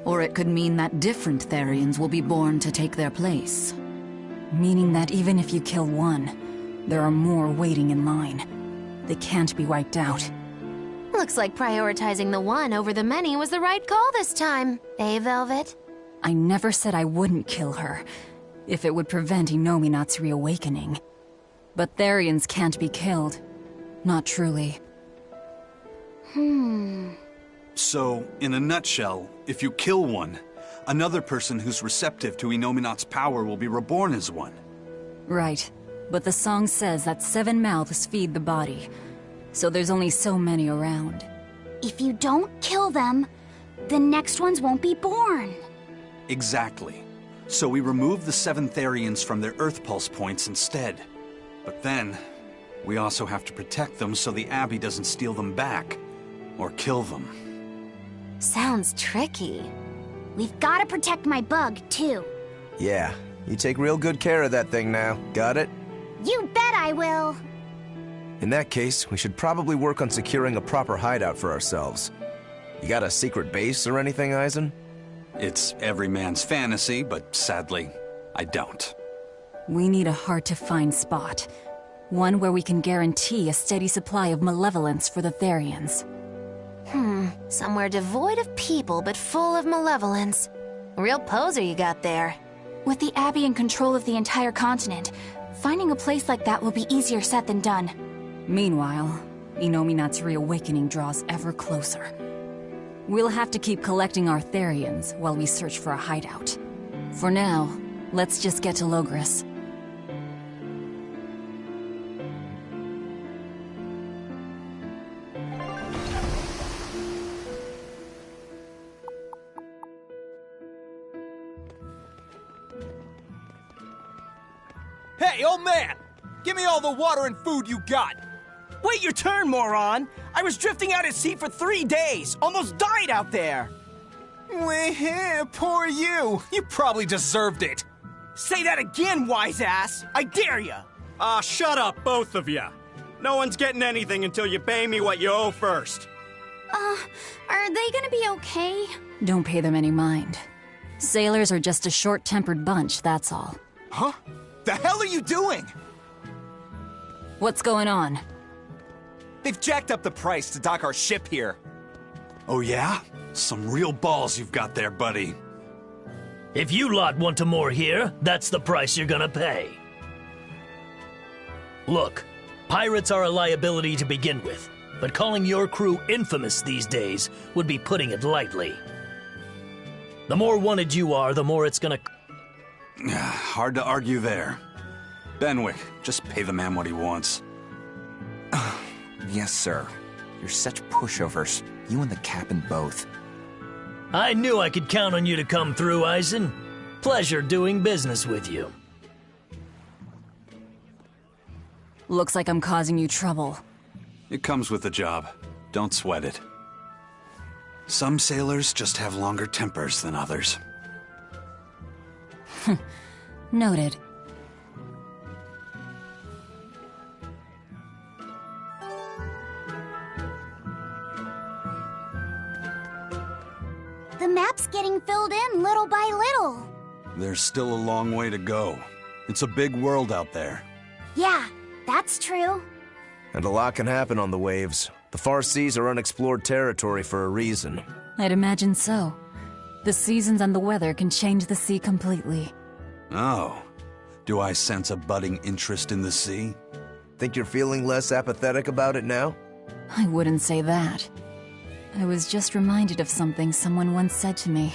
or it could mean that different Therians will be born to take their place. Meaning that even if you kill one, there are more waiting in line. They can't be wiped out. Looks like prioritizing the one over the many was the right call this time, eh, Velvet? I never said I wouldn't kill her, if it would prevent Inominat's reawakening. But Therians can't be killed. Not truly. So, in a nutshell, if you kill one, another person who's receptive to Inominat's power will be reborn as one. Right. But the song says that 7 mouths feed the body, so there's only so many around. If you don't kill them, the next ones won't be born. Exactly. So we remove the 7 Therians from their Earth Pulse points instead. But then, we also have to protect them so the Abbey doesn't steal them back. Or kill them. Sounds tricky. We've got to protect my bug, too. Yeah, you take real good care of that thing now. Got it? You bet I will. In that case, we should probably work on securing a proper hideout for ourselves. You got a secret base or anything, Eisen? It's every man's fantasy, but sadly, I don't. We need a hard-to-find spot. One where we can guarantee a steady supply of malevolence for the Therians. Somewhere devoid of people but full of malevolence. Real poser you got there. With the Abbey in control of the entire continent, finding a place like that will be easier said than done. Meanwhile, Inominat's reawakening draws ever closer. We'll have to keep collecting our Therians while we search for a hideout. For now, let's just get to Logris. Hey, old man! Give me all the water and food you got! Wait your turn, moron! I was drifting out at sea for 3 days! Almost died out there! Well, poor you! You probably deserved it! Say that again, wise ass! I dare ya! Shut up, both of ya! No one's getting anything until you pay me what you owe first. Are they gonna be okay? Don't pay them any mind. Sailors are just a short-tempered bunch, that's all. Huh? The hell are you doing? What's going on? They've jacked up the price to dock our ship here. Oh yeah? Some real balls you've got there, buddy. If you lot want to moor here, that's the price you're gonna pay. Look, pirates are a liability to begin with, but calling your crew infamous these days would be putting it lightly. The more wanted you are, the more it's gonna... Hard to argue there. Benwick, just pay the man what he wants. Yes, sir. You're such pushovers. You and the captain both. I knew I could count on you to come through, Eisen. Pleasure doing business with you. Looks like I'm causing you trouble. It comes with the job. Don't sweat it. Some sailors just have longer tempers than others. Noted. The map's getting filled in little by little. There's still a long way to go. It's a big world out there. Yeah, that's true. And a lot can happen on the waves. The far seas are unexplored territory for a reason. I'd imagine so. The seasons and the weather can change the sea completely. Oh. Do I sense a budding interest in the sea? Think you're feeling less apathetic about it now? I wouldn't say that. I was just reminded of something someone once said to me.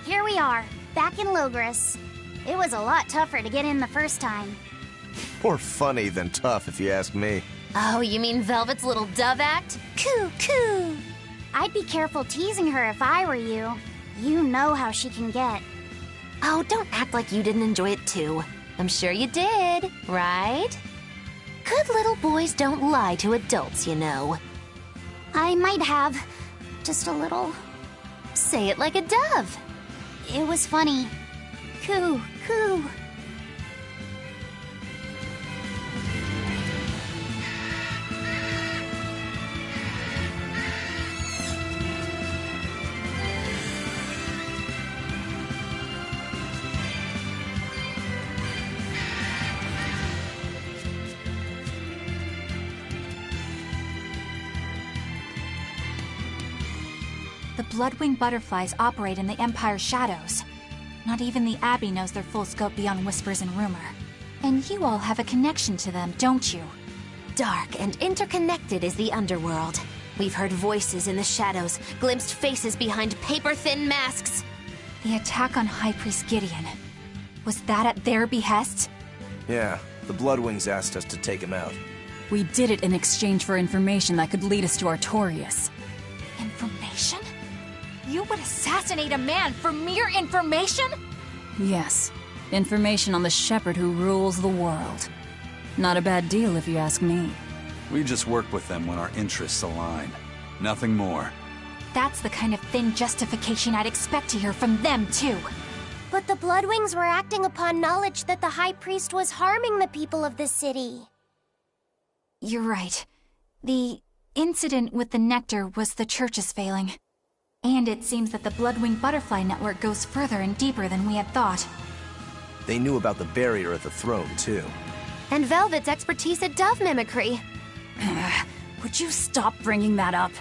Here we are, back in Logris. It was a lot tougher to get in the first time. More funny than tough, if you ask me. Oh, you mean Velvet's little dove act? Coo, coo! I'd be careful teasing her if I were you. You know how she can get. Oh, don't act like you didn't enjoy it too. I'm sure you did, right? Good little boys don't lie to adults, you know. I might have. Just a little. Say it like a dove. It was funny. Coo, coo. The Bloodwing butterflies operate in the Empire's shadows. Not even the Abbey knows their full scope beyond whispers and rumor. And you all have a connection to them, don't you? Dark and interconnected is the underworld. We've heard voices in the shadows, glimpsed faces behind paper-thin masks. The attack on High Priest Gideon. Was that at their behest? Yeah, the Bloodwings asked us to take him out. We did it in exchange for information that could lead us to Artorias. Information? You would assassinate a man for mere information? Yes. Information on the shepherd who rules the world. Not a bad deal if you ask me. We just work with them when our interests align. Nothing more. That's the kind of thin justification I'd expect to hear from them, too. But the Bloodwings were acting upon knowledge that the High Priest was harming the people of the city. You're right. The incident with the nectar was the Church's failing. And it seems that the Bloodwing Butterfly Network goes further and deeper than we had thought. They knew about the barrier at the throne, too. And Velvet's expertise at dove mimicry. Would you stop bringing that up?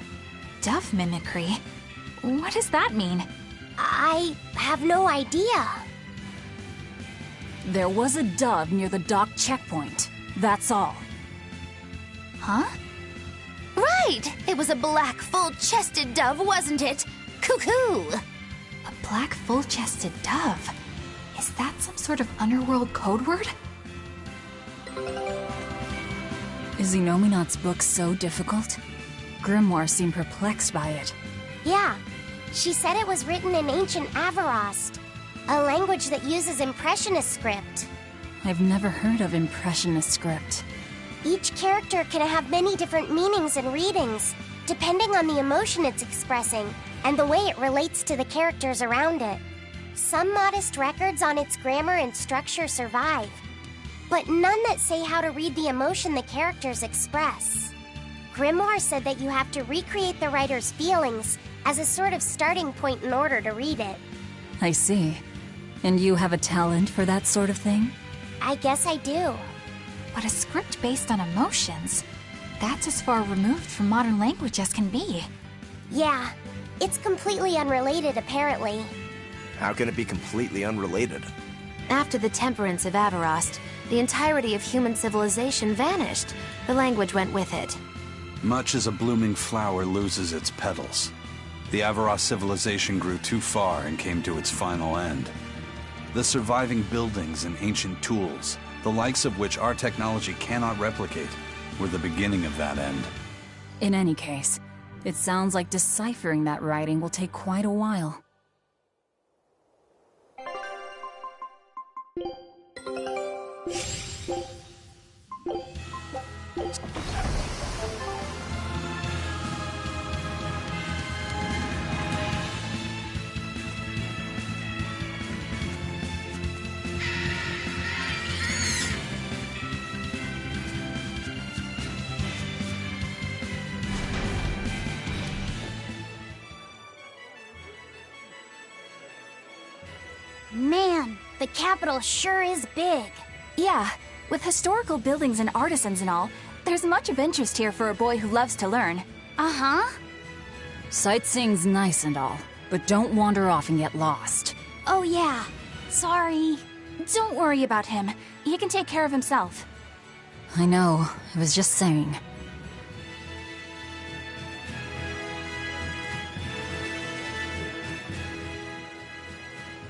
Dove mimicry? What does that mean? I have no idea. There was a dove near the dock checkpoint. That's all. Huh? Right! It was a black, full-chested dove, wasn't it? Cuckoo! A black, full-chested dove? Is that some sort of underworld code word? Is Inominat's book so difficult? Grimoire seemed perplexed by it. Yeah. She said it was written in ancient Avarost, a language that uses Impressionist script. I've never heard of Impressionist script. Each character can have many different meanings and readings, depending on the emotion it's expressing and the way it relates to the characters around it. Some modest records on its grammar and structure survive, but none that say how to read the emotion the characters express. Grimoire said that you have to recreate the writer's feelings as a sort of starting point in order to read it. I see. And you have a talent for that sort of thing? I guess I do. But a script based on emotions? That's as far removed from modern language as can be. Yeah, it's completely unrelated apparently. How can it be completely unrelated? After the temperance of Avarost, the entirety of human civilization vanished. The language went with it. Much as a blooming flower loses its petals. The Avarost civilization grew too far and came to its final end. The surviving buildings and ancient tools, the likes of which our technology cannot replicate, were the beginning of that end. In any case, it sounds like deciphering that writing will take quite a while. Man, the capital sure is big. Yeah, with historical buildings and artisans and all, there's much of interest here for a boy who loves to learn. Uh-huh. Sightseeing's nice and all, but don't wander off and get lost. Oh yeah, sorry. Don't worry about him. He can take care of himself. I know, I was just saying.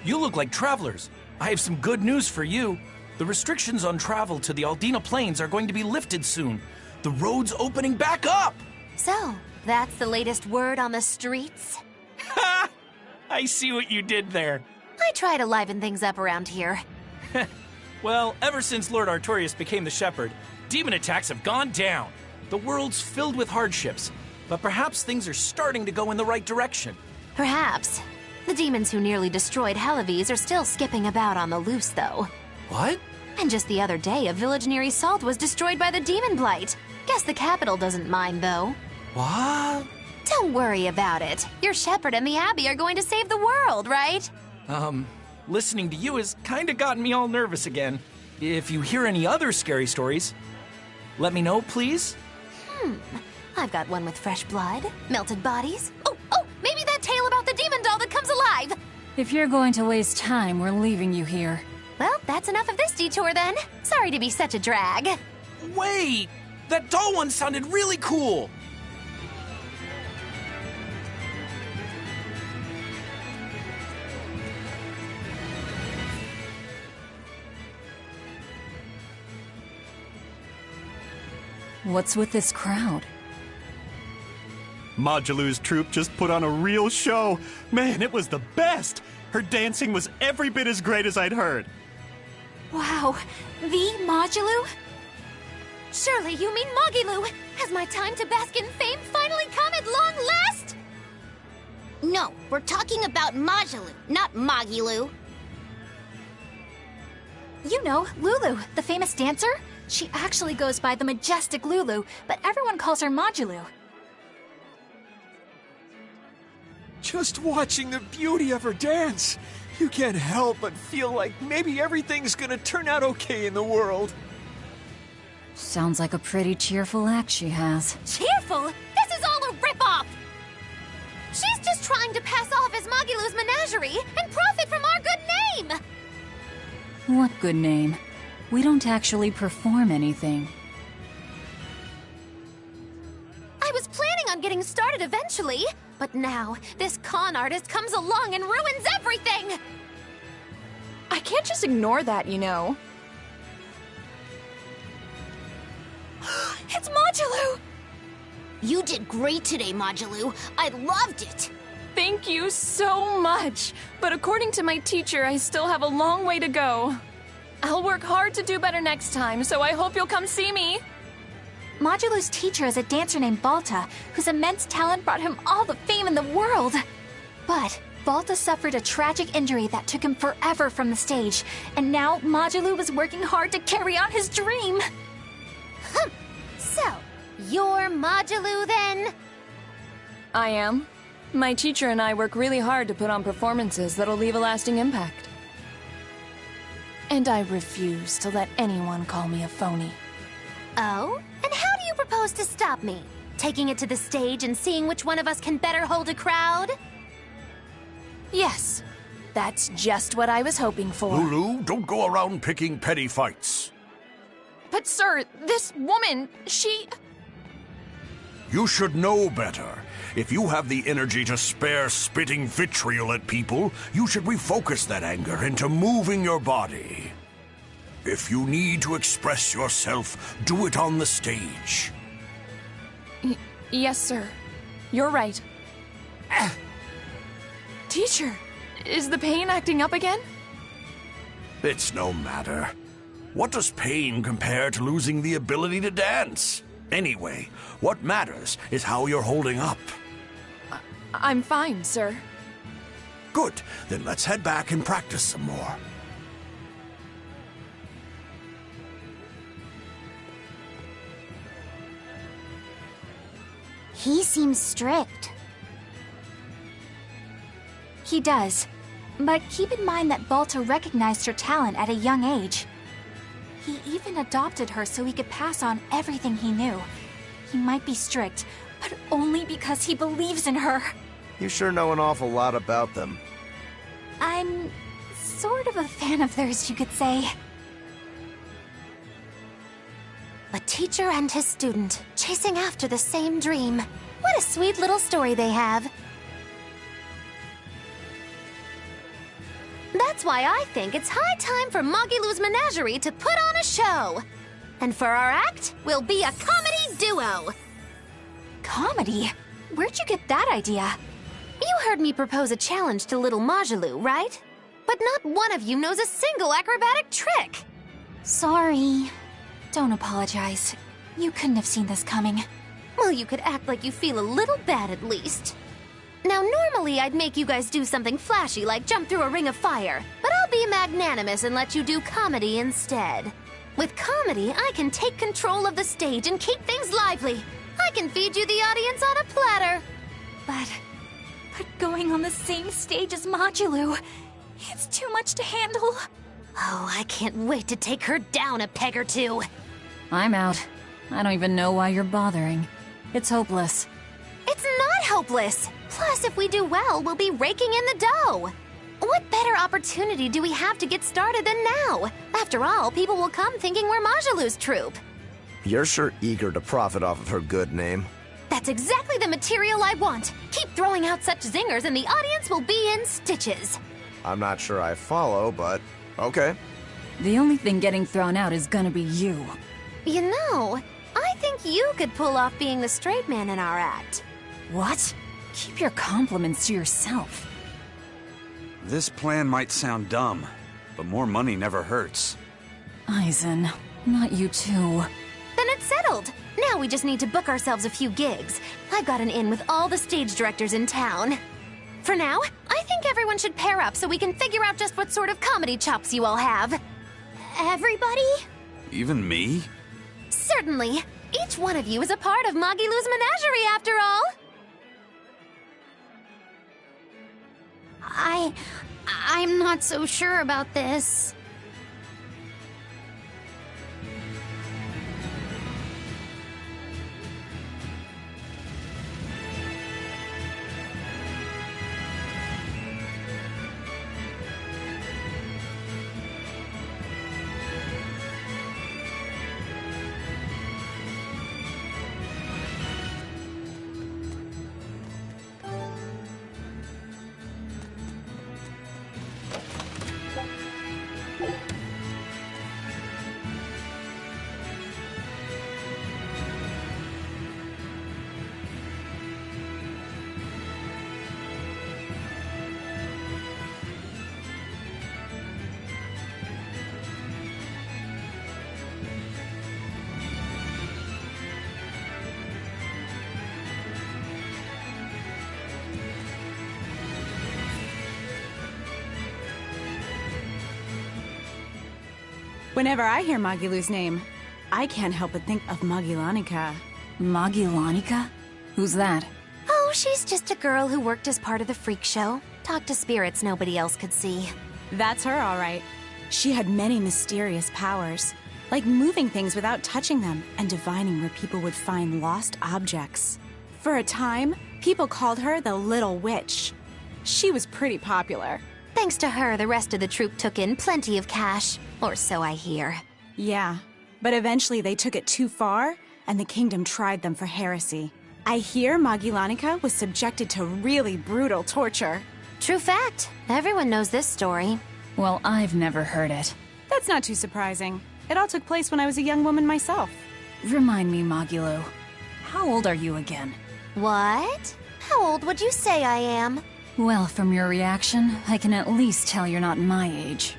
You look like travelers. I have some good news for you. The restrictions on travel to the Aldina Plains are going to be lifted soon. The road's opening back up! So, that's the latest word on the streets? Ha! I see what you did there. I try to liven things up around here. Well, ever since Lord Artorias became the Shepherd, demon attacks have gone down. The world's filled with hardships, but perhaps things are starting to go in the right direction. Perhaps. The demons who nearly destroyed Halaves are still skipping about on the loose, though. What? And just the other day, a village near Isolde was destroyed by the demon blight. Guess the capital doesn't mind, though. What? Don't worry about it. Your shepherd and the Abbey are going to save the world, right? Listening to you has kinda gotten me all nervous again. If you hear any other scary stories, let me know, please. I've got one with fresh blood, melted bodies. Oh, maybe that tale about the demon doll that comes alive! If you're going to waste time, we're leaving you here. Well, that's enough of this detour then. Sorry to be such a drag. Wait! That doll one sounded really cool! What's with this crowd? Modulu's troupe just put on a real show. Man, it was the best! Her dancing was every bit as great as I'd heard. Wow, the Modulu? Surely you mean Mogilu! Has my time to bask in fame finally come at long last? No, we're talking about Modulu, not Mogilu. You know, Lulu, the famous dancer? She actually goes by the majestic Lulu, but everyone calls her Modulu. Just watching the beauty of her dance, you can't help but feel like maybe everything's gonna turn out okay in the world. Sounds like a pretty cheerful act she has. Cheerful? This is all a ripoff! She's just trying to pass off as Mogilu's menagerie and profit from our good name! What good name? We don't actually perform anything. I was planning on getting started eventually, but now this con artist comes along and ruins everything! I can't just ignore that, you know. It's Modulu! You did great today, Modulu. I loved it. Thank you so much. But according to my teacher, I still have a long way to go. I'll work hard to do better next time, so I hope you'll come see me. Modulu's teacher is a dancer named Balta, whose immense talent brought him all the fame in the world. But Balta suffered a tragic injury that took him forever from the stage, and now Modulu was working hard to carry on his dream. So, you're Modulu then? I am. My teacher and I work really hard to put on performances that'll leave a lasting impact. And I refuse to let anyone call me a phony. Oh? And how do you propose to stop me? Taking it to the stage and seeing which one of us can better hold a crowd? Yes. That's just what I was hoping for. Lulu, don't go around picking petty fights. But sir, this woman, she... You should know better. If you have the energy to spare spitting vitriol at people, you should refocus that anger into moving your body. If you need to express yourself, do it on the stage. Yes, sir. You're right. Teacher, is the pain acting up again? It's no matter. What does pain compare to losing the ability to dance? Anyway, what matters is how you're holding up. I'm fine, sir. Good. Then let's head back and practice some more. He seems strict. He does. But keep in mind that Balta recognized her talent at a young age. He even adopted her so he could pass on everything he knew. He might be strict, but only because he believes in her. You sure know an awful lot about them. I'm sort of a fan of theirs, you could say. A teacher and his student, chasing after the same dream. What a sweet little story they have. That's why I think it's high time for Mogilu's Menagerie to put on a show. And for our act, we'll be a comedy duo. Comedy? Where'd you get that idea? You heard me propose a challenge to little Mogilu, right? But not one of you knows a single acrobatic trick. Sorry. Don't apologize. You couldn't have seen this coming. Well, you could act like you feel a little bad at least. Now, normally I'd make you guys do something flashy like jump through a ring of fire, but I'll be magnanimous and let you do comedy instead. With comedy, I can take control of the stage and keep things lively. I can feed you the audience on a platter. But going on the same stage as Modulu, it's too much to handle. Oh, I can't wait to take her down a peg or two. I'm out. I don't even know why you're bothering. It's hopeless. It's not hopeless. Plus, if we do well, we'll be raking in the dough. What better opportunity do we have to get started than now? After all, people will come thinking we're Mogilu's troupe. You're sure eager to profit off of her good name. That's exactly the material I want. Keep throwing out such zingers and the audience will be in stitches. I'm not sure I follow, but okay. The only thing getting thrown out is gonna be you. You know, I think you could pull off being the straight man in our act. What? Keep your compliments to yourself. This plan might sound dumb, but more money never hurts. Aizen, not you too. Then it's settled. Now we just need to book ourselves a few gigs. I've got an in with all the stage directors in town. For now, I think everyone should pair up so we can figure out just what sort of comedy chops you all have. Everybody? Even me? Certainly. Each one of you is a part of Magilou's menagerie, after all. I'm not so sure about this. Whenever I hear Magilou's name, I can't help but think of Magilanica. Magilanica? Who's that? Oh, she's just a girl who worked as part of the freak show. Talked to spirits nobody else could see. That's her, all right. She had many mysterious powers, like moving things without touching them and divining where people would find lost objects. For a time, people called her the Little Witch. She was pretty popular. Thanks to her, the rest of the troupe took in plenty of cash. Or so I hear. Yeah, but eventually they took it too far, and the kingdom tried them for heresy. I hear Magilanica was subjected to really brutal torture. True fact. Everyone knows this story. Well, I've never heard it. That's not too surprising. It all took place when I was a young woman myself. Remind me, Magilou. How old are you again? What? How old would you say I am? Well, from your reaction, I can at least tell you're not my age.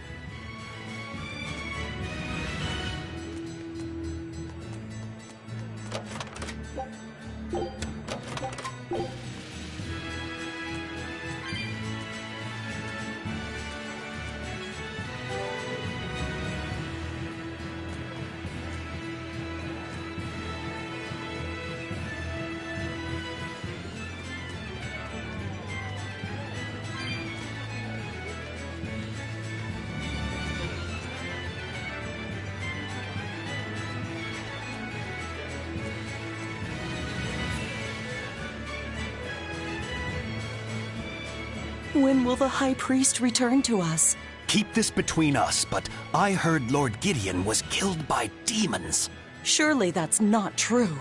When will the High Priest return to us? Keep this between us, but I heard Lord Gideon was killed by demons. Surely that's not true.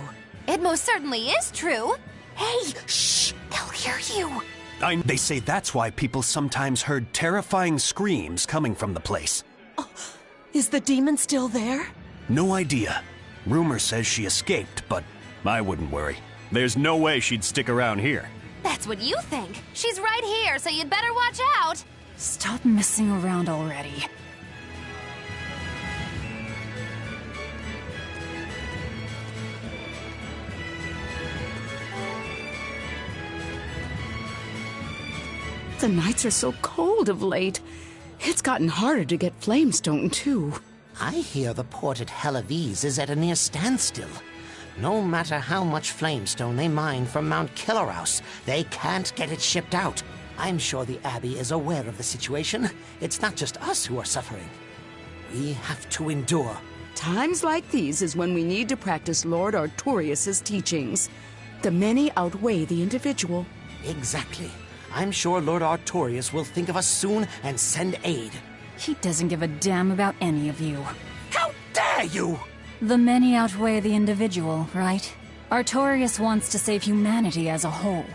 It most certainly is true. Hey, shh! They'll hear you. They say that's why people sometimes heard terrifying screams coming from the place. Oh, is the demon still there? No idea. Rumor says she escaped, but I wouldn't worry. There's no way she'd stick around here. That's what you think. She's right here, so you'd better watch out. Stop messing around already. The nights are so cold of late. It's gotten harder to get flamestone, too. I hear the port at Helavis is at a near standstill. No matter how much flamestone they mine from Mount Killerhouse, they can't get it shipped out. I'm sure the Abbey is aware of the situation. It's not just us who are suffering. We have to endure. Times like these is when we need to practice Lord Artorius' teachings. The many outweigh the individual. Exactly. I'm sure Lord Artorius will think of us soon and send aid. He doesn't give a damn about any of you. How dare you! The many outweigh the individual, right? Artorius wants to save humanity as a whole.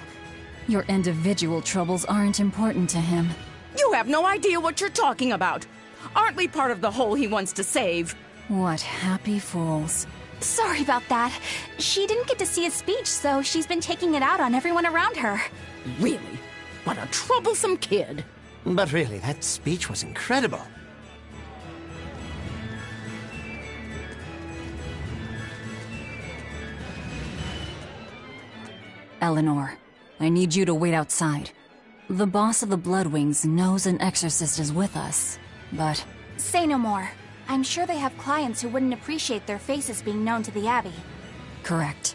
Your individual troubles aren't important to him. You have no idea what you're talking about. Aren't we part of the whole he wants to save? What happy fools. Sorry about that. She didn't get to see a speech, so she's been taking it out on everyone around her. Really? What a troublesome kid. But really, that speech was incredible. Eleanor, I need you to wait outside. The boss of the Bloodwings knows an exorcist is with us, but... Say no more. I'm sure they have clients who wouldn't appreciate their faces being known to the Abbey. Correct.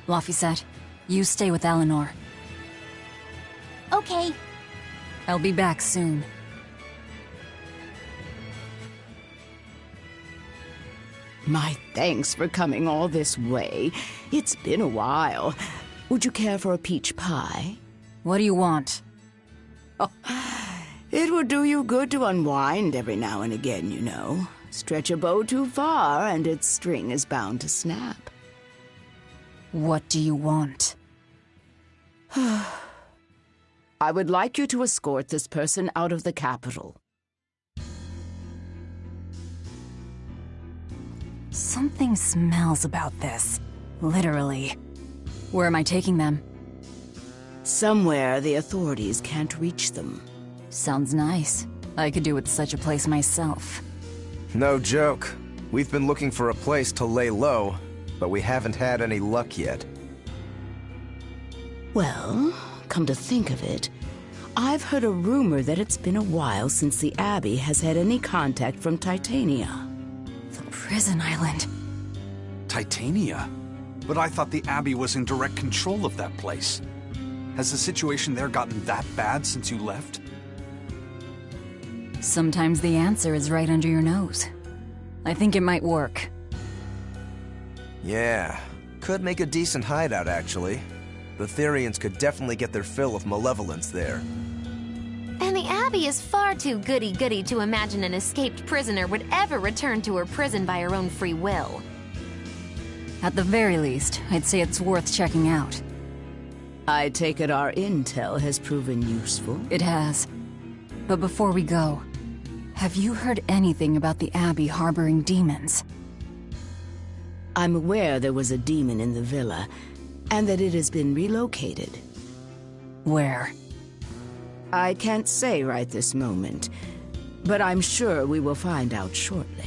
Laphicet, you stay with Eleanor. Okay. I'll be back soon. My thanks for coming all this way. It's been a while. Would you care for a peach pie? What do you want? Oh, it would do you good to unwind every now and again, you know. Stretch a bow too far, and its string is bound to snap. What do you want? I would like you to escort this person out of the capital. Something smells about this. Literally. Where am I taking them? Somewhere the authorities can't reach them. Sounds nice. I could do with such a place myself. No joke. We've been looking for a place to lay low, but we haven't had any luck yet. Well, come to think of it, I've heard a rumor that it's been a while since the Abbey has had any contact from Titania. The prison island. Titania? But I thought the Abbey was in direct control of that place. Has the situation there gotten that bad since you left? Sometimes the answer is right under your nose. I think it might work. Yeah, could make a decent hideout, actually. The Therians could definitely get their fill of malevolence there. And the Abbey is far too goody-goody to imagine an escaped prisoner would ever return to her prison by her own free will. At the very least, I'd say it's worth checking out. I take it our intel has proven useful. It has. But before we go, have you heard anything about the Abbey harboring demons? I'm aware there was a demon in the villa, and that it has been relocated. Where? I can't say right this moment, but I'm sure we will find out shortly.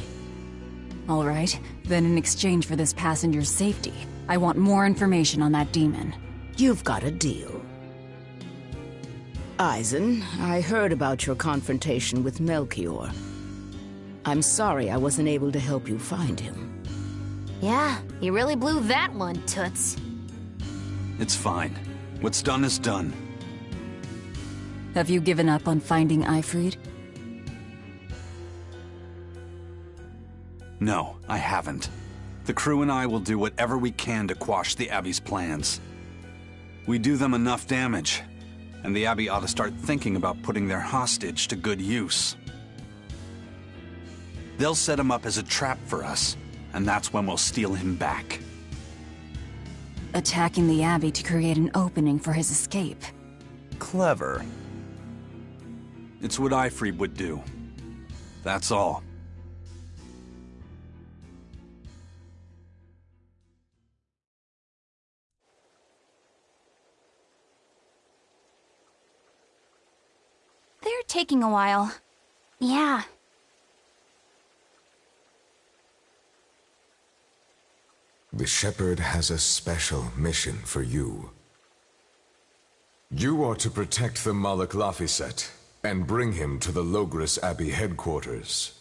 All right, then in exchange for this passenger's safety, I want more information on that demon. You've got a deal. Eisen, I heard about your confrontation with Melchior. I'm sorry I wasn't able to help you find him. Yeah, you really blew that one, Toots. It's fine. What's done is done. Have you given up on finding Eifried? No, I haven't. The crew and I will do whatever we can to quash the Abbey's plans. We do them enough damage, and the Abbey ought to start thinking about putting their hostage to good use. They'll set him up as a trap for us, and that's when we'll steal him back. Attacking the Abbey to create an opening for his escape. Clever. It's what Eifried would do. That's all. They're taking a while. Yeah. The Shepherd has a special mission for you. You are to protect the Malak Laphicet and bring him to the Logres Abbey headquarters.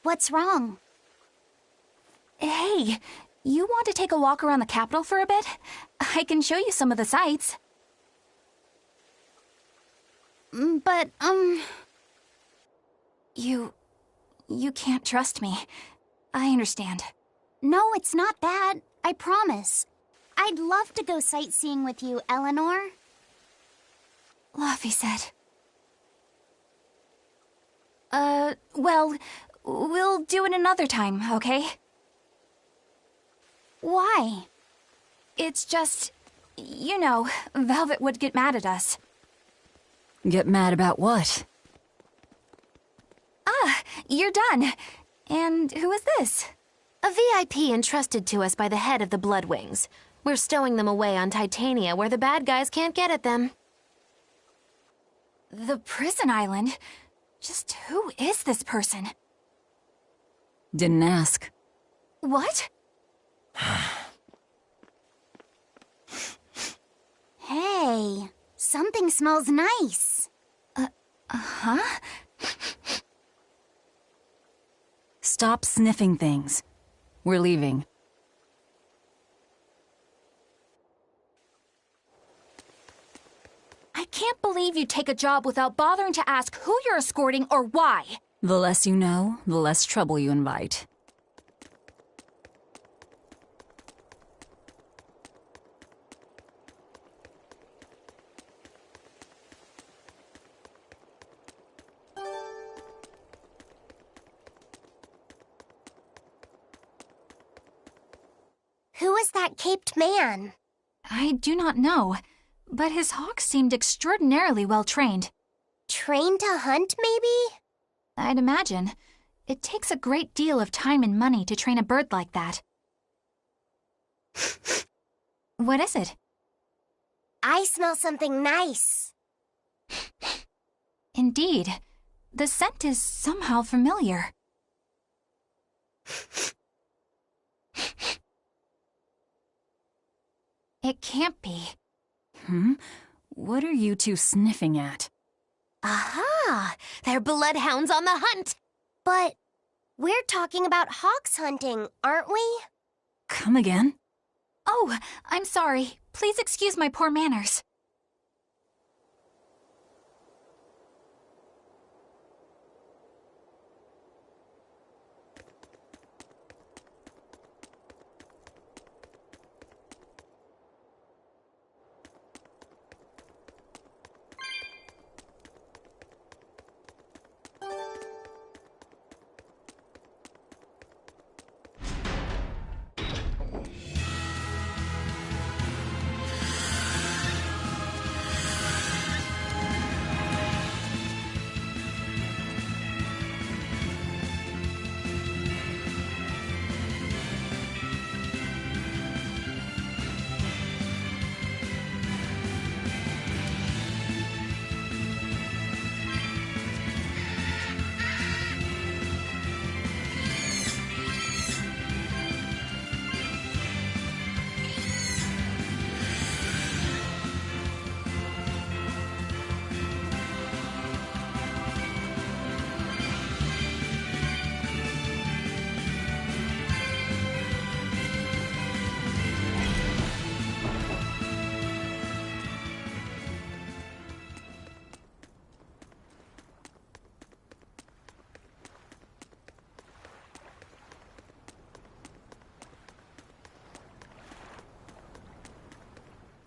What's wrong? Hey, you want to take a walk around the capital for a bit? I can show you some of the sights. But, You can't trust me. I understand. No, it's not that. I promise. I'd love to go sightseeing with you, Eleanor. Laphicet. Well, we'll do it another time, okay? Why? It's just, you know, Velvet would get mad at us. Get mad about what? you're done. And who is this? A VIP entrusted to us by the head of the Bloodwings. We're stowing them away on Titania where the bad guys can't get at them. The prison island? Just who is this person? Didn't ask. What? Hey, something smells nice. Huh? Stop sniffing things. We're leaving. I can't believe you take a job without bothering to ask who you're escorting or why. The less you know, the less trouble you invite. Who is that caped man? I do not know, but his hawk seemed extraordinarily well trained. Trained to hunt, maybe? I'd imagine. It takes a great deal of time and money to train a bird like that. What is it? I smell something nice. Indeed. The scent is somehow familiar. It can't be. What are you two sniffing at? Aha! They're bloodhounds on the hunt! But we're talking about hawks hunting, aren't we? Come again? Oh, I'm sorry. Please excuse my poor manners.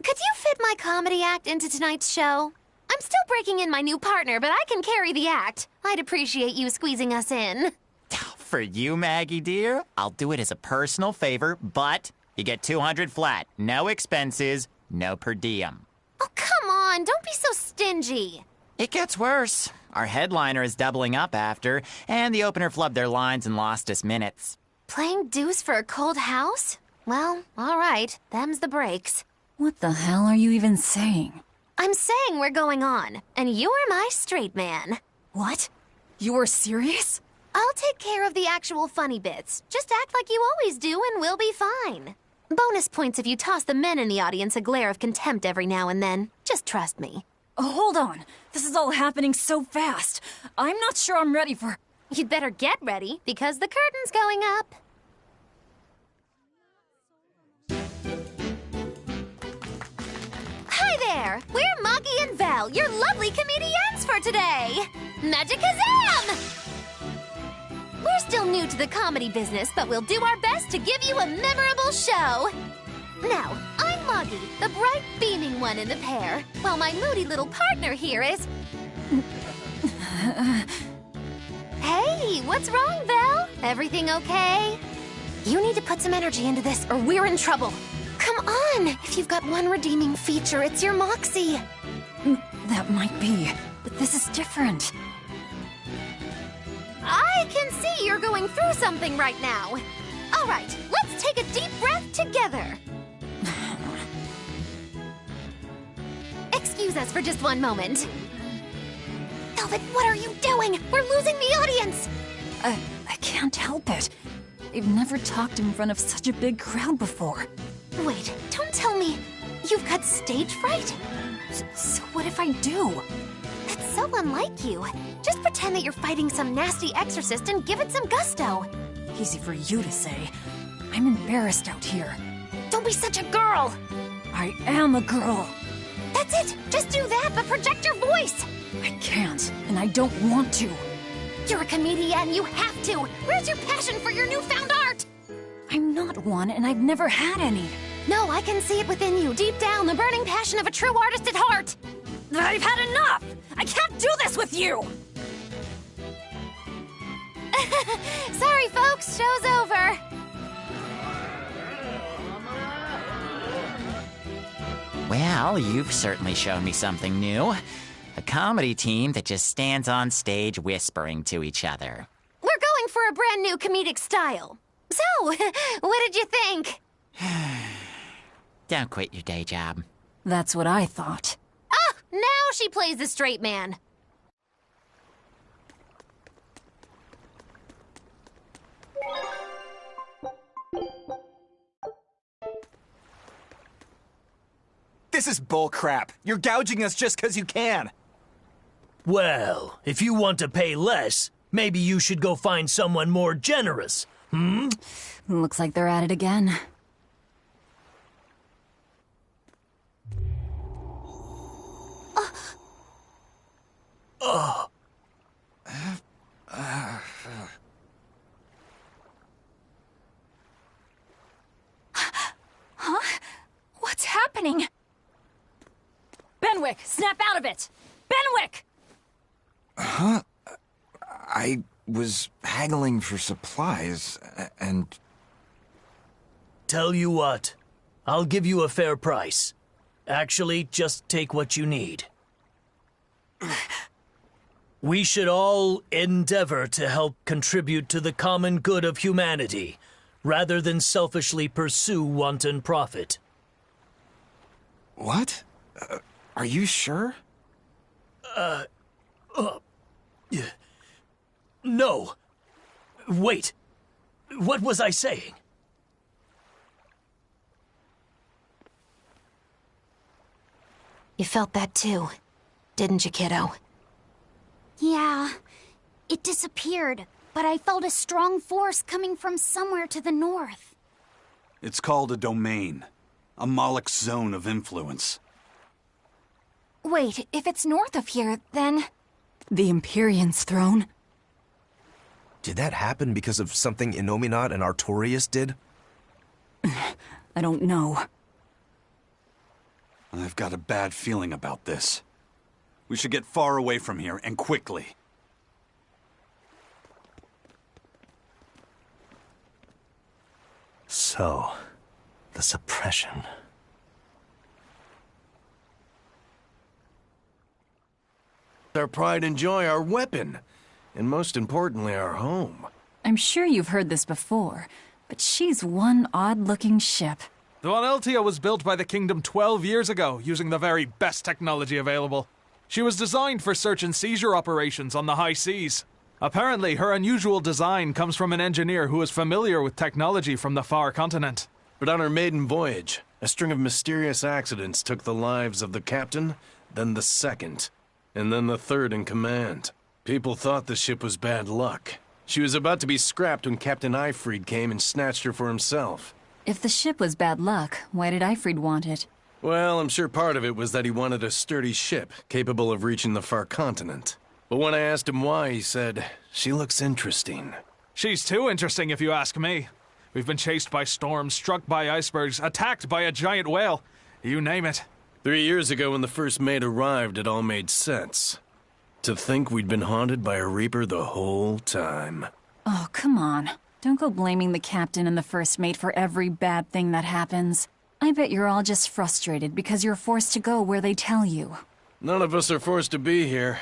Could you fit my comedy act into tonight's show? I'm still breaking in my new partner, but I can carry the act. I'd appreciate you squeezing us in. For you, Maggie dear, I'll do it as a personal favor, but you get 200 flat. No expenses, no per diem. Oh, come on, don't be so stingy. It gets worse. Our headliner is doubling up after, and the opener flubbed their lines and lost us minutes. Playing deuce for a cold house? Well, all right, them's the breaks. What the hell are you even saying? I'm saying we're going on, and you're my straight man. What? You're serious? I'll take care of the actual funny bits. Just act like you always do and we'll be fine. Bonus points if you toss the men in the audience a glare of contempt every now and then. Just trust me. Oh, hold on. This is all happening so fast. I'm not sure I'm ready for... You'd better get ready, because the curtain's going up. Hi there! We're Moggy and Val, your lovely comedians for today! Magicazam! We're still new to the comedy business, but we'll do our best to give you a memorable show. Now, I'm Moggy, the bright, beaming one in the pair, while my moody little partner here is... Hey, what's wrong, Val? Everything okay? You need to put some energy into this, or we're in trouble. Come on! If you've got one redeeming feature, it's your moxie. That might be, but this is different. I can see you're going through something right now. All right, let's take a deep breath together. Excuse us for just one moment. Velvet, what are you doing? We're losing the audience! I can't help it. I've never talked in front of such a big crowd before. Wait, don't tell me you've got stage fright? So what if I do? That's so unlike you. Just pretend that you're fighting some nasty exorcist and give it some gusto. Easy for you to say. I'm embarrassed out here. Don't be such a girl! I am a girl. That's it! Just do that, but project your voice! I can't, and I don't want to. You're a comedian, you have to! Where's your passion for your newfound art? I'm not one, and I've never had any. No, I can see it within you, deep down, the burning passion of a true artist at heart! I've had enough! I can't do this with you! Sorry, folks, show's over. Well, you've certainly shown me something new. A comedy team that just stands on stage whispering to each other. We're going for a brand new comedic style. So, what did you think? Don't quit your day job. That's what I thought. Ah, now she plays the straight man. This is bullcrap. You're gouging us just because you can. Well, if you want to pay less, maybe you should go find someone more generous, hmm? Looks like they're at it again. Huh? What's happening? Benwick, snap out of it! Benwick! Huh? I was haggling for supplies, and... Tell you what, I'll give you a fair price. Actually, just take what you need. We should all endeavor to help contribute to the common good of humanity, rather than selfishly pursue wanton profit. What? Are you sure? No. Wait. What was I saying? You felt that too, didn't you, kiddo? Yeah, it disappeared, but I felt a strong force coming from somewhere to the north. It's called a domain. A Moloch's zone of influence. Wait, if it's north of here, then... The Empyrean's throne? Did that happen because of something Innominat and Artorias did? I don't know. I've got a bad feeling about this. We should get far away from here, and quickly. So, the suppression. Our pride and joy, our weapon, and most importantly, our home. I'm sure you've heard this before, but she's one odd-looking ship. The Von Eltia was built by the Kingdom 12 years ago, using the very best technology available. She was designed for search and seizure operations on the high seas. Apparently, her unusual design comes from an engineer who is familiar with technology from the far continent. But on her maiden voyage, a string of mysterious accidents took the lives of the captain, then the second, and then the third in command. People thought the ship was bad luck. She was about to be scrapped when Captain Eifried came and snatched her for himself. If the ship was bad luck, why did Eifried want it? Well, I'm sure part of it was that he wanted a sturdy ship, capable of reaching the far continent. But when I asked him why, he said, "She looks interesting." She's too interesting if you ask me. We've been chased by storms, struck by icebergs, attacked by a giant whale. You name it. 3 years ago when the first mate arrived, it all made sense. To think we'd been haunted by a Reaper the whole time. Oh, come on. Don't go blaming the captain and the first mate for every bad thing that happens. I bet you're all just frustrated because you're forced to go where they tell you. None of us are forced to be here.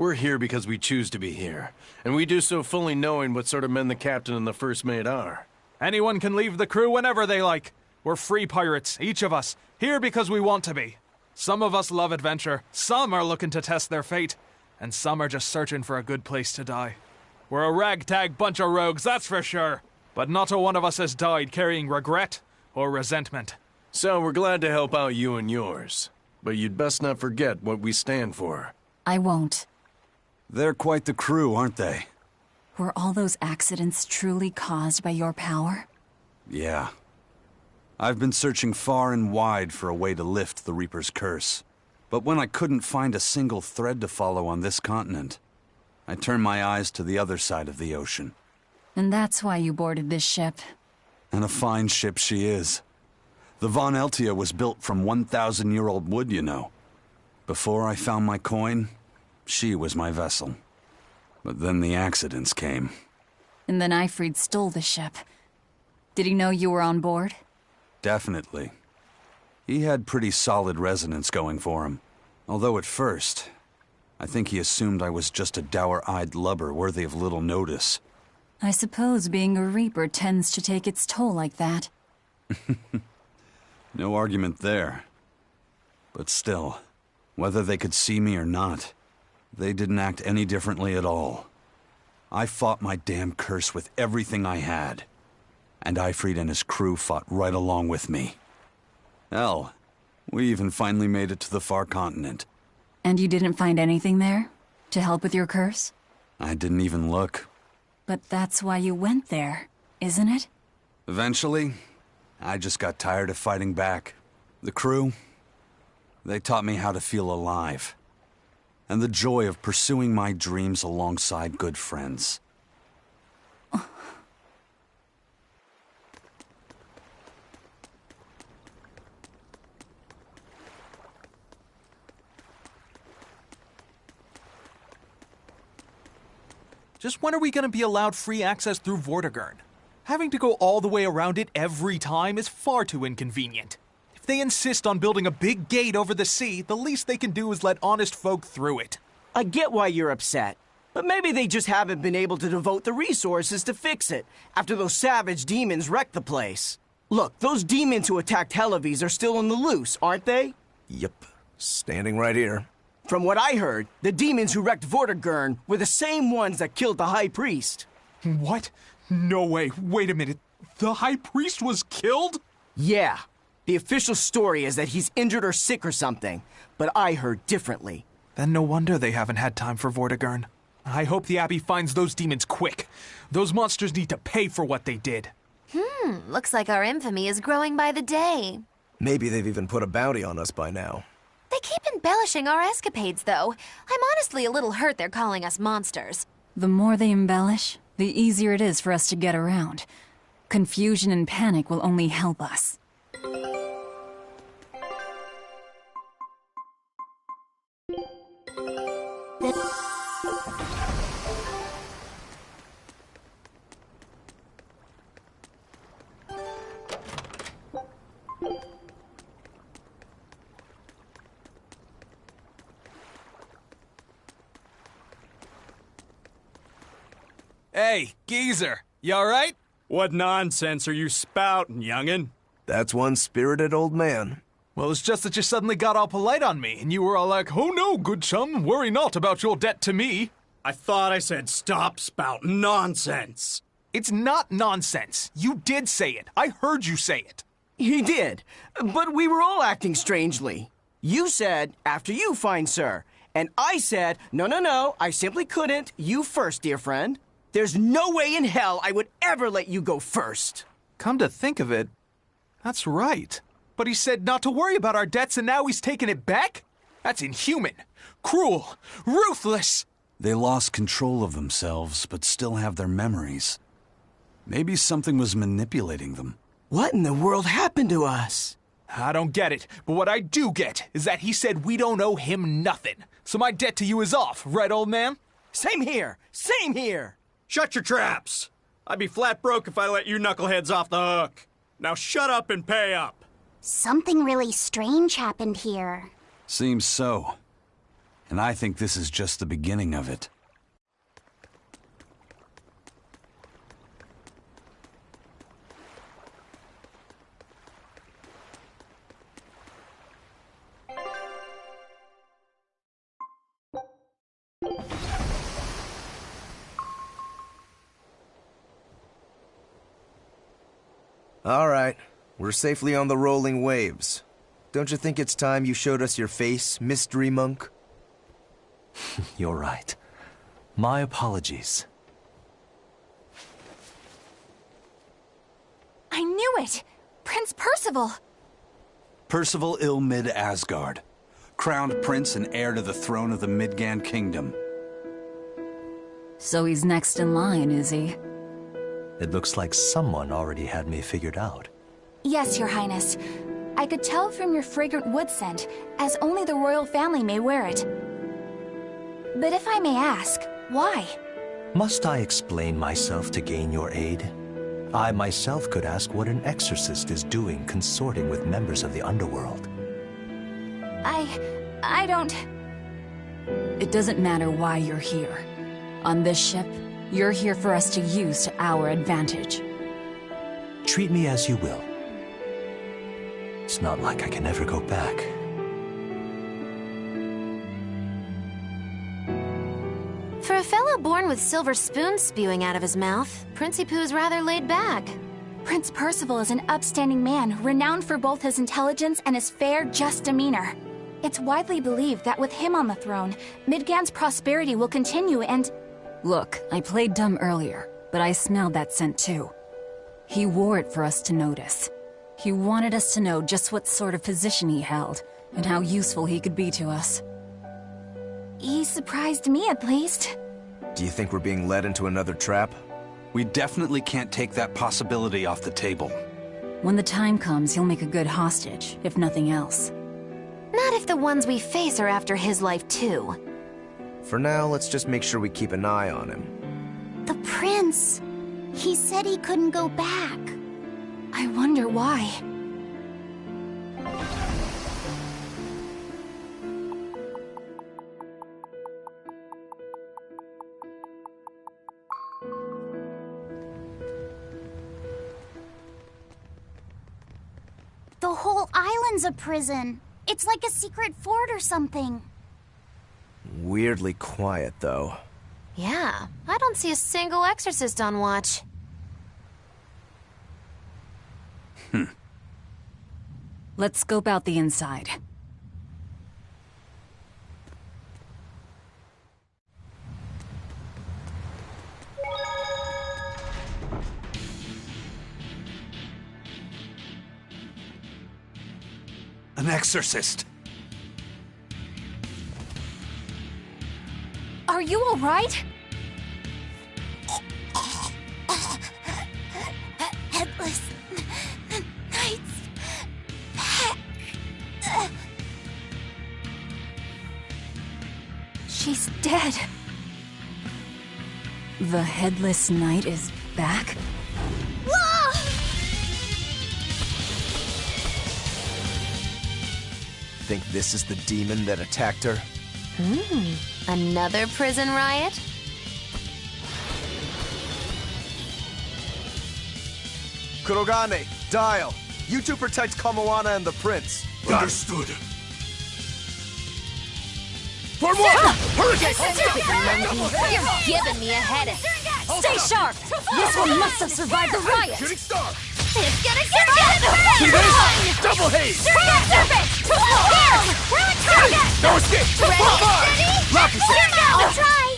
We're here because we choose to be here, and we do so fully knowing what sort of men the captain and the first mate are. Anyone can leave the crew whenever they like. We're free pirates, each of us, here because we want to be. Some of us love adventure, some are looking to test their fate, and some are just searching for a good place to die. We're a ragtag bunch of rogues, that's for sure. But not a one of us has died carrying regret or resentment. So we're glad to help out you and yours. But you'd best not forget what we stand for. I won't. They're quite the crew, aren't they? Were all those accidents truly caused by your power? Yeah. I've been searching far and wide for a way to lift the Reaper's curse. But when I couldn't find a single thread to follow on this continent, I turned my eyes to the other side of the ocean. And that's why you boarded this ship. And a fine ship she is. The Von Eltia was built from 1,000-year-old wood, you know. Before I found my coin, she was my vessel. But then the accidents came. And then Ifrid stole the ship. Did he know you were on board? Definitely. He had pretty solid resonance going for him. Although at first, I think he assumed I was just a dour-eyed lubber worthy of little notice. I suppose being a Reaper tends to take its toll like that. No argument there. But still, whether they could see me or not, they didn't act any differently at all. I fought my damn curse with everything I had. And Ifrid and his crew fought right along with me. Hell, we even finally made it to the far continent. And you didn't find anything there? To help with your curse? I didn't even look. But that's why you went there, isn't it? Eventually, I just got tired of fighting back. The crew, they taught me how to feel alive. And the joy of pursuing my dreams alongside good friends. Just when are we going to be allowed free access through Vortigern? Having to go all the way around it every time is far too inconvenient. If they insist on building a big gate over the sea, the least they can do is let honest folk through it. I get why you're upset, but maybe they just haven't been able to devote the resources to fix it after those savage demons wrecked the place. Look, those demons who attacked Helaves are still on the loose, aren't they? Yep, standing right here. From what I heard, the demons who wrecked Vortigern were the same ones that killed the High Priest. What? No way. Wait a minute. The High Priest was killed? Yeah. The official story is that he's injured or sick or something, but I heard differently. Then no wonder they haven't had time for Vortigern. I hope the Abbey finds those demons quick. Those monsters need to pay for what they did. Looks like our infamy is growing by the day. Maybe they've even put a bounty on us by now. They keep embellishing our escapades, though. I'm honestly a little hurt they're calling us monsters. The more they embellish, the easier it is for us to get around. Confusion and panic will only help us. Hey, geezer, you alright? What nonsense are you spouting, youngin'? That's one spirited old man. Well, it's just that you suddenly got all polite on me, and you were all like, "Oh no, good chum, worry not about your debt to me." I thought I said stop spouting nonsense. It's not nonsense. You did say it. I heard you say it. He did, but we were all acting strangely. You said, after you, fine sir. And I said, no, I simply couldn't. You first, dear friend. There's no way in hell I would ever let you go first. Come to think of it, that's right. But he said not to worry about our debts, and now he's taking it back? That's inhuman, cruel, ruthless. They lost control of themselves, but still have their memories. Maybe something was manipulating them. What in the world happened to us? I don't get it, but what I do get is that he said we don't owe him nothing. So my debt to you is off, right, old man? Same here, same here. Shut your traps! I'd be flat broke if I let you knuckleheads off the hook. Now shut up and pay up. Something really strange happened here. Seems so. And I think this is just the beginning of it. All right, we're safely on the rolling waves. Don't you think it's time you showed us your face, Mystery Monk? You're right. My apologies. I knew it! Prince Percival! Percival Ilmid Asgard, crowned prince and heir to the throne of the Midgand Kingdom. So he's next in line, is he? It looks like someone already had me figured out. Yes, Your Highness. I could tell from your fragrant wood scent, as only the royal family may wear it. But if I may ask, why? Must I explain myself to gain your aid? I myself could ask what an exorcist is doing consorting with members of the underworld. I don't... It doesn't matter why you're here. On this ship, you're here for us to use to our advantage. Treat me as you will. It's not like I can ever go back. For a fellow born with silver spoons spewing out of his mouth, Princi Poo's rather laid back. Prince Percival is an upstanding man, renowned for both his intelligence and his fair, just demeanor. It's widely believed that with him on the throne, Midgand's prosperity will continue and... Look, I played dumb earlier, but I smelled that scent too. He wore it for us to notice. He wanted us to know just what sort of position he held, and how useful he could be to us. He surprised me, at least. Do you think we're being led into another trap? We definitely can't take that possibility off the table. When the time comes, he'll make a good hostage, if nothing else. Not if the ones we face are after his life too. For now, let's just make sure we keep an eye on him. The prince. He said he couldn't go back. I wonder why. The whole island's a prison. It's like a secret fort or something. Weirdly quiet, though. Yeah, I don't see a single exorcist on watch. Let's scope out the inside. An exorcist! Are you all right? Headless Knights back. She's dead. The Headless Knight is back? Whoa! Think this is the demon that attacked her? Another prison riot? Kurogane, Dial. You two protect Kamoana and the prince. Understood. For what? Hurricane! Stupid monkey! You're giving me a headache. Stay sharp! This one must have survived the riot! Shooting star! It's gonna get See this? Double haze! Surface! Here! We're on target! No escape! Ready, steady, Lock yourself! I'll try!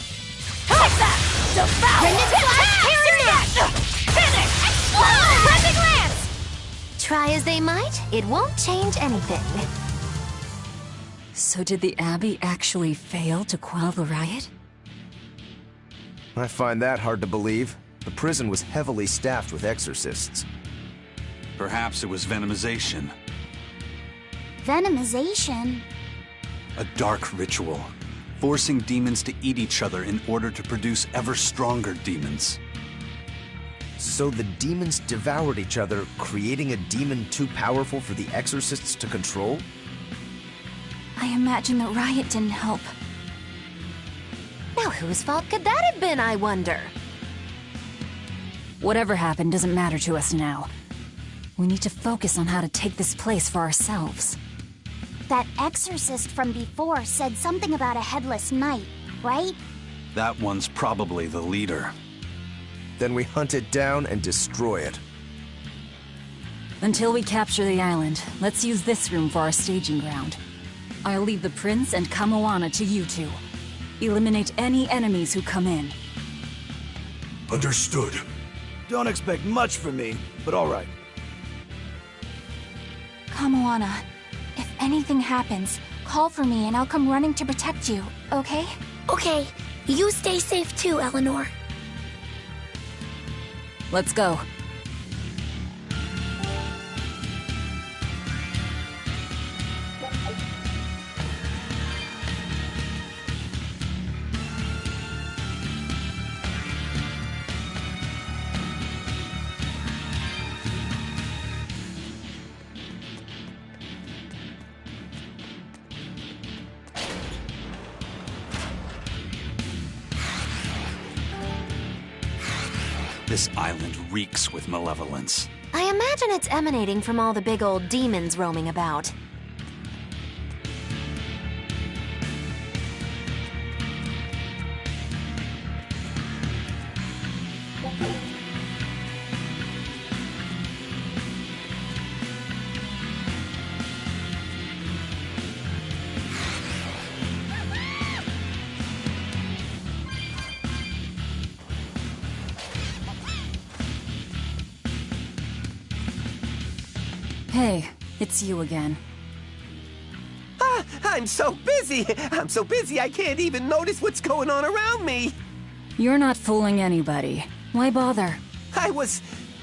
Like that! Devour! Bring it to Finish! Explode! Pressing lance! Try as they might, it won't change anything. So did the Abbey actually fail to quell the riot? I find that hard to believe. The prison was heavily staffed with exorcists. Perhaps it was venomization. Venomization? A dark ritual, forcing demons to eat each other in order to produce ever stronger demons. So the demons devoured each other, creating a demon too powerful for the exorcists to control? I imagine the riot didn't help. Whose fault could that have been, I wonder? Whatever happened doesn't matter to us now. We need to focus on how to take this place for ourselves. That exorcist from before said something about a headless knight, right? That one's probably the leader. Then we hunt it down and destroy it. Until we capture the island, let's use this room for our staging ground. I'll leave the prince and Kamoana to you two. Eliminate any enemies who come in. Understood. Don't expect much from me, but all right. Kamoana, if anything happens, call for me and I'll come running to protect you, okay? Okay. You stay safe too, Eleanor. Let's go. This island reeks with malevolence. I imagine it's emanating from all the big old demons roaming about. Hey, it's you again. I'm so busy! I'm so busy I can't even notice what's going on around me! You're not fooling anybody. Why bother? I was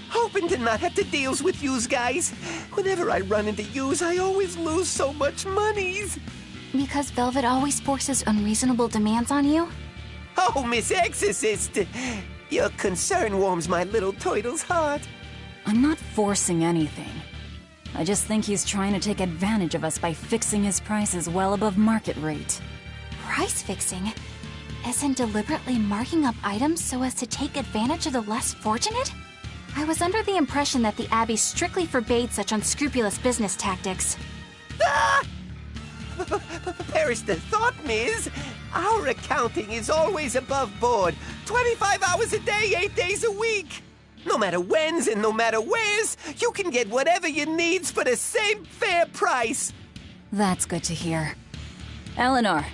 hoping to not have to deal with yous guys. Whenever I run into yous, I always lose so much monies. Because Velvet always forces unreasonable demands on you? Oh, Miss Exorcist! Your concern warms my little turtle's heart. I'm not forcing anything. I just think he's trying to take advantage of us by fixing his prices well above market rate. Price fixing? As in deliberately marking up items so as to take advantage of the less fortunate? I was under the impression that the Abbey strictly forbade such unscrupulous business tactics. Ah! Perish the thought, Miss. Our accounting is always above board. 25 hours a day, 8 days a week. No matter whens and no matter wheres, you can get whatever you needs for the same fair price. That's good to hear. Eleanor.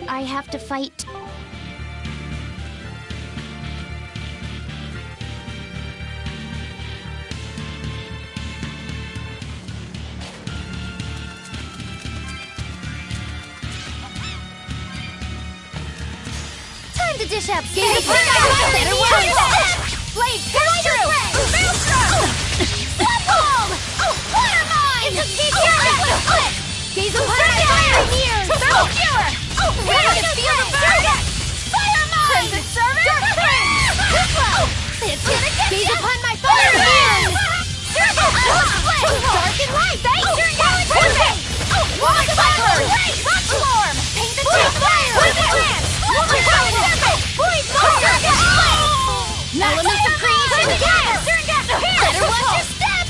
I have to fight. Time to dish out skates. Better watch it. Blade pierce through. Maelstrom. Swap Fire mine. It's a split. Gaze upon my fire nears. Thermal cure. Ready to feel the burn. Fire mine. Crimson servant. Dark flame. Diplo. It's gonna get gaze upon my fire nears. Dark and light. Thanks. Perfect. Walk fire. Rock storm. Paint the two fire. Elements of creation gas! Better watch your step!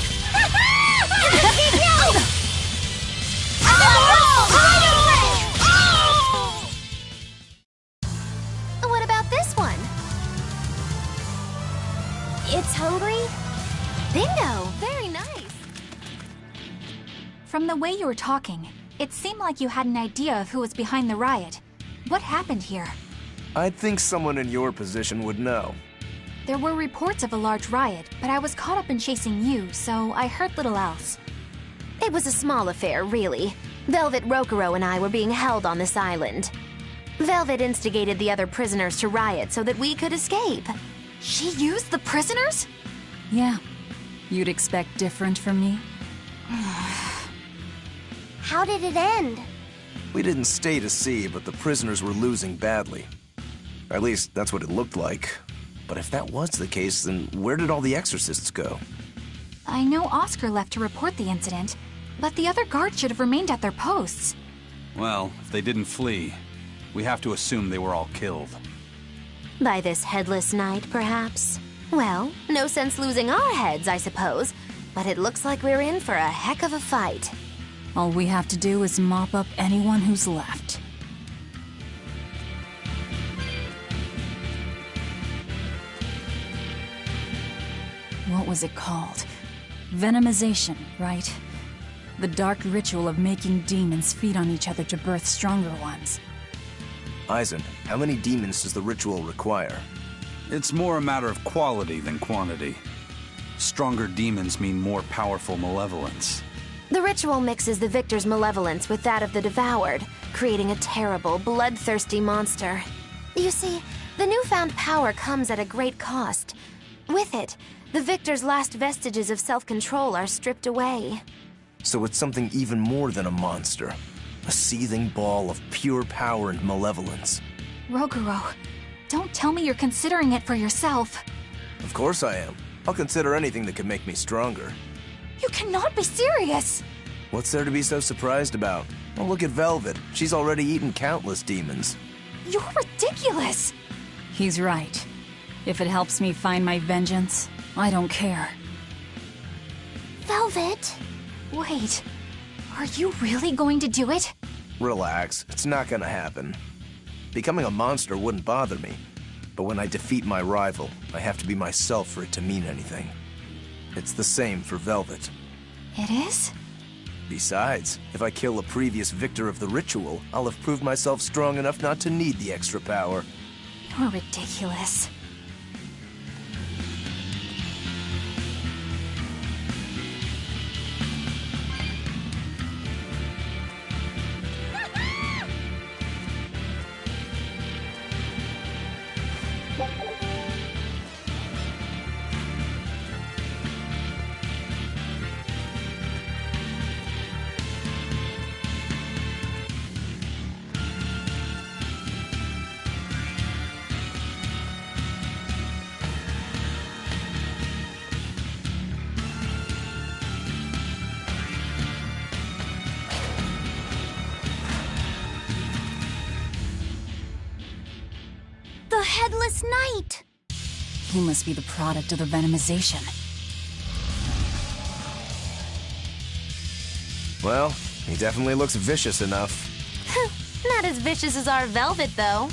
What about this one? It's hungry? Bingo! Very nice. From the way you were talking, it seemed like you had an idea of who was behind the riot. What happened here? I'd think someone in your position would know. There were reports of a large riot, but I was caught up in chasing you, so I heard little else. It was a small affair, really. Velvet Rokuro and I were being held on this island. Velvet instigated the other prisoners to riot so that we could escape. She used the prisoners? Yeah. You'd expect different from me? How did it end? We didn't stay to see, but the prisoners were losing badly. At least, that's what it looked like. But if that was the case, then where did all the exorcists go? I know Oscar left to report the incident, but the other guards should have remained at their posts. Well, if they didn't flee, we have to assume they were all killed. By this headless knight, perhaps? Well, no sense losing our heads, I suppose. But it looks like we're in for a heck of a fight. All we have to do is mop up anyone who's left. What was it called? Venomization, right? The dark ritual of making demons feed on each other to birth stronger ones. Eisen, how many demons does the ritual require? It's more a matter of quality than quantity. Stronger demons mean more powerful malevolence. The ritual mixes the victor's malevolence with that of the devoured, creating a terrible, bloodthirsty monster. You see, the newfound power comes at a great cost. With it, the victor's last vestiges of self-control are stripped away. So it's something even more than a monster. A seething ball of pure power and malevolence. Roguro, don't tell me you're considering it for yourself. Of course I am. I'll consider anything that can make me stronger. You cannot be serious! What's there to be so surprised about? Well, look at Velvet. She's already eaten countless demons. You're ridiculous! He's right. If it helps me find my vengeance, I don't care. Velvet? Wait, are you really going to do it? Relax, it's not gonna happen. Becoming a monster wouldn't bother me, but when I defeat my rival, I have to be myself for it to mean anything. It's the same for Velvet. It is? Besides, if I kill a previous victor of the ritual, I'll have proved myself strong enough not to need the extra power. You're ridiculous. The Headless Knight! He must be the product of the venomization. Well, he definitely looks vicious enough. Not as vicious as our Velvet, though.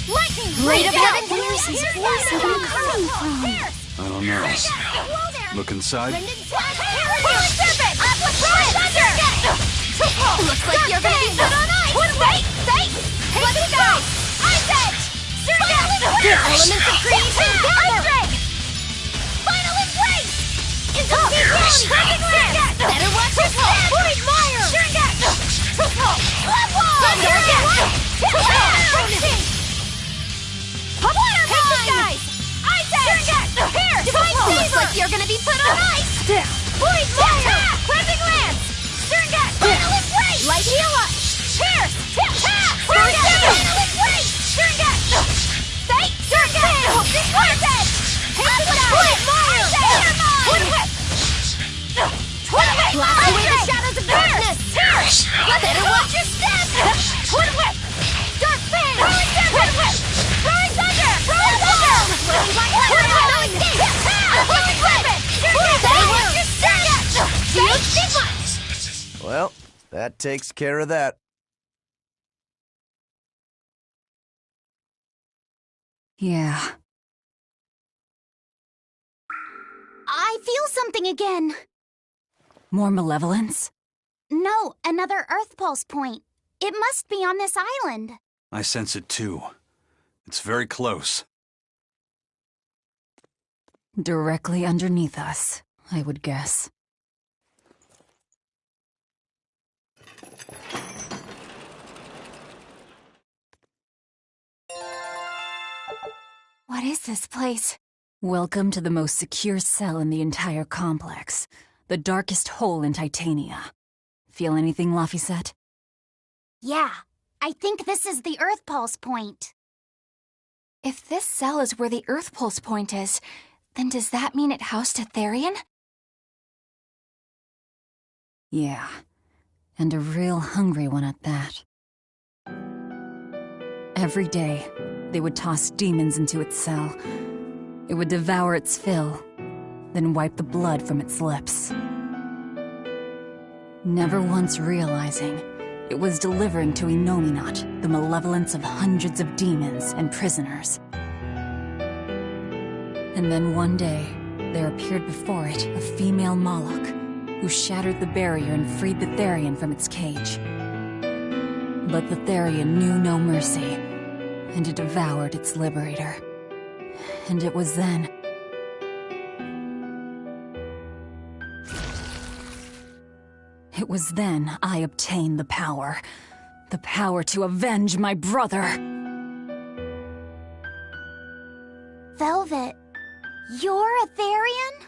Lightning! Great of heaven! Where's his voice even coming from? I don't know. Look inside. Looks like you're gonna be put on ice! Wait! Let's go! Ice Edge! Elements of creation gather! Final embrace! Into perfect land! Better watch your step! Void Mire! Blood Wall! Water Mine! Guys! Ice Edge! Here! Divine Saber! Looks like you're gonna be put on ice! Void Mire! Cleansing Lance! Final embrace! Light healer! Pierce! Final embrace! Fate! Hosting Cortex! Void Mire! Twin Whip! Blast away the shadows of darkness! Better watch your step! Twin Whip! Dark Fang! Twin Whip! Roaring Thunder! Living Black Lightning! Healing Weapon! Better watch your step! Fate! Stigma! Well, that takes care of that. Yeah. I feel something again. More malevolence? No, another Earth Pulse point. It must be on this island. I sense it too. It's very close. Directly underneath us, I would guess. What is this place? Welcome to the most secure cell in the entire complex. The darkest hole in Titania. Feel anything, Laphicet? Yeah, I think this is the Earth Pulse point. If this cell is where the Earth Pulse point is, then does that mean it housed a Therian? Yeah. And a real hungry one at that. Every day, they would toss demons into its cell. It would devour its fill, then wipe the blood from its lips. Never once realizing, it was delivering to Inominat the malevolence of hundreds of demons and prisoners. And then one day, there appeared before it a female Moloch, who shattered the barrier and freed the Therian from its cage. But the Therian knew no mercy, and it devoured its liberator. And it was then... It was then I obtained the power The power to avenge my brother. Velvet, you're a Therian?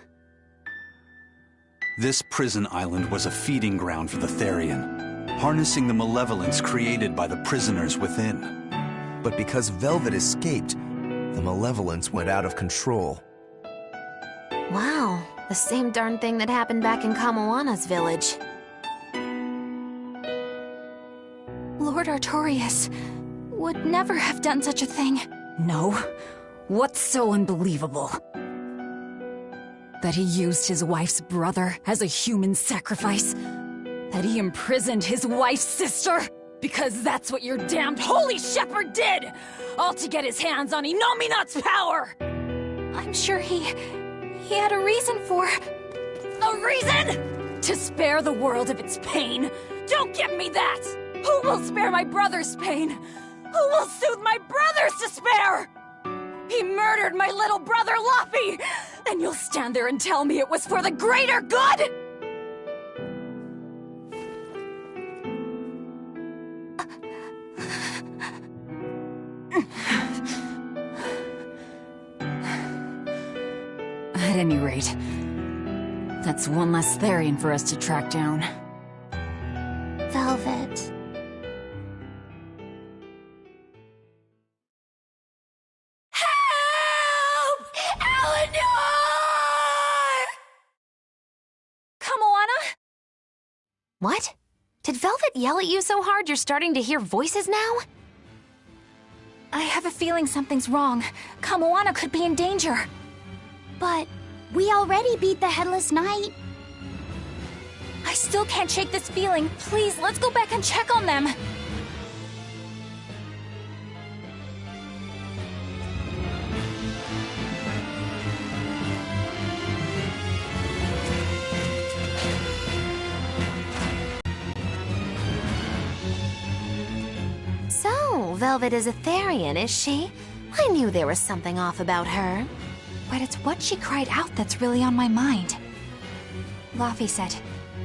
This prison island was a feeding ground for the Therian, harnessing the malevolence created by the prisoners within. But because Velvet escaped, the malevolence went out of control. Wow, the same darn thing that happened back in Kamoana's village. Lord Artorias would never have done such a thing. No. What's so unbelievable? That he used his wife's brother as a human sacrifice? That he imprisoned his wife's sister? Because that's what your damned holy shepherd did! All to get his hands on Inominat's power! I'm sure he had a reason for... A reason? To spare the world of its pain? Don't give me that! Who will spare my brother's pain? Who will soothe my brother's despair? He murdered my little brother, Luffy! And you'll stand there and tell me it was for the greater good?! At any rate, that's one less Therian for us to track down. Velvet. What? Did Velvet yell at you so hard you're starting to hear voices now? I have a feeling something's wrong. Kamoana could be in danger. But we already beat the Headless Knight. I still can't shake this feeling. Please, let's go back and check on them. So, Velvet is a Therian, is she? I knew there was something off about her. But it's what she cried out that's really on my mind. Laffy said,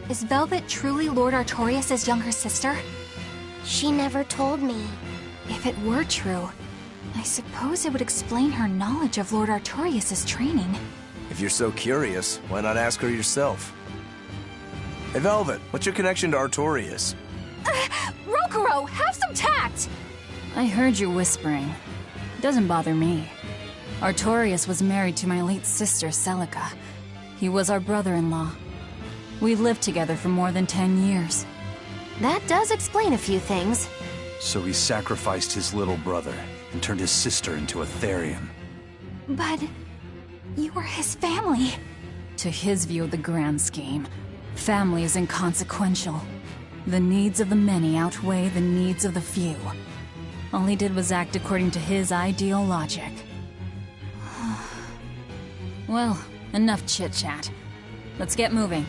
is Velvet truly Lord Artorias' younger sister? She never told me. If it were true, I suppose it would explain her knowledge of Lord Artorias' training. If you're so curious, why not ask her yourself? Hey, Velvet, what's your connection to Artorias? Rokuro, have some tact! I heard you whispering. Doesn't bother me. Artorias was married to my late sister, Celica. He was our brother-in-law. We lived together for more than 10 years. That does explain a few things. So he sacrificed his little brother and turned his sister into a Therian. But you were his family. To his view of the grand scheme, family is inconsequential. The needs of the many outweigh the needs of the few. All he did was act according to his ideal logic. Well, enough chit-chat. Let's get moving.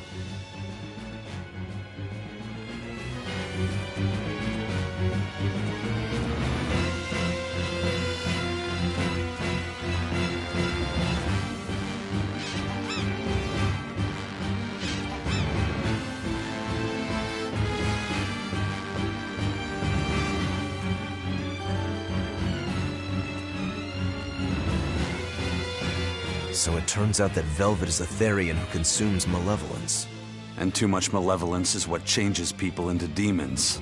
So it turns out that Velvet is a Therian who consumes malevolence. And too much malevolence is what changes people into demons.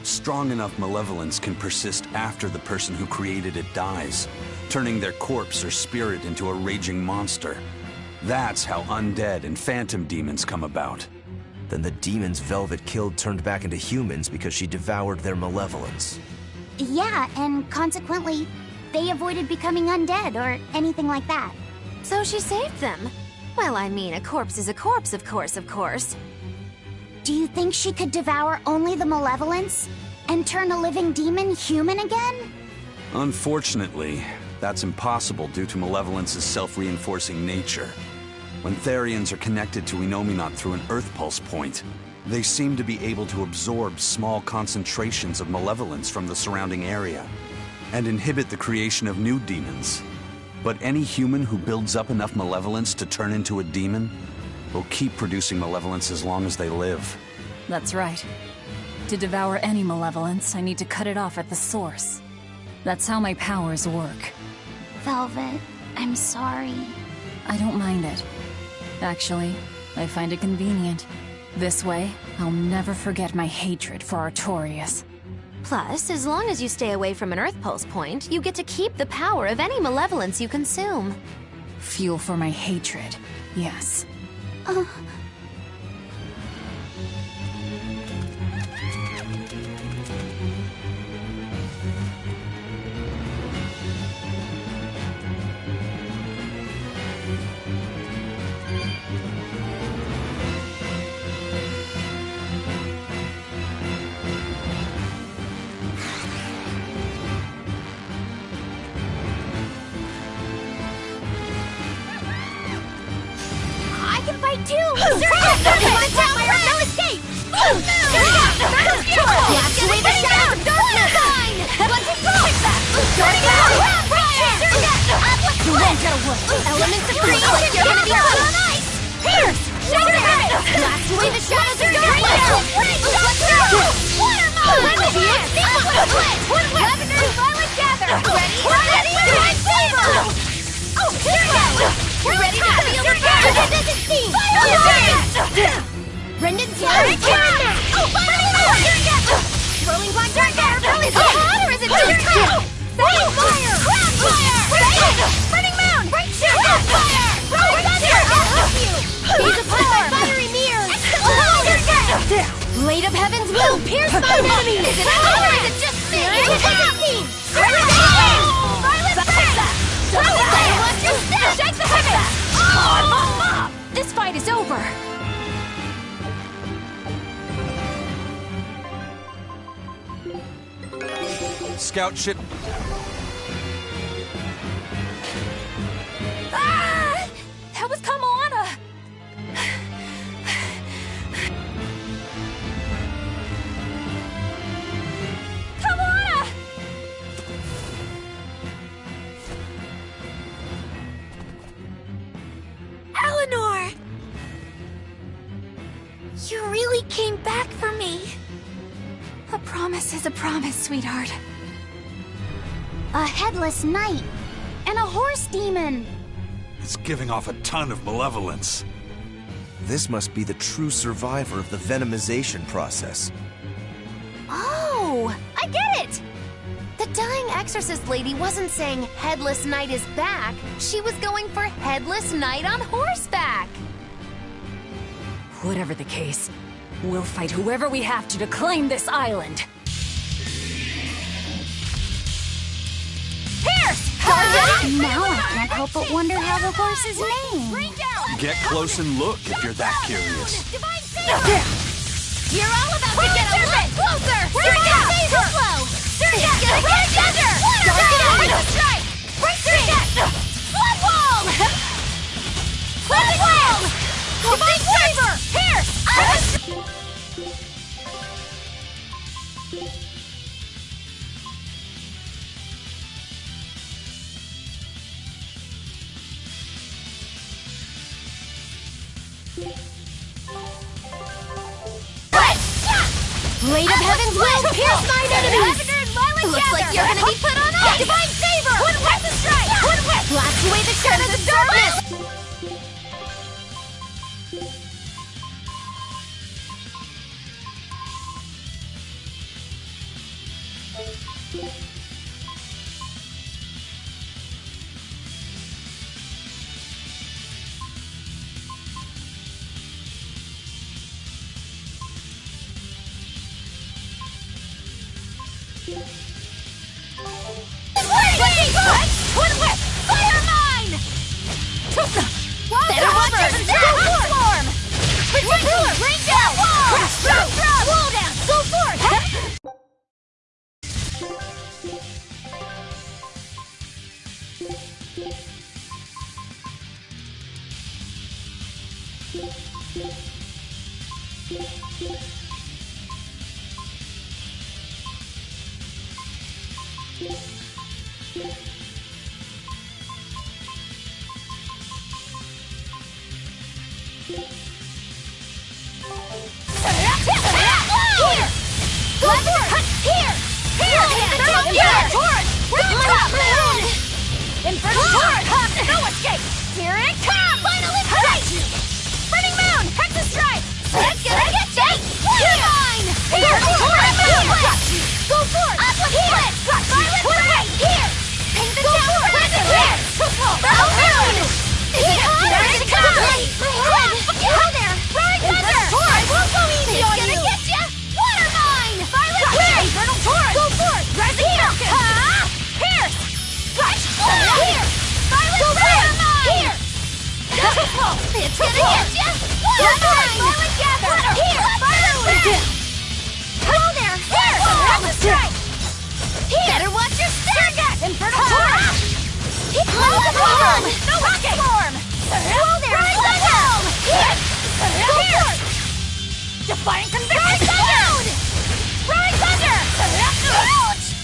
Strong enough malevolence can persist after the person who created it dies, turning their corpse or spirit into a raging monster. That's how undead and phantom demons come about. Then the demons Velvet killed turned back into humans because she devoured their malevolence. Yeah, and consequently, they avoided becoming undead or anything like that. So she saved them. Well, I mean, a corpse is a corpse, of course. Do you think she could devour only the malevolence and turn a living demon human again? Unfortunately, that's impossible due to malevolence's self-reinforcing nature. When Therians are connected to Inominat through an Earth Pulse point, they seem to be able to absorb small concentrations of malevolence from the surrounding area and inhibit the creation of new demons. But any human who builds up enough malevolence to turn into a demon will keep producing malevolence as long as they live. That's right. To devour any malevolence, I need to cut it off at the source. That's how my powers work. Velvet, I'm sorry. I don't mind it. Actually, I find it convenient. This way, I'll never forget my hatred for Artorias. Plus, as long as you stay away from an Earth Pulse point, you get to keep the power of any malevolence you consume. Fuel for my hatred, yes. I can fight too! No escape! Blast away the shadow of darkness! Let's go! Elements of creation, you're gonna be put on ice! Pierce! Blast away the shadows of darkness! Water mode! Legendary Violet Gather! Ready? Divine Flavor! Oh, we're ready to feel the fire! Doesn't seem! Brendan's here! Oh, Rolling Black Dark! Really hot, or is it just fire! Crowd fire! Burning Mound! Right shoot! Fire! Rolling Thunder! He's a fiery mirror! Blade of Heaven's will pierce my enemies! Is it hot, or is it just me? Violet Shake the heavens! This fight is over! Scout ship. Ah! That was Kamala! Kamala! Eleanor! You really came back for me. A promise is a promise, sweetheart. A headless knight and a horse demon. It's giving off a ton of malevolence. This must be the true survivor of the venomization process. Oh, I get it! The dying exorcist lady wasn't saying Headless Knight is back. She was going for Headless Knight on horseback. Whatever the case, we'll fight whoever we have to claim this island. Pierce! Now I can't help but wonder how the horse's name. Get close and look if you're that curious. You're all about to get a little closer! Saber! Red Thunder! Dark Strike! Flood Wall! Flood Wall! Divine Saber! Pierce! Blade of Heaven's will pierce my enemies! Looks like you're gonna be put on ice! Divine Saber! Rapid Strike! Blast away the shadows of darkness! Fire mine! Better watch it! Swarm! Rain down! Wall down! Go forth! Finally gather! Here! Fire! Hello there! Here! That's a strike! Here! Better watch your step! Infernal Torrent! Storm! No rocket storm! Hello there! Thunder! Here! Here! Defiant Conviction! Roaring Thunder! Ouch!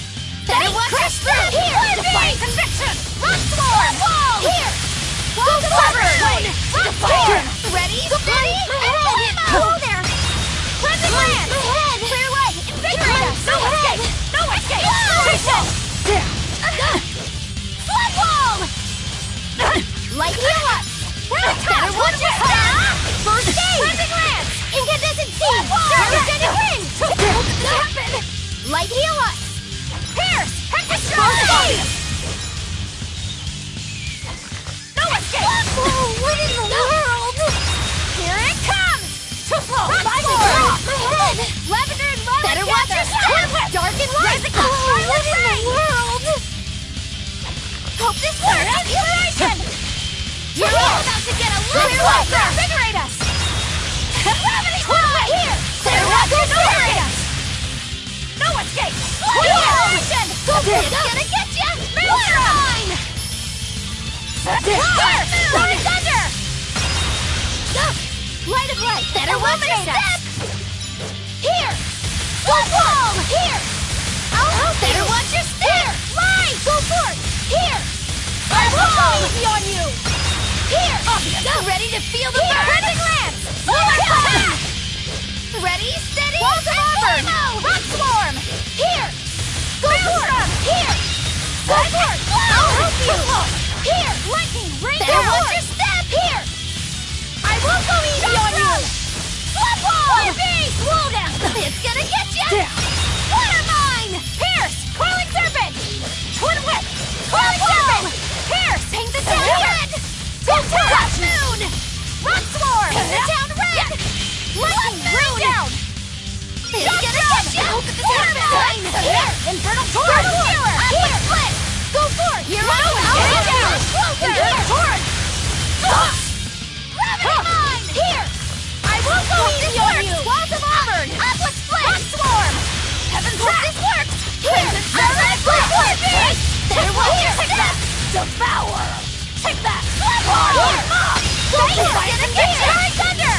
Better watch your step! Here! Defiant Conviction! Rock Storm! Here! Go Clever! Here! Ready? Steady! Hello there! Cleansing Land! Clear way! Invigorate us! No escape! No escape! Flood Wall! Light heal us! Better watch your step! First aid! Cleansing Land! Incandescent Sea! Devastating Wind! Don't let this happen! Light heal us! Pierce! Hector Strike! No escape! What in the world? Here it comes! Too slow! My head! Lavender and Lava better watch your step! Dark and light! What in the world? Hope this works! Inspiration! You're all about to get a little closer! Invigorate us! Gravity Fly! Here! Clear watch your invigorate us! No escape! Inspiration! It's gonna get ya! Moonshine! Here! Roaring Thunder! Light of light! Better illuminate us! Here! Flood Wall! Here! Better watch your step! Light! Go for it! Here! I will go easy on you! Here! Ready to feel the burn? Cleansing Lance! Attack! Ready, steady, Walls of Auburn! Rock Swarm! Here! Go for it! Here! Go for it! I'll help you! Here! Lightning! Rain! Better watch your step! Here! I won't go easy on you! Flood Wall! Beast! Wogan! It's gonna get ya! Water Mine! Pierce! Coiling Serpent! Twin Whip! Coiling Serpent! Pierce! Paint the town red! Touch Moon! Rock Swarm! Paint the town red! Lightning! Rain down! It's gonna get ya! Water Mine! Here! Infernal Torrent! Here! Split! Go for it! You're on! Rain down! Infernal Torrent! Gravity Mine! Here! I won't go easy on you! Walls of Auburn! Atlas Split! Rock Swarm! Heaven's Wrath! This works! Here! Red Blast! Better watch your step! Devour! Take that! Here! Go for it! Gonna get you! Roaring Thunder!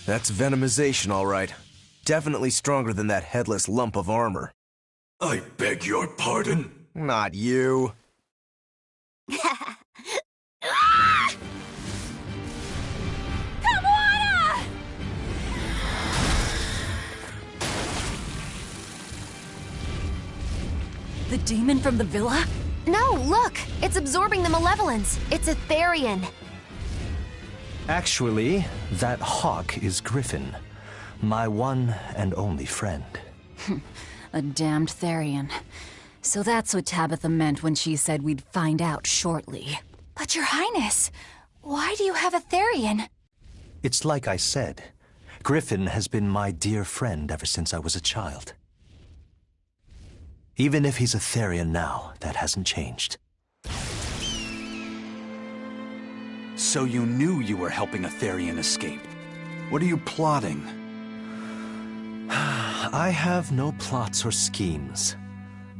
That's venomization, all right. Definitely stronger than that headless lump of armor. I beg your pardon? Not you. The demon from the villa? No, look! It's absorbing the malevolence. It's a Therian. Actually, that hawk is Griffin, my one and only friend. A damned Therian. So that's what Tabitha meant when she said we'd find out shortly. But Your Highness, why do you have a Therian? It's like I said. Griffin has been my dear friend ever since I was a child. Even if he's a Therian now, that hasn't changed. So you knew you were helping a Therian escape. What are you plotting? I have no plots or schemes.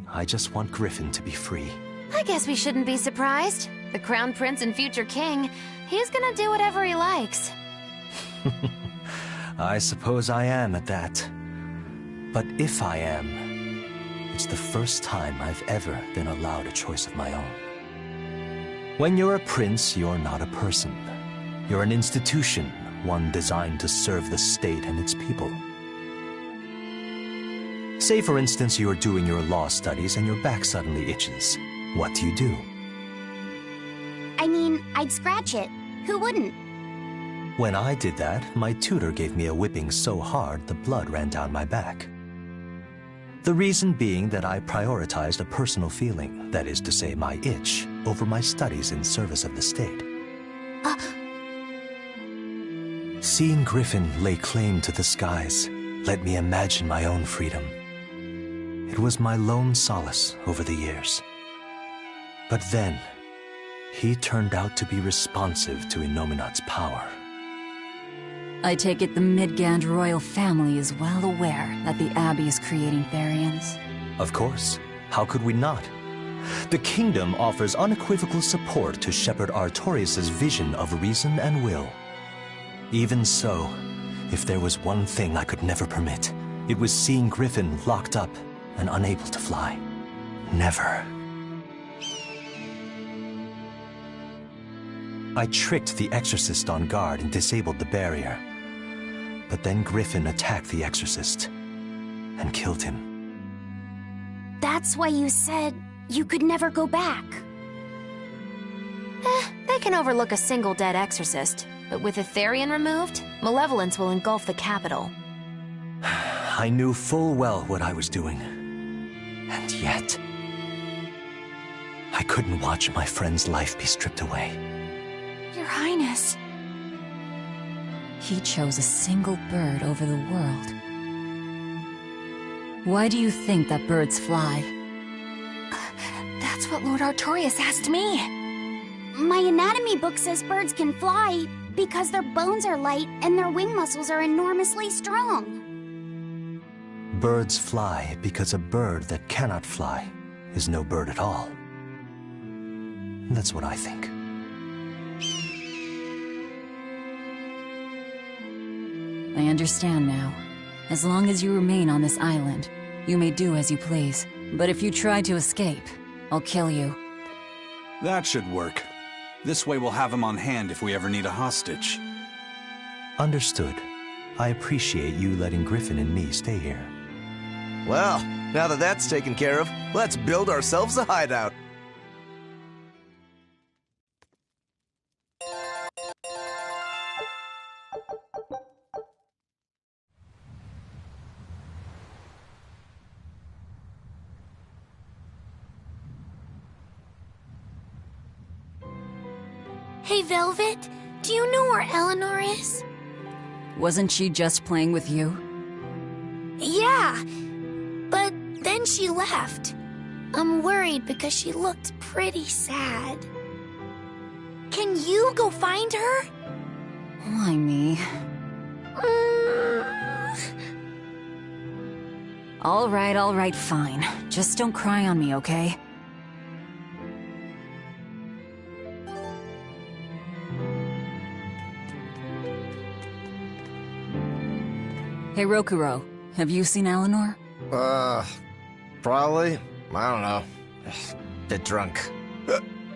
I just want Griffin to be free. I guess we shouldn't be surprised. The Crown Prince and future king, he's gonna do whatever he likes. I suppose I am at that. But if I am, it's the first time I've ever been allowed a choice of my own. When you're a prince, you're not a person. You're an institution, one designed to serve the state and its people. Say, for instance, you're doing your law studies and your back suddenly itches. What do? I mean, I'd scratch it. Who wouldn't? When I did that, my tutor gave me a whipping so hard the blood ran down my back. The reason being that I prioritized a personal feeling, that is to say, my itch, over my studies in service of the state. Seeing Griffin lay claim to the skies, let me imagine my own freedom. It was my lone solace over the years. But then, he turned out to be responsive to Innominat's power. I take it the Midgand royal family is well aware that the Abbey is creating Therians? Of course. How could we not? The kingdom offers unequivocal support to Shepherd Artorius' vision of reason and will. Even so, if there was one thing I could never permit, it was seeing Griffin locked up and unable to fly. Never. I tricked the Exorcist on guard and disabled the barrier. But then Griffin attacked the Exorcist and killed him. That's why you said you could never go back. They can overlook a single dead exorcist, but with a Therian removed, malevolence will engulf the capital. I knew full well what I was doing. And yet, I couldn't watch my friend's life be stripped away. Your Highness. He chose a single bird over the world. Why do you think that birds fly? That's what Lord Artorius asked me. My anatomy book says birds can fly because their bones are light and their wing muscles are enormously strong. Birds fly because a bird that cannot fly is no bird at all. That's what I think. I understand now. As long as you remain on this island, you may do as you please. But if you try to escape, I'll kill you. That should work. This way we'll have him on hand if we ever need a hostage. Understood. I appreciate you letting Griffin and me stay here. Well, now that that's taken care of, let's build ourselves a hideout. Hey, Velvet, do you know where Eleanor is? Wasn't she just playing with you? Yeah, but then she left. I'm worried because she looked pretty sad. Can you go find her? Why me? All right, fine. Just don't cry on me, okay? Hey, Rokuro, have you seen Eleanor? Probably. I don't know. Bit drunk.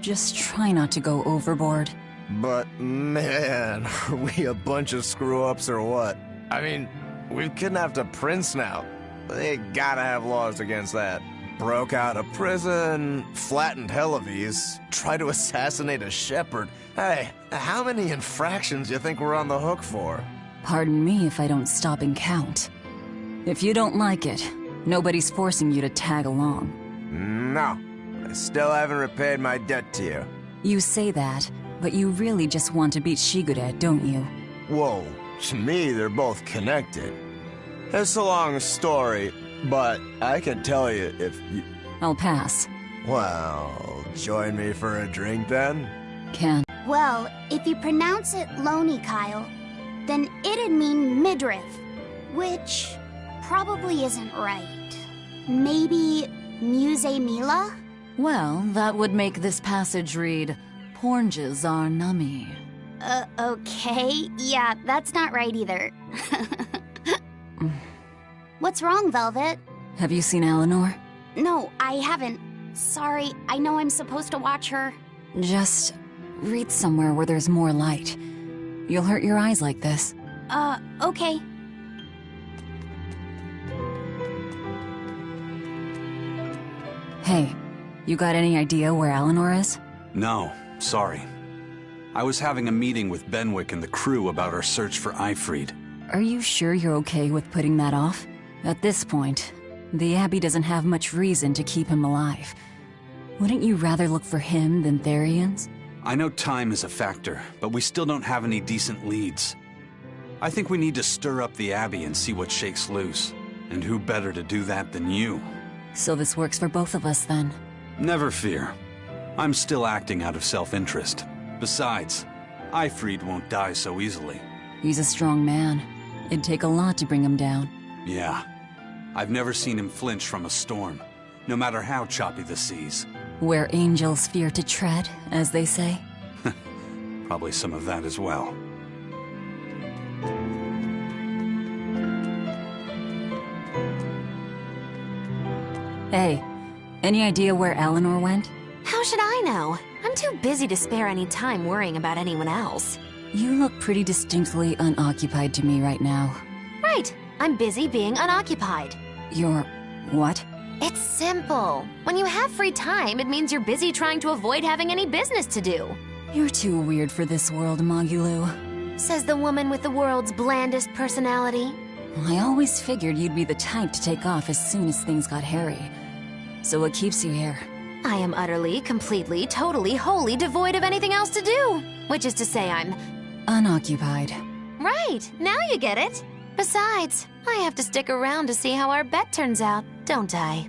Just try not to go overboard. But man, are we a bunch of screw-ups or what? I mean, we've kidnapped a prince now. They gotta have laws against that. Broke out of prison, flattened Helavis, tried to assassinate a shepherd. Hey, how many infractions do you think we're on the hook for? Pardon me if I don't stop and count. If you don't like it, nobody's forcing you to tag along. No, I still haven't repaid my debt to you. You say that, but you really just want to beat Shigure, don't you? Whoa, to me they're both connected. It's a long story, but I can tell you if you... I'll pass. Well, join me for a drink then? Can. Well, if you pronounce it Loney Kyle, then it'd mean midriff, which probably isn't right. Maybe Muse Mila? Well, that would make this passage read, Pornges are nummy. Okay. Yeah, that's not right either. What's wrong, Velvet? Have you seen Eleanor? No, I haven't. Sorry, I know I'm supposed to watch her. Just read somewhere where there's more light. You'll hurt your eyes like this. Okay. Hey, you got any idea where Eleanor is? No, sorry. I was having a meeting with Benwick and the crew about our search for Eifried. Are you sure you're okay with putting that off? At this point, the Abbey doesn't have much reason to keep him alive. Wouldn't you rather look for him than Therians? I know time is a factor, but we still don't have any decent leads. I think we need to stir up the Abbey and see what shakes loose. And who better to do that than you? So this works for both of us, then? Never fear. I'm still acting out of self-interest. Besides, Ifrid won't die so easily. He's a strong man. It'd take a lot to bring him down. Yeah. I've never seen him flinch from a storm, no matter how choppy the seas. Where angels fear to tread, as they say. Probably some of that as well. Hey, any idea where Eleanor went? How should I know? I'm too busy to spare any time worrying about anyone else. You look pretty distinctly unoccupied to me right now. Right. I'm busy being unoccupied. You're... what? It's simple. When you have free time, it means you're busy trying to avoid having any business to do. You're too weird for this world, Magulu. Says the woman with the world's blandest personality. I always figured you'd be the type to take off as soon as things got hairy. So what keeps you here? I am utterly, completely, totally, wholly devoid of anything else to do. Which is to say I'm... unoccupied. Right, now you get it. Besides, I have to stick around to see how our bet turns out, don't I?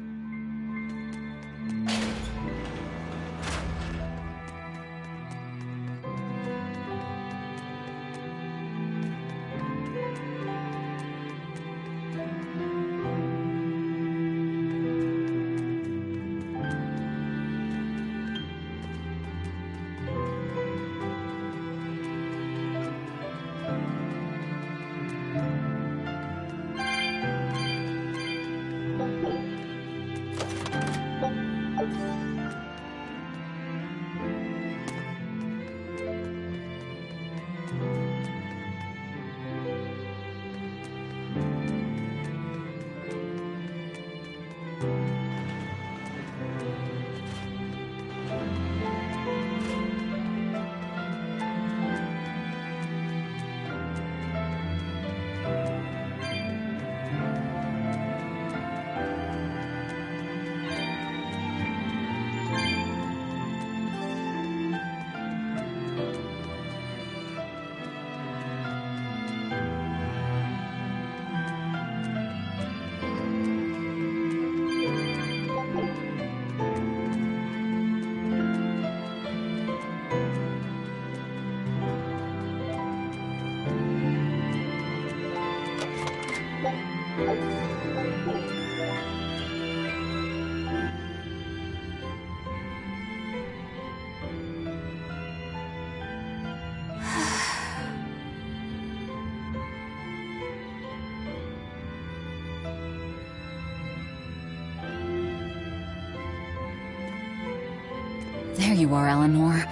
There you are, Eleanor.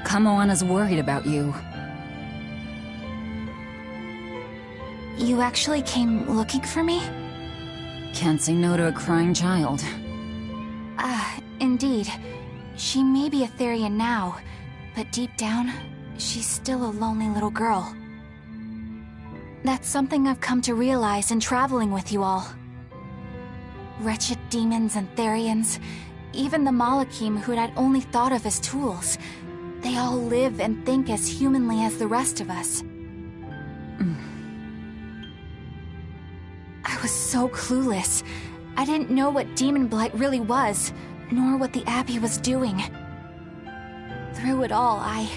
Kamoana's worried about you. You actually came looking for me? Can't say no to a crying child. Indeed. She may be a Therian now, but deep down, she's still a lonely little girl. That's something I've come to realize in traveling with you all. Wretched demons and Therians, even the Malakim who'd I'd only thought of as tools, they all live and think as humanly as the rest of us. I was so clueless. I didn't know what demon blight really was, nor what the Abbey was doing. Through it all, I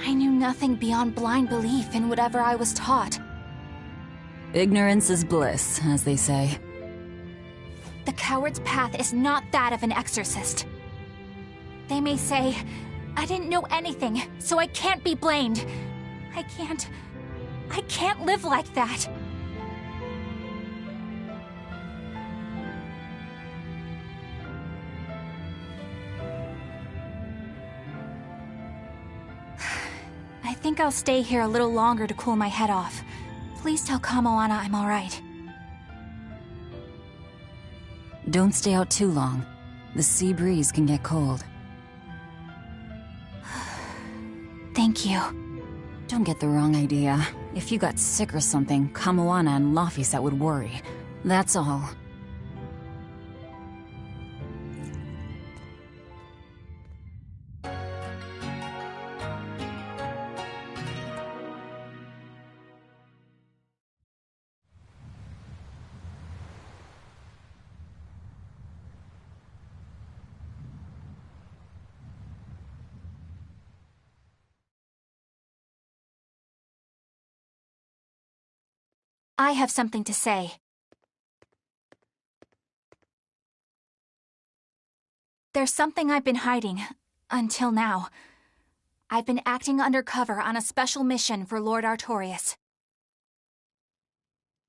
knew nothing beyond blind belief in whatever I was taught. Ignorance is bliss, as they say. The coward's path is not that of an exorcist. They may say, I didn't know anything, so I can't be blamed. I can't live like that. I think I'll stay here a little longer to cool my head off. Please tell Kamoana I'm alright. Don't stay out too long. The sea breeze can get cold. Thank you. Don't get the wrong idea. If you got sick or something, Kamoana and Laphicet would worry. That's all. I have something to say. There's something I've been hiding, until now. I've been acting undercover on a special mission for Lord Artorias.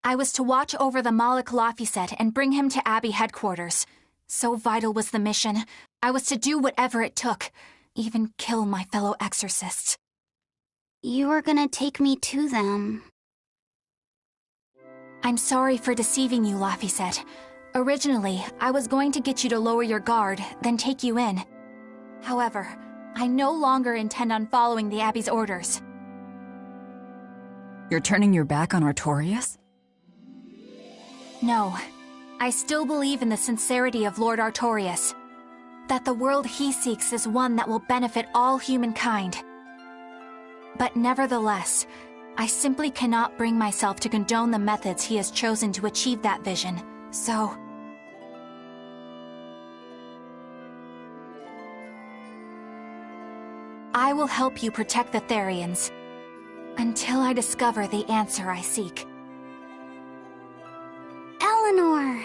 I was to watch over the Malik Laphicet and bring him to Abbey headquarters. So vital was the mission, I was to do whatever it took, even kill my fellow exorcists. You were gonna take me to them. I'm sorry for deceiving you, Laphicet. Originally, I was going to get you to lower your guard, then take you in. However, I no longer intend on following the Abbey's orders. You're turning your back on Artorias? No. I still believe in the sincerity of Lord Artorias. That the world he seeks is one that will benefit all humankind. But nevertheless, I simply cannot bring myself to condone the methods he has chosen to achieve that vision, so... I will help you protect the Therians, until I discover the answer I seek. Eleanor!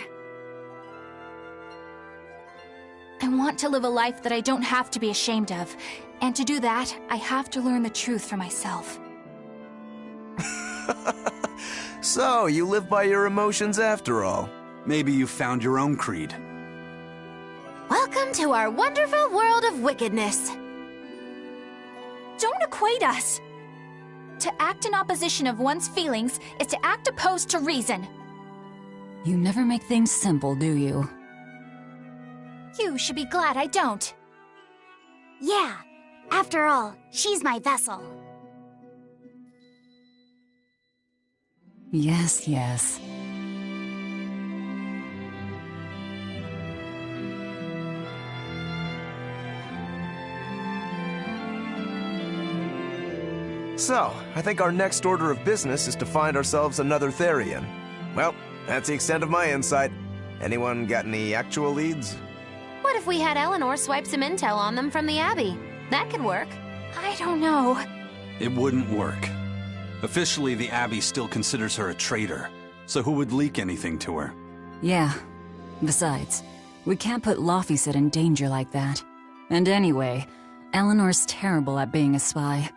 I want to live a life that I don't have to be ashamed of, and to do that, I have to learn the truth for myself. So, you live by your emotions after all. Maybe you found your own creed. Welcome to our wonderful world of wickedness. Don't equate us! To act in opposition of one's feelings is to act opposed to reason. You never make things simple, do you? You should be glad I don't. Yeah. After all, she's my vessel. Yes, yes. So, I think our next order of business is to find ourselves another Therian. Well, that's the extent of my insight. Anyone got any actual leads? What if we had Eleanor swipe some intel on them from the Abbey? That could work. I don't know. It wouldn't work. Officially, the Abbey still considers her a traitor. So who would leak anything to her? Yeah. Besides, we can't put Laphicet in danger like that. And anyway, Eleanor's terrible at being a spy.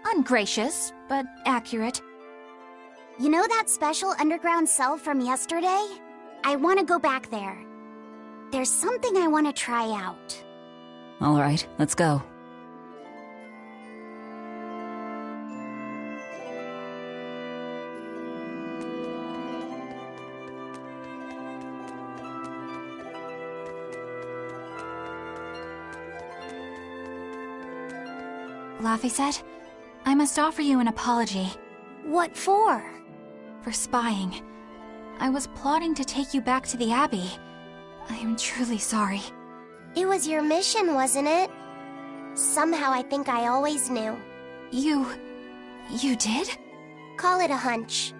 Ungracious, but accurate. You know that special underground cell from yesterday? I want to go back there. There's something I want to try out. All right, let's go. Laphicet, I must offer you an apology. What for? For spying. I was plotting to take you back to the Abbey. I am truly sorry. It was your mission, wasn't it? Somehow I think I always knew. You did? Call it a hunch.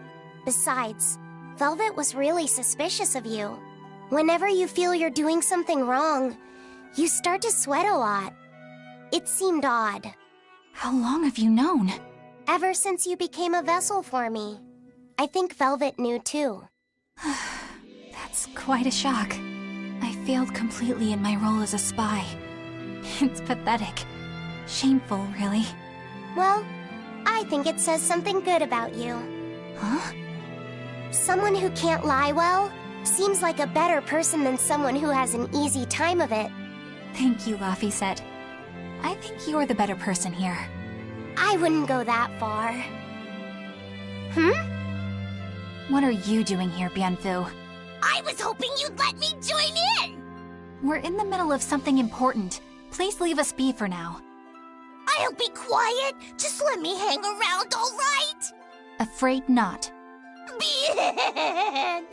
Besides, Velvet was really suspicious of you. Whenever you feel you're doing something wrong, you start to sweat a lot. It seemed odd. How long have you known? Ever since you became a vessel for me. I think Velvet knew too. That's quite a shock. I failed completely in my role as a spy. It's pathetic. Shameful, really. Well, I think it says something good about you. Huh? Someone who can't lie well seems like a better person than someone who has an easy time of it. Thank you, Laphicet. I think you're the better person here. I wouldn't go that far. What are you doing here, Bienfu? I was hoping you'd let me join in! We're in the middle of something important. Please leave us be for now. I'll be quiet. Just let me hang around, all right? Afraid not. Madame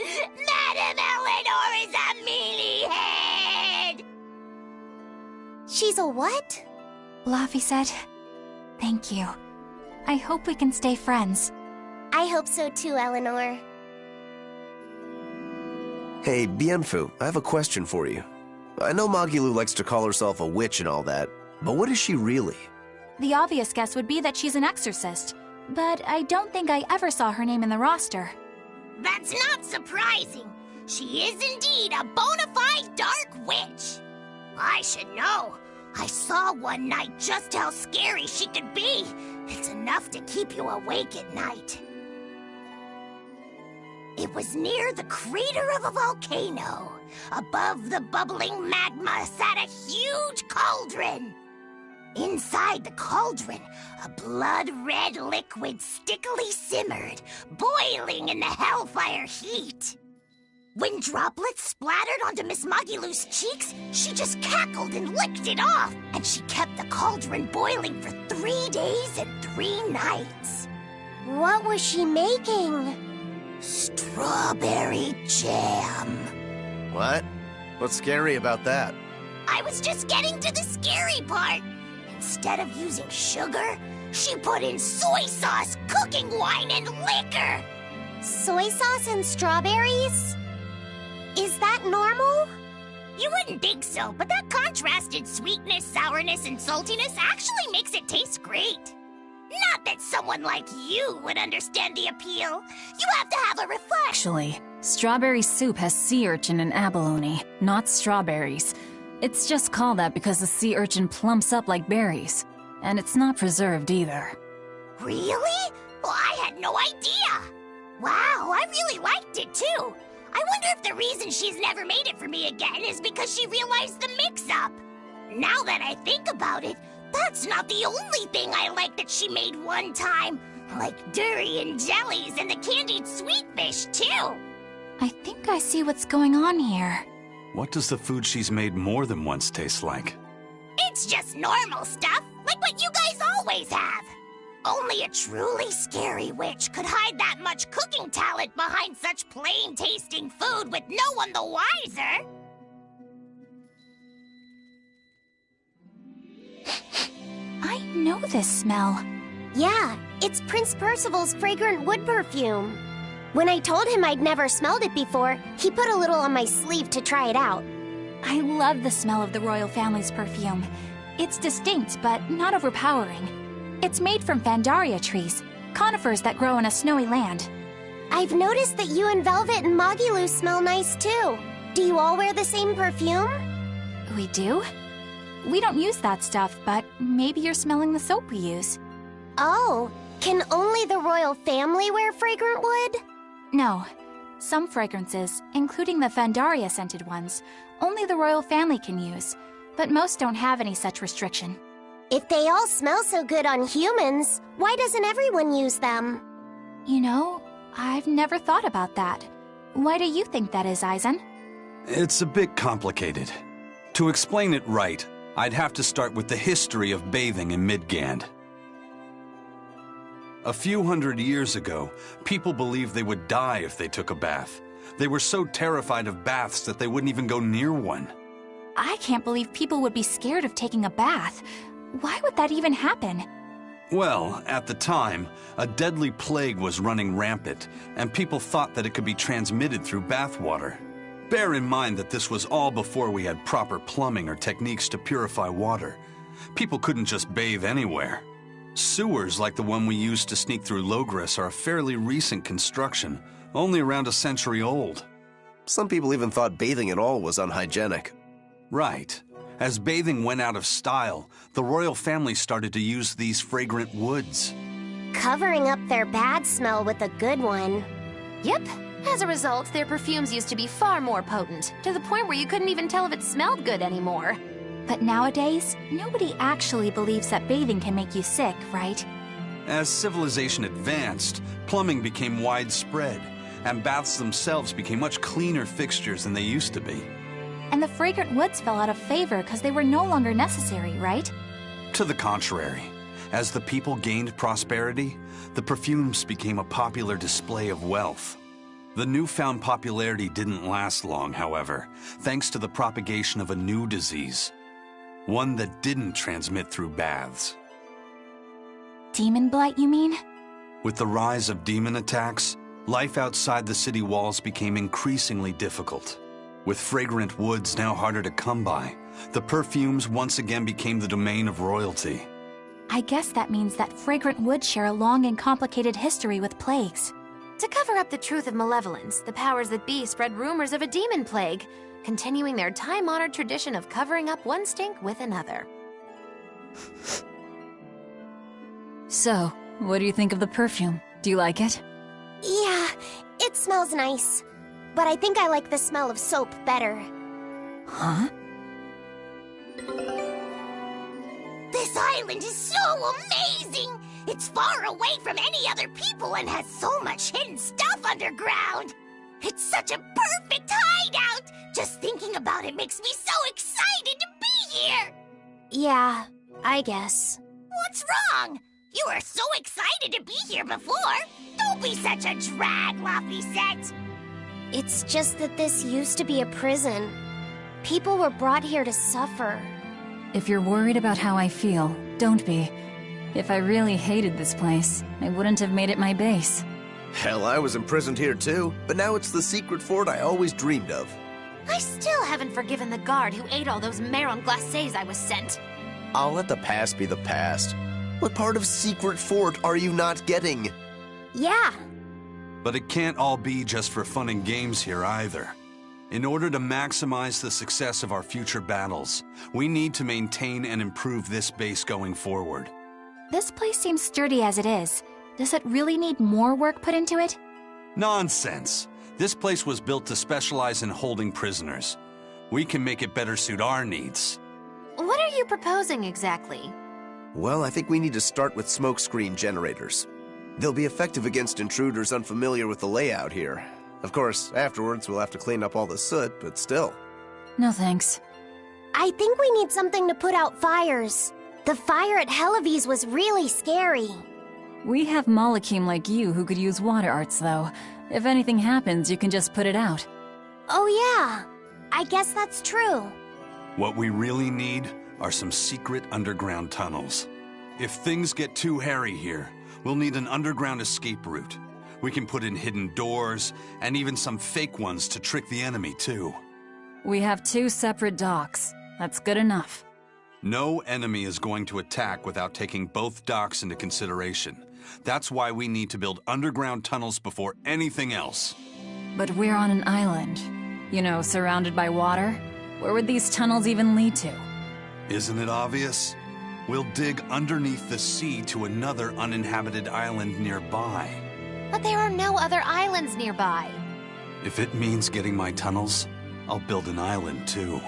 Eleanor is a mealy-head! She's a what? Laphicet, thank you. I hope we can stay friends. I hope so too, Eleanor. Hey, Bienfu, I have a question for you. I know Magilou likes to call herself a witch and all that, but what is she really? The obvious guess would be that she's an exorcist, but I don't think I ever saw her name in the roster. That's not surprising. She is indeed a bona fide dark witch. I should know. I saw one night just how scary she could be. It's enough to keep you awake at night. It was near the crater of a volcano. Above the bubbling magma sat a huge cauldron. Inside the cauldron, a blood-red liquid stickily simmered, boiling in the hellfire heat. When droplets splattered onto Miss Magilou's cheeks, she just cackled and licked it off, and she kept the cauldron boiling for 3 days and 3 nights. What was she making? Strawberry jam. What? What's scary about that? I was just getting to the scary part. Instead of using sugar, she put in soy sauce, cooking wine, and liquor. Soy sauce and strawberries? Is that normal? You wouldn't think so, but that contrasted sweetness, sourness, and saltiness actually makes it taste great. Not that someone like you would understand the appeal. You have to have a reflection. Actually, strawberry soup has sea urchin and abalone, not strawberries. It's just called that because the sea urchin plumps up like berries. And it's not preserved either. Really? Well, I had no idea. Wow, I really liked it too. I wonder if the reason she's never made it for me again is because she realized the mix-up. Now that I think about it, that's not the only thing I like that she made one time. Like durian jellies and the candied sweet fish, too. I think I see what's going on here. What does the food she's made more than once taste like? It's just normal stuff, like what you guys always have. Only a truly scary witch could hide that much cooking talent behind such plain-tasting food with no one the wiser. I know this smell. Yeah, it's Prince Percival's fragrant wood perfume. When I told him I'd never smelled it before, he put a little on my sleeve to try it out. I love the smell of the royal family's perfume. It's distinct, but not overpowering. It's made from Fandaria trees, conifers that grow in a snowy land. I've noticed that you and Velvet and Magilou smell nice too. Do you all wear the same perfume? We do? We don't use that stuff, but maybe you're smelling the soap we use. Oh, can only the royal family wear fragrant wood? No. Some fragrances, including the Fandaria scented ones, only the royal family can use, but most don't have any such restriction. If they all smell so good on humans, why doesn't everyone use them? You know, I've never thought about that. Why do you think that is, Eisen? It's a bit complicated. To explain it right, I'd have to start with the history of bathing in Midgand. A few hundred years ago, people believed they would die if they took a bath. They were so terrified of baths that they wouldn't even go near one. I can't believe people would be scared of taking a bath. Why would that even happen? Well, at the time, a deadly plague was running rampant, and people thought that it could be transmitted through bathwater. Bear in mind that this was all before we had proper plumbing or techniques to purify water. People couldn't just bathe anywhere. Sewers like the one we used to sneak through Logres are a fairly recent construction, only around a century old. Some people even thought bathing at all was unhygienic. Right. As bathing went out of style, the royal family started to use these fragrant woods. Covering up their bad smell with a good one. Yep. As a result, their perfumes used to be far more potent, to the point where you couldn't even tell if it smelled good anymore. But nowadays, nobody actually believes that bathing can make you sick, right? As civilization advanced, plumbing became widespread, and baths themselves became much cleaner fixtures than they used to be. And the fragrant woods fell out of favor because they were no longer necessary, right? To the contrary, as the people gained prosperity, the perfumes became a popular display of wealth. The newfound popularity didn't last long, however, thanks to the propagation of a new disease. One that didn't transmit through baths. Demon blight, you mean? With the rise of demon attacks, life outside the city walls became increasingly difficult. With fragrant woods now harder to come by, the perfumes once again became the domain of royalty. I guess that means that fragrant woods share a long and complicated history with plagues. To cover up the truth of malevolence, the powers that be spread rumors of a demon plague, continuing their time-honored tradition of covering up one stink with another. So, what do you think of the perfume? Do you like it? Yeah, it smells nice. But I think I like the smell of soap better. Huh? This island is so amazing! It's far away from any other people and has so much hidden stuff underground! It's such a perfect hideout! Just thinking about it makes me so excited to be here! Yeah, I guess. What's wrong? You were so excited to be here before! Don't be such a drag, Laphicet! It's just that this used to be a prison. People were brought here to suffer. If you're worried about how I feel, don't be. If I really hated this place, I wouldn't have made it my base. Hell, I was imprisoned here too, but now it's the secret fort I always dreamed of. I still haven't forgiven the guard who ate all those marron glacés I was sent. I'll let the past be the past. What part of secret fort are you not getting? Yeah. But it can't all be just for fun and games here either. In order to maximize the success of our future battles, we need to maintain and improve this base going forward. This place seems sturdy as it is. Does it really need more work put into it? Nonsense. This place was built to specialize in holding prisoners. We can make it better suit our needs. What are you proposing exactly? Well, I think we need to start with smokescreen generators. They'll be effective against intruders unfamiliar with the layout here. Of course, afterwards we'll have to clean up all the soot, but still. No thanks. I think we need something to put out fires. The fire at Helavi's was really scary. We have Malakim like you who could use water arts, though. If anything happens, you can just put it out. Oh yeah, I guess that's true. What we really need are some secret underground tunnels. If things get too hairy here, we'll need an underground escape route. We can put in hidden doors, and even some fake ones to trick the enemy, too. We have 2 separate docks. That's good enough. No enemy is going to attack without taking both docks into consideration. That's why we need to build underground tunnels before anything else. But we're on an island. You know, surrounded by water. Where would these tunnels even lead to? Isn't it obvious? We'll dig underneath the sea to another uninhabited island nearby. But there are no other islands nearby. If it means getting my tunnels, I'll build an island too.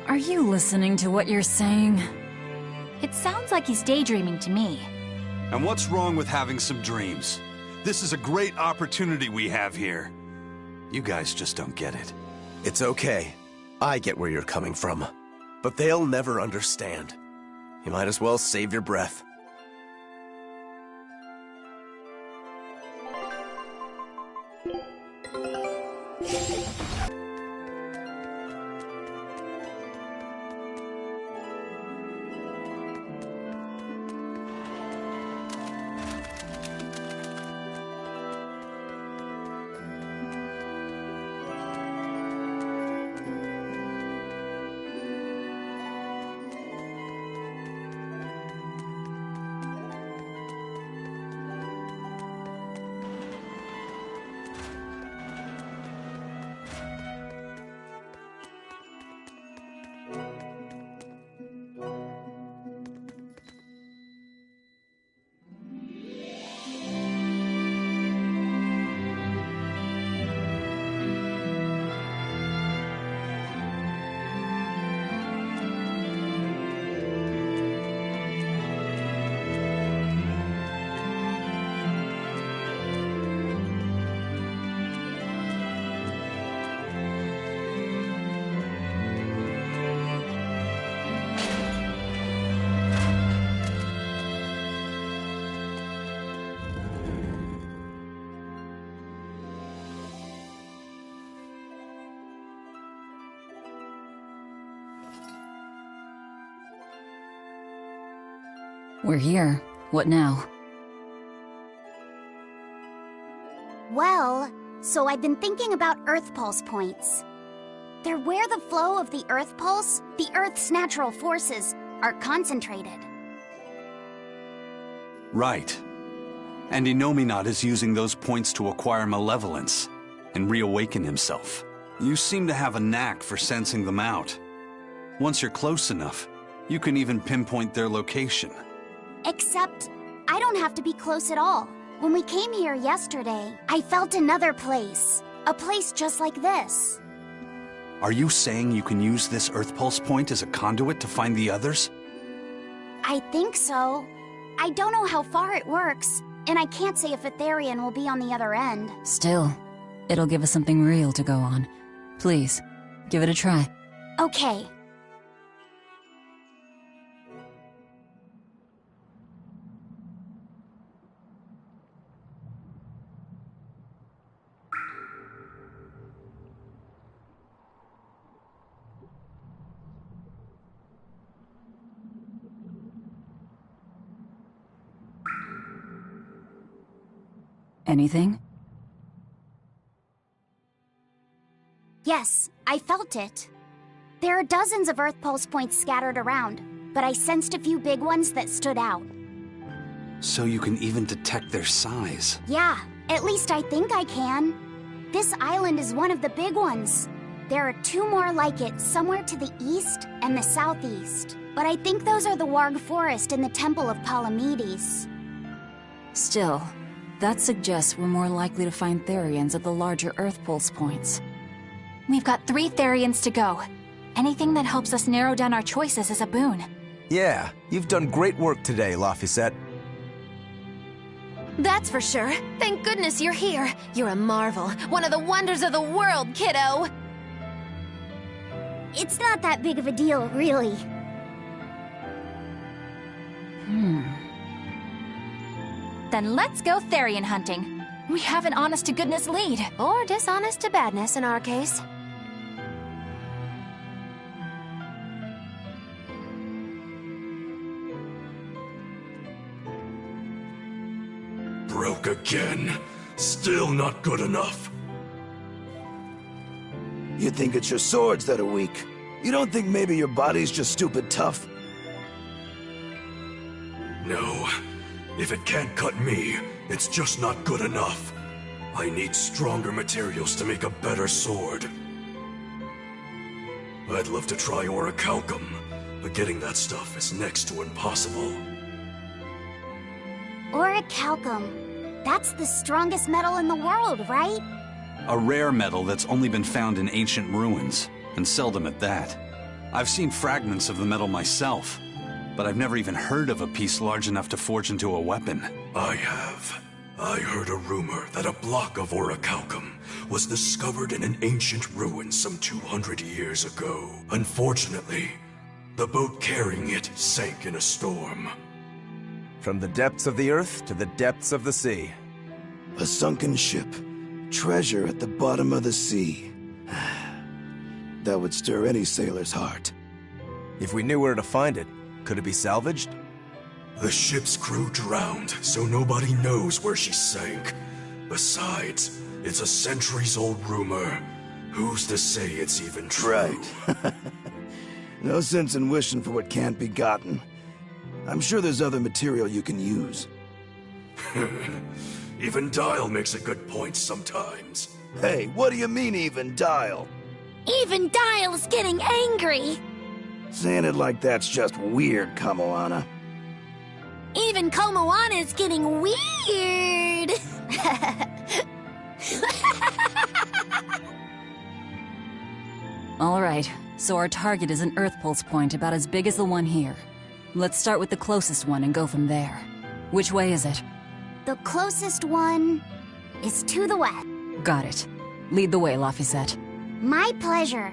Are you listening to what you're saying? It sounds like he's daydreaming to me. And what's wrong with having some dreams? This is a great opportunity we have here. You guys just don't get it. It's okay. I get where you're coming from. But they'll never understand. You might as well save your breath. We're here. What now? Well, so I've been thinking about Earth Pulse points. They're where the flow of the Earth Pulse, the Earth's natural forces, are concentrated. Right. And Innominat is using those points to acquire malevolence and reawaken himself. You seem to have a knack for sensing them out. Once you're close enough, you can even pinpoint their location. Except, I don't have to be close at all. When we came here yesterday, I felt another place. A place just like this. Are you saying you can use this Earth Pulse point as a conduit to find the others? I think so. I don't know how far it works, and I can't say if Etherian will be on the other end. Still, it'll give us something real to go on. Please, give it a try. Okay. Anything? Yes, I felt it. There are dozens of Earth Pulse points scattered around, but I sensed a few big ones that stood out. So you can even detect their size. Yeah, at least I think I can. This island is one of the big ones. There are 2 more like it somewhere to the east and the southeast. But I think those are the Warg Forest and the Temple of Palamedes. Still, that suggests we're more likely to find Therians at the larger Earth Pulse points. We've got 3 Therians to go. Anything that helps us narrow down our choices is a boon. Yeah, you've done great work today, Laphicet. That's for sure. Thank goodness you're here. You're a marvel. One of the wonders of the world, kiddo. It's not that big of a deal, really. Then let's go Therian hunting. We have an honest-to-goodness lead. Or dishonest-to-badness in our case. Broke again. Still not good enough. You think it's your swords that are weak. You don't think maybe your body's just stupid tough? No. If it can't cut me, it's just not good enough. I need stronger materials to make a better sword. I'd love to try orichalcum, but getting that stuff is next to impossible. Orichalcum. That's the strongest metal in the world, right? A rare metal that's only been found in ancient ruins, and seldom at that. I've seen fragments of the metal myself, but I've never even heard of a piece large enough to forge into a weapon. I have. I heard a rumor that a block of orichalcum was discovered in an ancient ruin some 200 years ago. Unfortunately, the boat carrying it sank in a storm. From the depths of the earth to the depths of the sea. A sunken ship. Treasure at the bottom of the sea. That would stir any sailor's heart. If we knew where to find it, could it be salvaged? The ship's crew drowned, so nobody knows where she sank. Besides, it's a centuries-old rumor. Who's to say it's even true? Right. No sense in wishing for what can't be gotten. I'm sure there's other material you can use. Even Dial makes a good point sometimes. Hey, what do you mean, even Dial? Even Dial's getting angry! Saying it like that's just weird, Kamoana. Even Komoana's getting weird! Alright, so our target is an Earth Pulse point about as big as the one here. Let's start with the closest one and go from there. Which way is it? The closest one is to the west. Got it. Lead the way, Laphicet. My pleasure.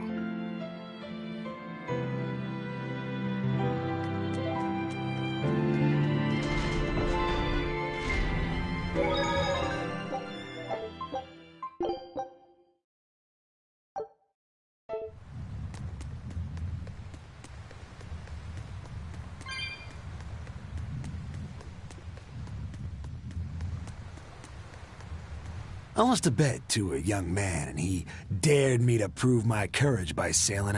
I lost a bet to a young man, and he dared me to prove my courage by sailing out